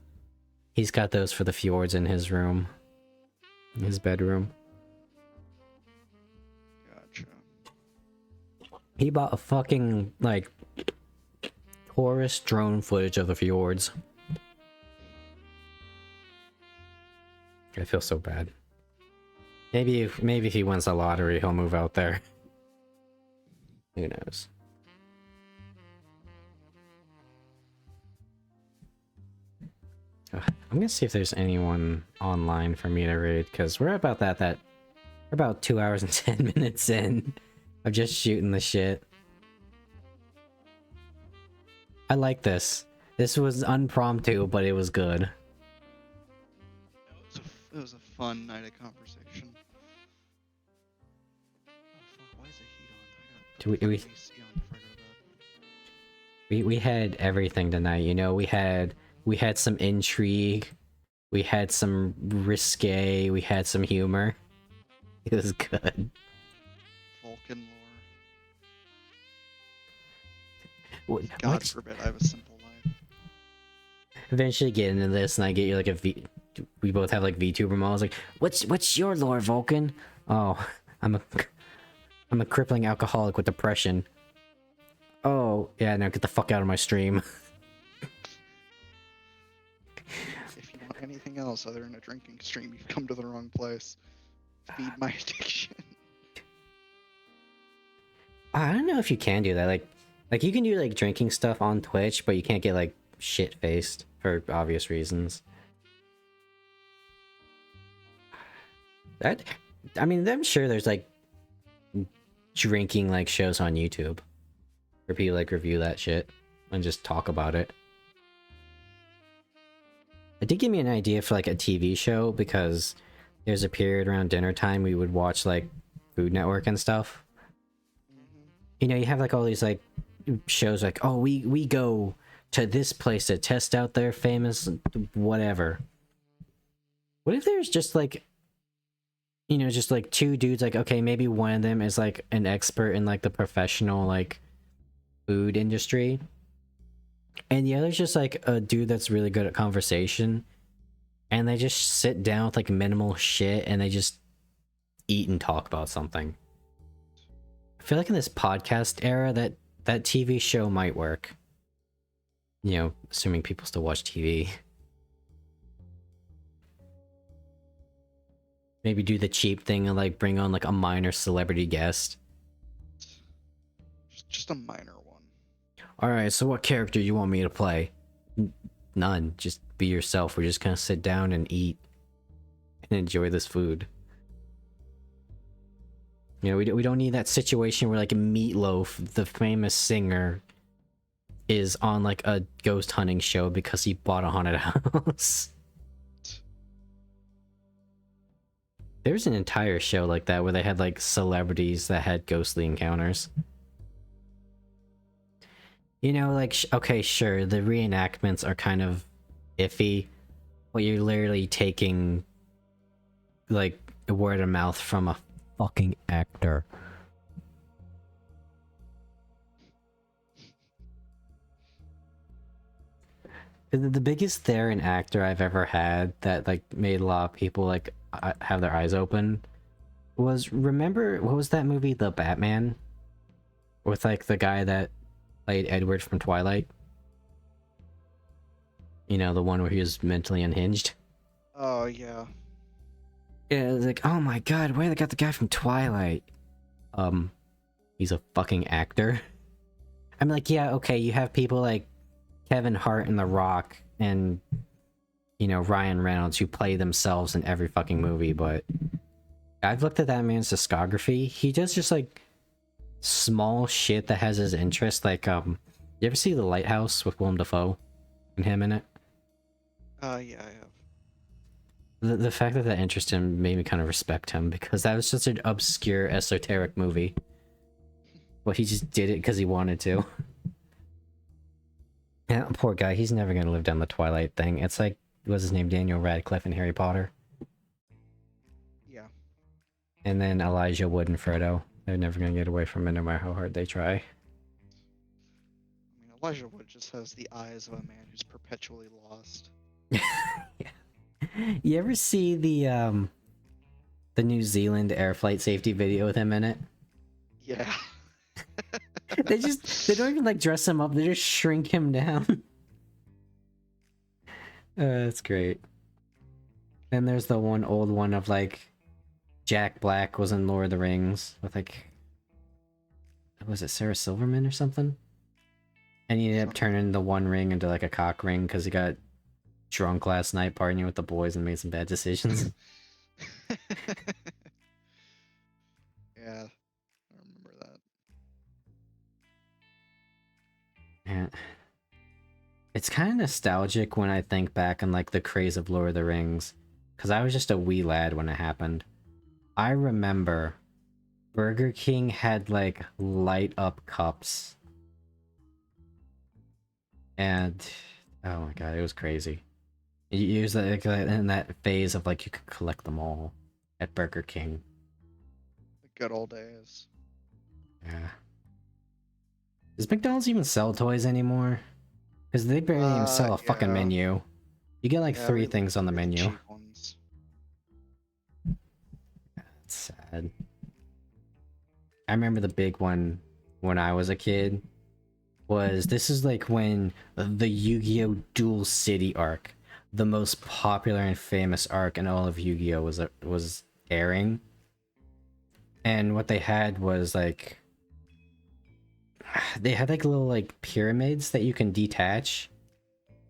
He's got those for the fjords in his room. In his bedroom. Gotcha. He bought a fucking, like, tourist drone footage of the fjords. I feel so bad. Maybe if he wins the lottery, he'll move out there. Who knows? I'm gonna see if there's anyone online for me to raid, because we're about we're about 2 hours and 10 minutes in of just shooting the shit. I like this. This was unpromptu, but it was good. It was a fun night of conversation. Oh, fuck, why is the heat on? I gotta put the AC on before I go to bed. We had everything tonight, you know. We had some intrigue, we had some risque, we had some humor. It was good. Vulcan What, lore. God forbid I have a simple life. eventually get into this and I get you like a V. We both have like VTuber models. Like, what's your lore, Vulcan? Oh, I'm a crippling alcoholic with depression. Oh, yeah, now get the fuck out of my stream. If you want anything else other than a drinking stream, you've come to the wrong place. Feed my addiction. I don't know if you can do that. Like you can do like drinking stuff on Twitch, but you can't get like shit faced for obvious reasons. I mean, I'm sure there's like drinking like shows on YouTube where people like review that shit and just talk about it. It did give me an idea for like a TV show, because there's a period around dinner time we would watch like Food Network and stuff. You know, you have like all these like shows like, oh, we go to this place to test out their famous whatever. What if there's just like, you know, just like two dudes, like, okay, maybe one of them is like an expert in like the professional like food industry, and the other's just like a dude that's really good at conversation, and they just sit down with like minimal shit and they just eat and talk about something. I feel like in this podcast era that TV show might work. You know, assuming people still watch TV. Maybe do the cheap thing and like bring on like a minor celebrity guest. Just a minor one. Alright, so what character you want me to play? None. Just be yourself. We're just gonna sit down and eat and enjoy this food. You know, we don't need that situation where like Meatloaf, the famous singer, is on like a ghost hunting show because he bought a haunted house. There's an entire show like that where they had like celebrities that had ghostly encounters. You know, like, okay, sure, the reenactments are kind of iffy, but you're literally taking like word of mouth from a fucking actor. The biggest Theron actor I've ever had that like made a lot of people like have their eyes open was, remember, what was that movie, The Batman, with like the guy that played Edward from Twilight? You know, the one where he was mentally unhinged. Oh yeah. Yeah, it was like, oh my god, where they got the guy from Twilight? He's a fucking actor. I'm like, yeah, okay, you have people like Kevin Hart and The Rock and, you know, Ryan Reynolds who play themselves in every fucking movie, but I've looked at that man's discography. He does just like small shit that has his interest. Like, you ever see The Lighthouse with Willem Dafoe and him in it? Yeah, I have. The fact that that interested him made me kind of respect him, because that was such an obscure, esoteric movie. But he just did it because he wanted to. Yeah, poor guy. He's never gonna live down the Twilight thing. It's like, what's his name? Daniel Radcliffe in Harry Potter. Yeah. And then Elijah Wood and Frodo. They're never gonna get away from it no matter how hard they try. I mean, Elijah Wood just has the eyes of a man who's perpetually lost. Yeah. You ever see the New Zealand air flight safety video with him in it? Yeah. They don't even like dress him up, they just shrink him down. That's great. Then there's the one old one of like Jack Black was in Lord of the Rings with like, was it Sarah Silverman or something? And he ended up turning the one ring into like a cock ring because he got drunk last night partying with the boys and made some bad decisions. Yeah, I remember that. Yeah. It's kind of nostalgic when I think back on like the craze of Lord of the Rings, because I was just a wee lad when it happened. I remember Burger King had like light up cups, and oh my god, it was crazy. You was like in that phase of like you could collect them all at Burger King. The good old days. Yeah. Does McDonald's even sell toys anymore? Because they barely even sell a fucking yeah. menu. You get like Yeah, 3 we- things on the really menu. cheap ones. That's sad. I remember the big one when I was a kid was, this is like when the Yu-Gi-Oh! Dual City arc, the most popular and famous arc in all of Yu-Gi-Oh! was airing. And what they had was like, they had like little like pyramids that you can detach,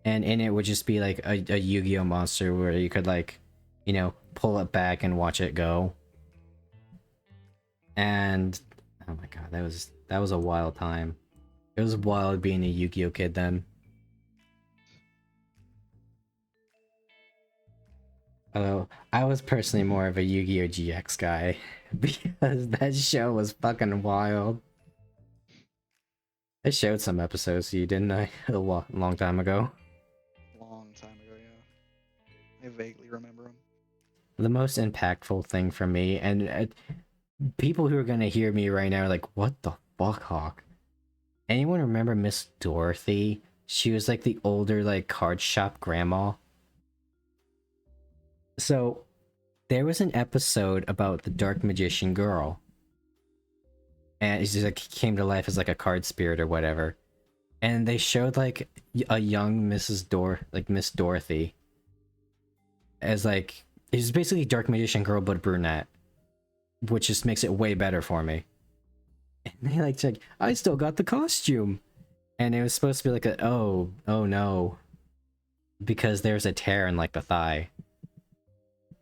and in it would just be like a Yu-Gi-Oh! Monster where you could like, you know, pull it back and watch it go. And oh my god, that was a wild time. It was wild being a Yu-Gi-Oh! Kid then. Although I was personally more of a Yu-Gi-Oh! GX guy because that show was fucking wild. I showed some episodes to you, didn't I? A long time ago. Long time ago, yeah. I vaguely remember them. The most impactful thing for me, and people who are gonna hear me right now are like, what the fuck, Hawke? Anyone remember Miss Dorothy? She was like the older like card shop grandma. So there was an episode about the dark magician girl. And she like came to life as like a card spirit or whatever. And they showed like a young Miss Dorothy as like it was basically dark magician girl but brunette, which just makes it way better for me. And they like check, I still got the costume, and it was supposed to be like a oh no, because there's a tear in like the thigh,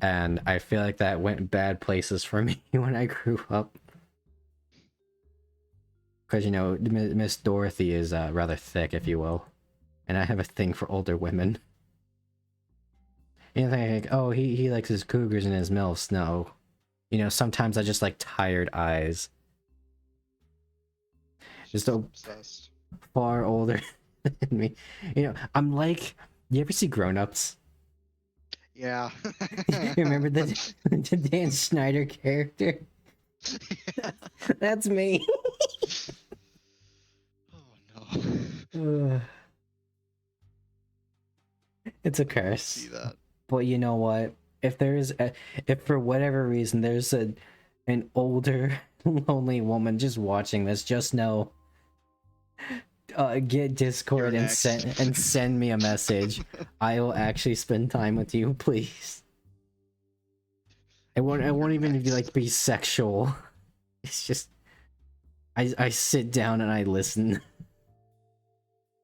and I feel like that went bad places for me when I grew up. Because, you know, Miss Dorothy is rather thick, if you will. And I have a thing for older women. You know, like, oh, he likes his cougars and his MILFs. No. You know, sometimes I just like tired eyes. Just so obsessed. far older than me. You know, I'm like... You ever see Grown Ups? Yeah. You remember the Dan Schneider character? That's me. Oh no. Ugh. It's a See curse. that. But you know what? If for whatever reason there's an older lonely woman just watching this, just know, get Discord You're and send me a message. I will actually spend time with you, please. I won't even be sexual. It's just I sit down and I listen.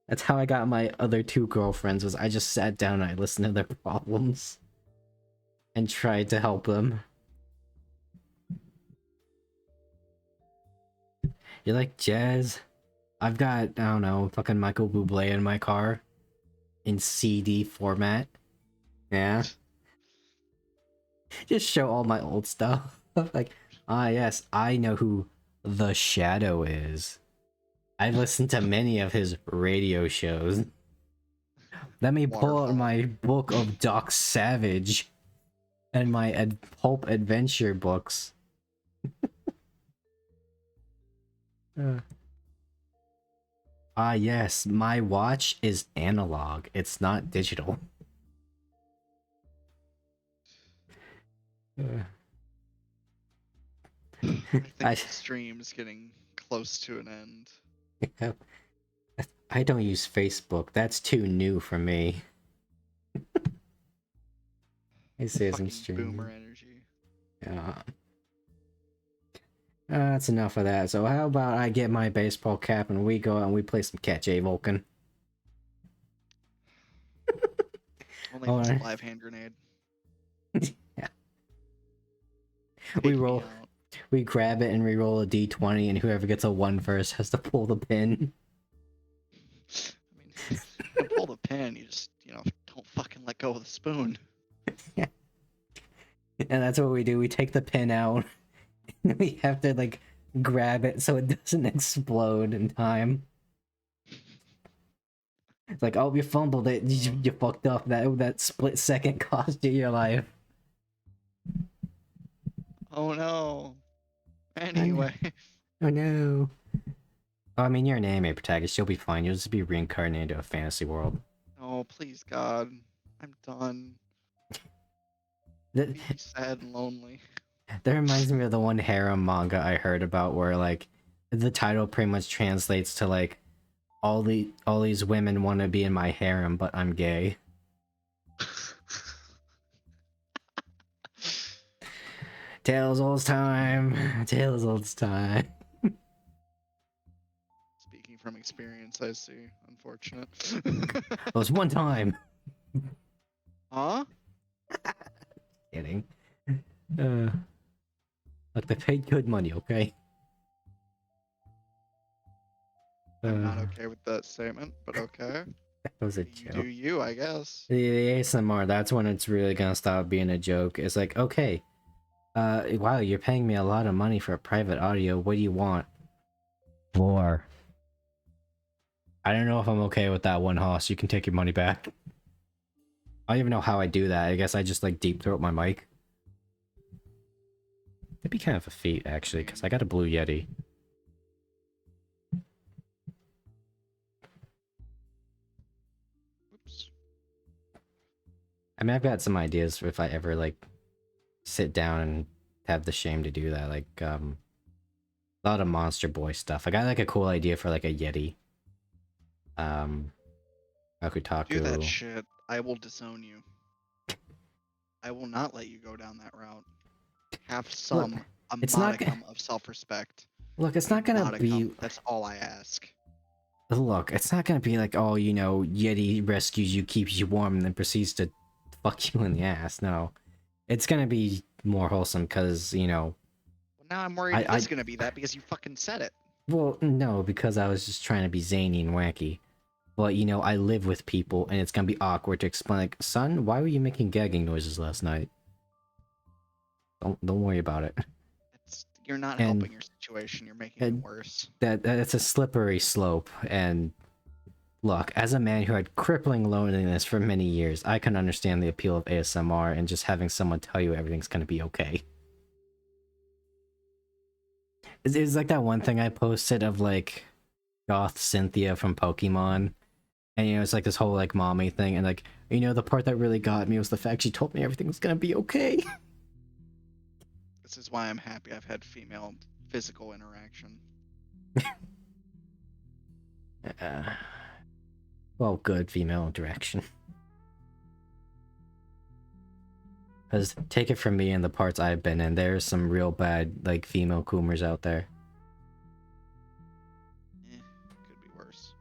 That's how I got my other two girlfriends, was I just sat down and I listened to their problems and tried to help them. You're like, Jazz, I've got, I don't know, fucking Michael Bublé in my car in CD format. Yeah. Just show all my old stuff. Like, ah yes, I know who The Shadow is. I've listened to many of his radio shows. Let me pull out Waterfall. my book of Doc Savage and my pulp adventure books. Ah yes, my watch is analog. It's not digital. I think I- the stream's getting close to an end. I don't use Facebook. That's too new for me. I say some Fucking streaming. boomer energy. Yeah. That's enough of that. So how about I get my baseball cap and we go out and we play some Catch A Vulcan? Only All if it's right. a live hand grenade. Yeah. Take We me roll. out. We grab it and re-roll a d20, and whoever gets a 1 first has to pull the pin. I mean, you pull the pin, you just, don't fucking let go of the spoon. And that's what we do. We take the pin out. And we have to, like, grab it so it doesn't explode in time. It's like, oh, you fumbled it. You fucked up. That split second cost you your life. Oh no. Anyway. Oh no. Oh, I mean, you're an anime protagonist. You'll be fine. You'll just be reincarnated into a fantasy world. Oh, please, God. I'm done. That, Be sad and lonely. that reminds me of the one harem manga I heard about where, like, the title pretty much translates to, like, all these women want to be in my harem, but I'm gay. Tales old time. Tales old time. Speaking from experience, I see. Unfortunate. It was one time. Huh? Kidding. Look, they paid good money, okay? I'm not okay with that statement, but okay. That was a You joke. do you, I guess. The ASMR, that's when it's really gonna stop being a joke. It's like, okay, wow, you're paying me a lot of money for a private audio. What do you want? 4. I don't know if I'm okay with that one, Hoss. You can take your money back. I don't even know how I do that. I guess I just, like, deep throat my mic. That'd be kind of a feat, actually, because I got a Blue Yeti. I mean, I've got some ideas if I ever like sit down and have the shame to do that. Like, a lot of Monster Boy stuff. I got like a cool idea for like a Yeti. Akutaku. Do that shit. I will disown you. I will not let you go down that route. Have some a it's not modicum of self-respect. Look, it's not gonna Modicum. be. That's all I ask. Look, it's not gonna be like, oh, you know, Yeti rescues you, keeps you warm, and then proceeds to fuck you in the ass. No, it's gonna be more wholesome because, you know. Well, now I'm worried it's gonna be that because you fucking said it. Well, no, because I was just trying to be zany and wacky. But, you know, I live with people, and it's gonna be awkward to explain, like, son, why were you making gagging noises last night? Don't worry about it. You're not helping your situation. You're making it worse. That's a slippery slope. And look, as a man who had crippling loneliness for many years, I can understand the appeal of ASMR and just having someone tell you everything's gonna be okay. It's like that one thing I posted of like goth Cynthia from Pokemon, and you know, it's like this whole like mommy thing, and like, you know, the part that really got me was the fact she told me everything was gonna be okay. This is why I'm happy I've had female physical interaction. Well, good female interaction. Because take it from me and the parts I've been in, there's some real bad like female coomers out there. Could be worse.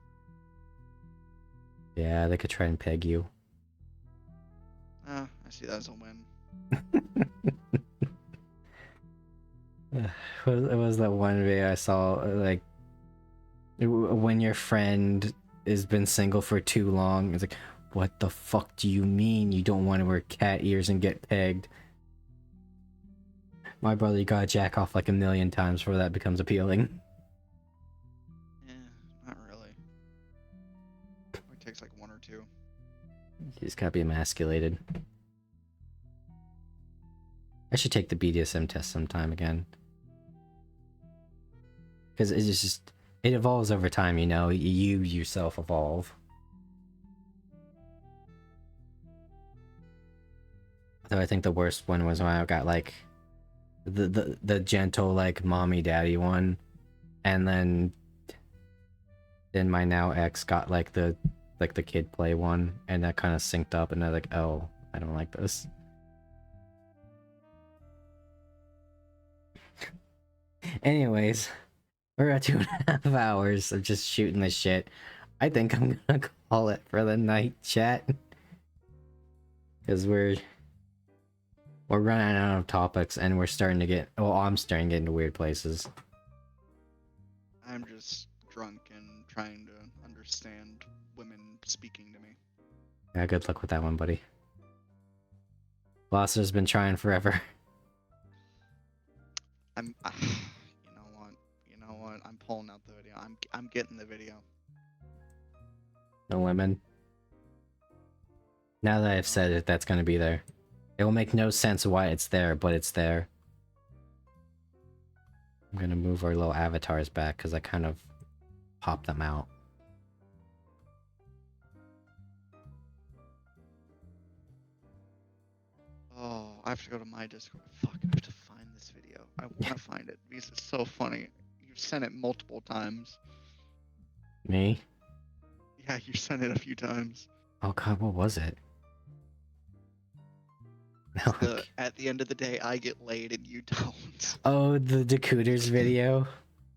Yeah, they could try and peg you. I see that as a win. It was that one video I saw, like, when your friend has been single for too long, it's like, what the fuck do you mean you don't want to wear cat ears and get pegged? My brother got jack off like 1,000,000 times before that becomes appealing. Not really. It takes like one or two. You just gotta be emasculated. I should take the BDSM test sometime again. Because it's just, it evolves over time, you know? You yourself evolve. Though I think the worst one was when I got like the gentle like mommy daddy one, and then my now ex got like the kid play one, and that kind of synced up, and I was like, oh, I don't like this. Anyways, we're at 2.5 hours of just shooting the shit. I think I'm gonna call it for the night, chat, because we're running out of topics, and we're starting to get, well, I'm starting to get into weird places. I'm just drunk and trying to understand women speaking to me. Yeah, good luck with that one, buddy. Blosser's been trying forever. You know what? I'm pulling out the video. I'm getting the video. No women. Now that I've said it, that's gonna be there. It will make no sense why it's there, but it's there. I'm gonna move our little avatars back because I kind of popped them out. Oh, I have to go to my Discord. Fuck, I have to find this video. I want to find it because it's so funny. You've sent it multiple times. Me? Yeah, you sent it a few times. Oh god, what was it? No. At the end of the day, I get laid and you don't. Oh, the Decooters video?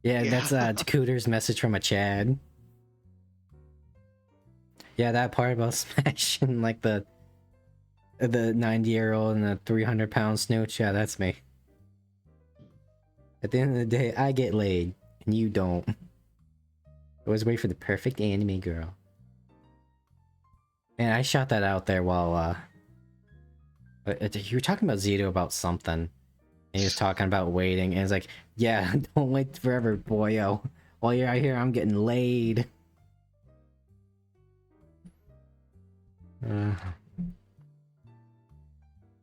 Yeah, Yeah. that's Decooters message from a Chad. Yeah, that part about smashing like the 90-year-old and the 300-pound snooch. Yeah, that's me. At the end of the day, I get laid and you don't. Always wait for the perfect anime girl. And I shot that out there while you were talking about Zito about something, and he was talking about waiting, and it's like, yeah, don't wait forever, boyo. While you're out here, I'm getting laid.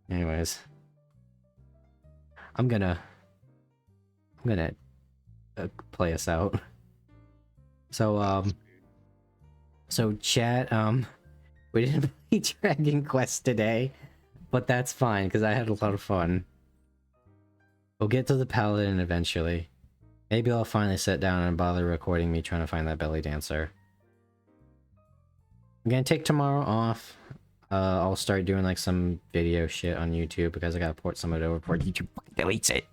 Anyways, I'm gonna play us out. So chat, we didn't play Dragon Quest today, but that's fine because I had a lot of fun. We'll get to the Paladin eventually. Maybe I'll finally sit down and bother recording me trying to find that belly dancer. I'm gonna take tomorrow off. I'll start doing like some video shit on YouTube because I gotta port some of it over before YouTube deletes it.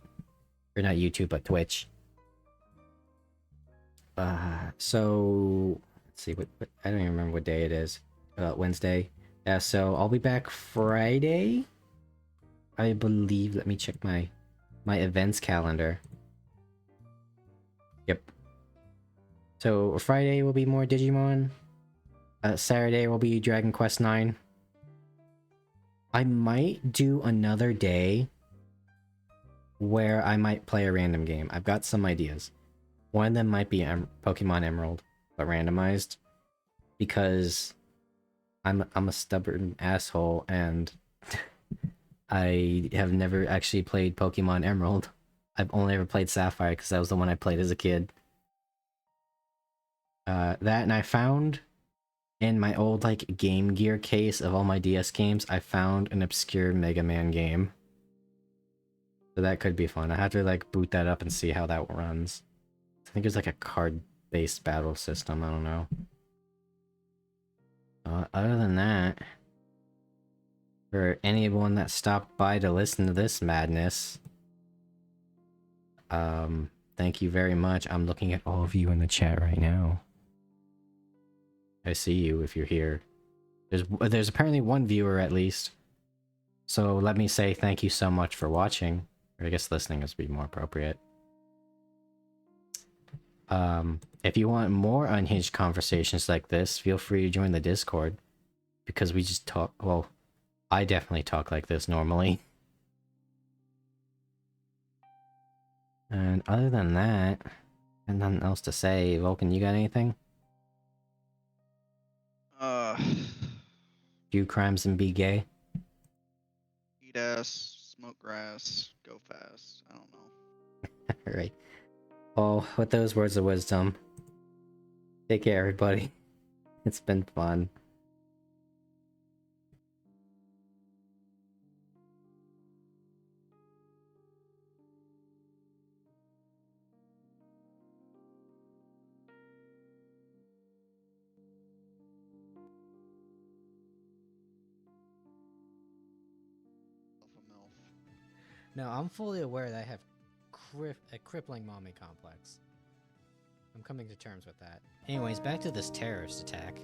Or not YouTube, but Twitch. So let's see what I don't even remember what day it is. Wednesday. Yeah, so I'll be back Friday, I believe. Let me check my events calendar. Yep. So Friday will be more Digimon. Saturday will be Dragon Quest 9. I might do another day where I might play a random game. I've got some ideas. One of them might be Pokemon Emerald, but randomized, because I'm a stubborn asshole and I have never actually played Pokemon Emerald. I've only ever played Sapphire because that was the one I played as a kid. That, and I found in my old like Game Gear case of all my DS games, I found an obscure Mega Man game. So that could be fun. I have to like boot that up and see how that runs. I think it's like a card-based battle system. I don't know. Other than that, for anyone that stopped by to listen to this madness, thank you very much. I'm looking at all of you in the chat right now. I see you if you're here. There's apparently one viewer at least. So let me say thank you so much for watching. Or I guess listening is be more appropriate. If you want more unhinged conversations like this, feel free to join the Discord. Because we just talk, well, I definitely talk like this normally. And other than that, and nothing else to say. Vulcan, you got anything? Do crimes and be gay? Eat ass, smoke grass, go fast. I don't know. Alright. Well, with those words of wisdom, take care, everybody. It's been fun. Alpha MILF. No, I'm fully aware that I have a crippling mommy complex. I'm coming to terms with that. Anyways, back to this terrorist attack.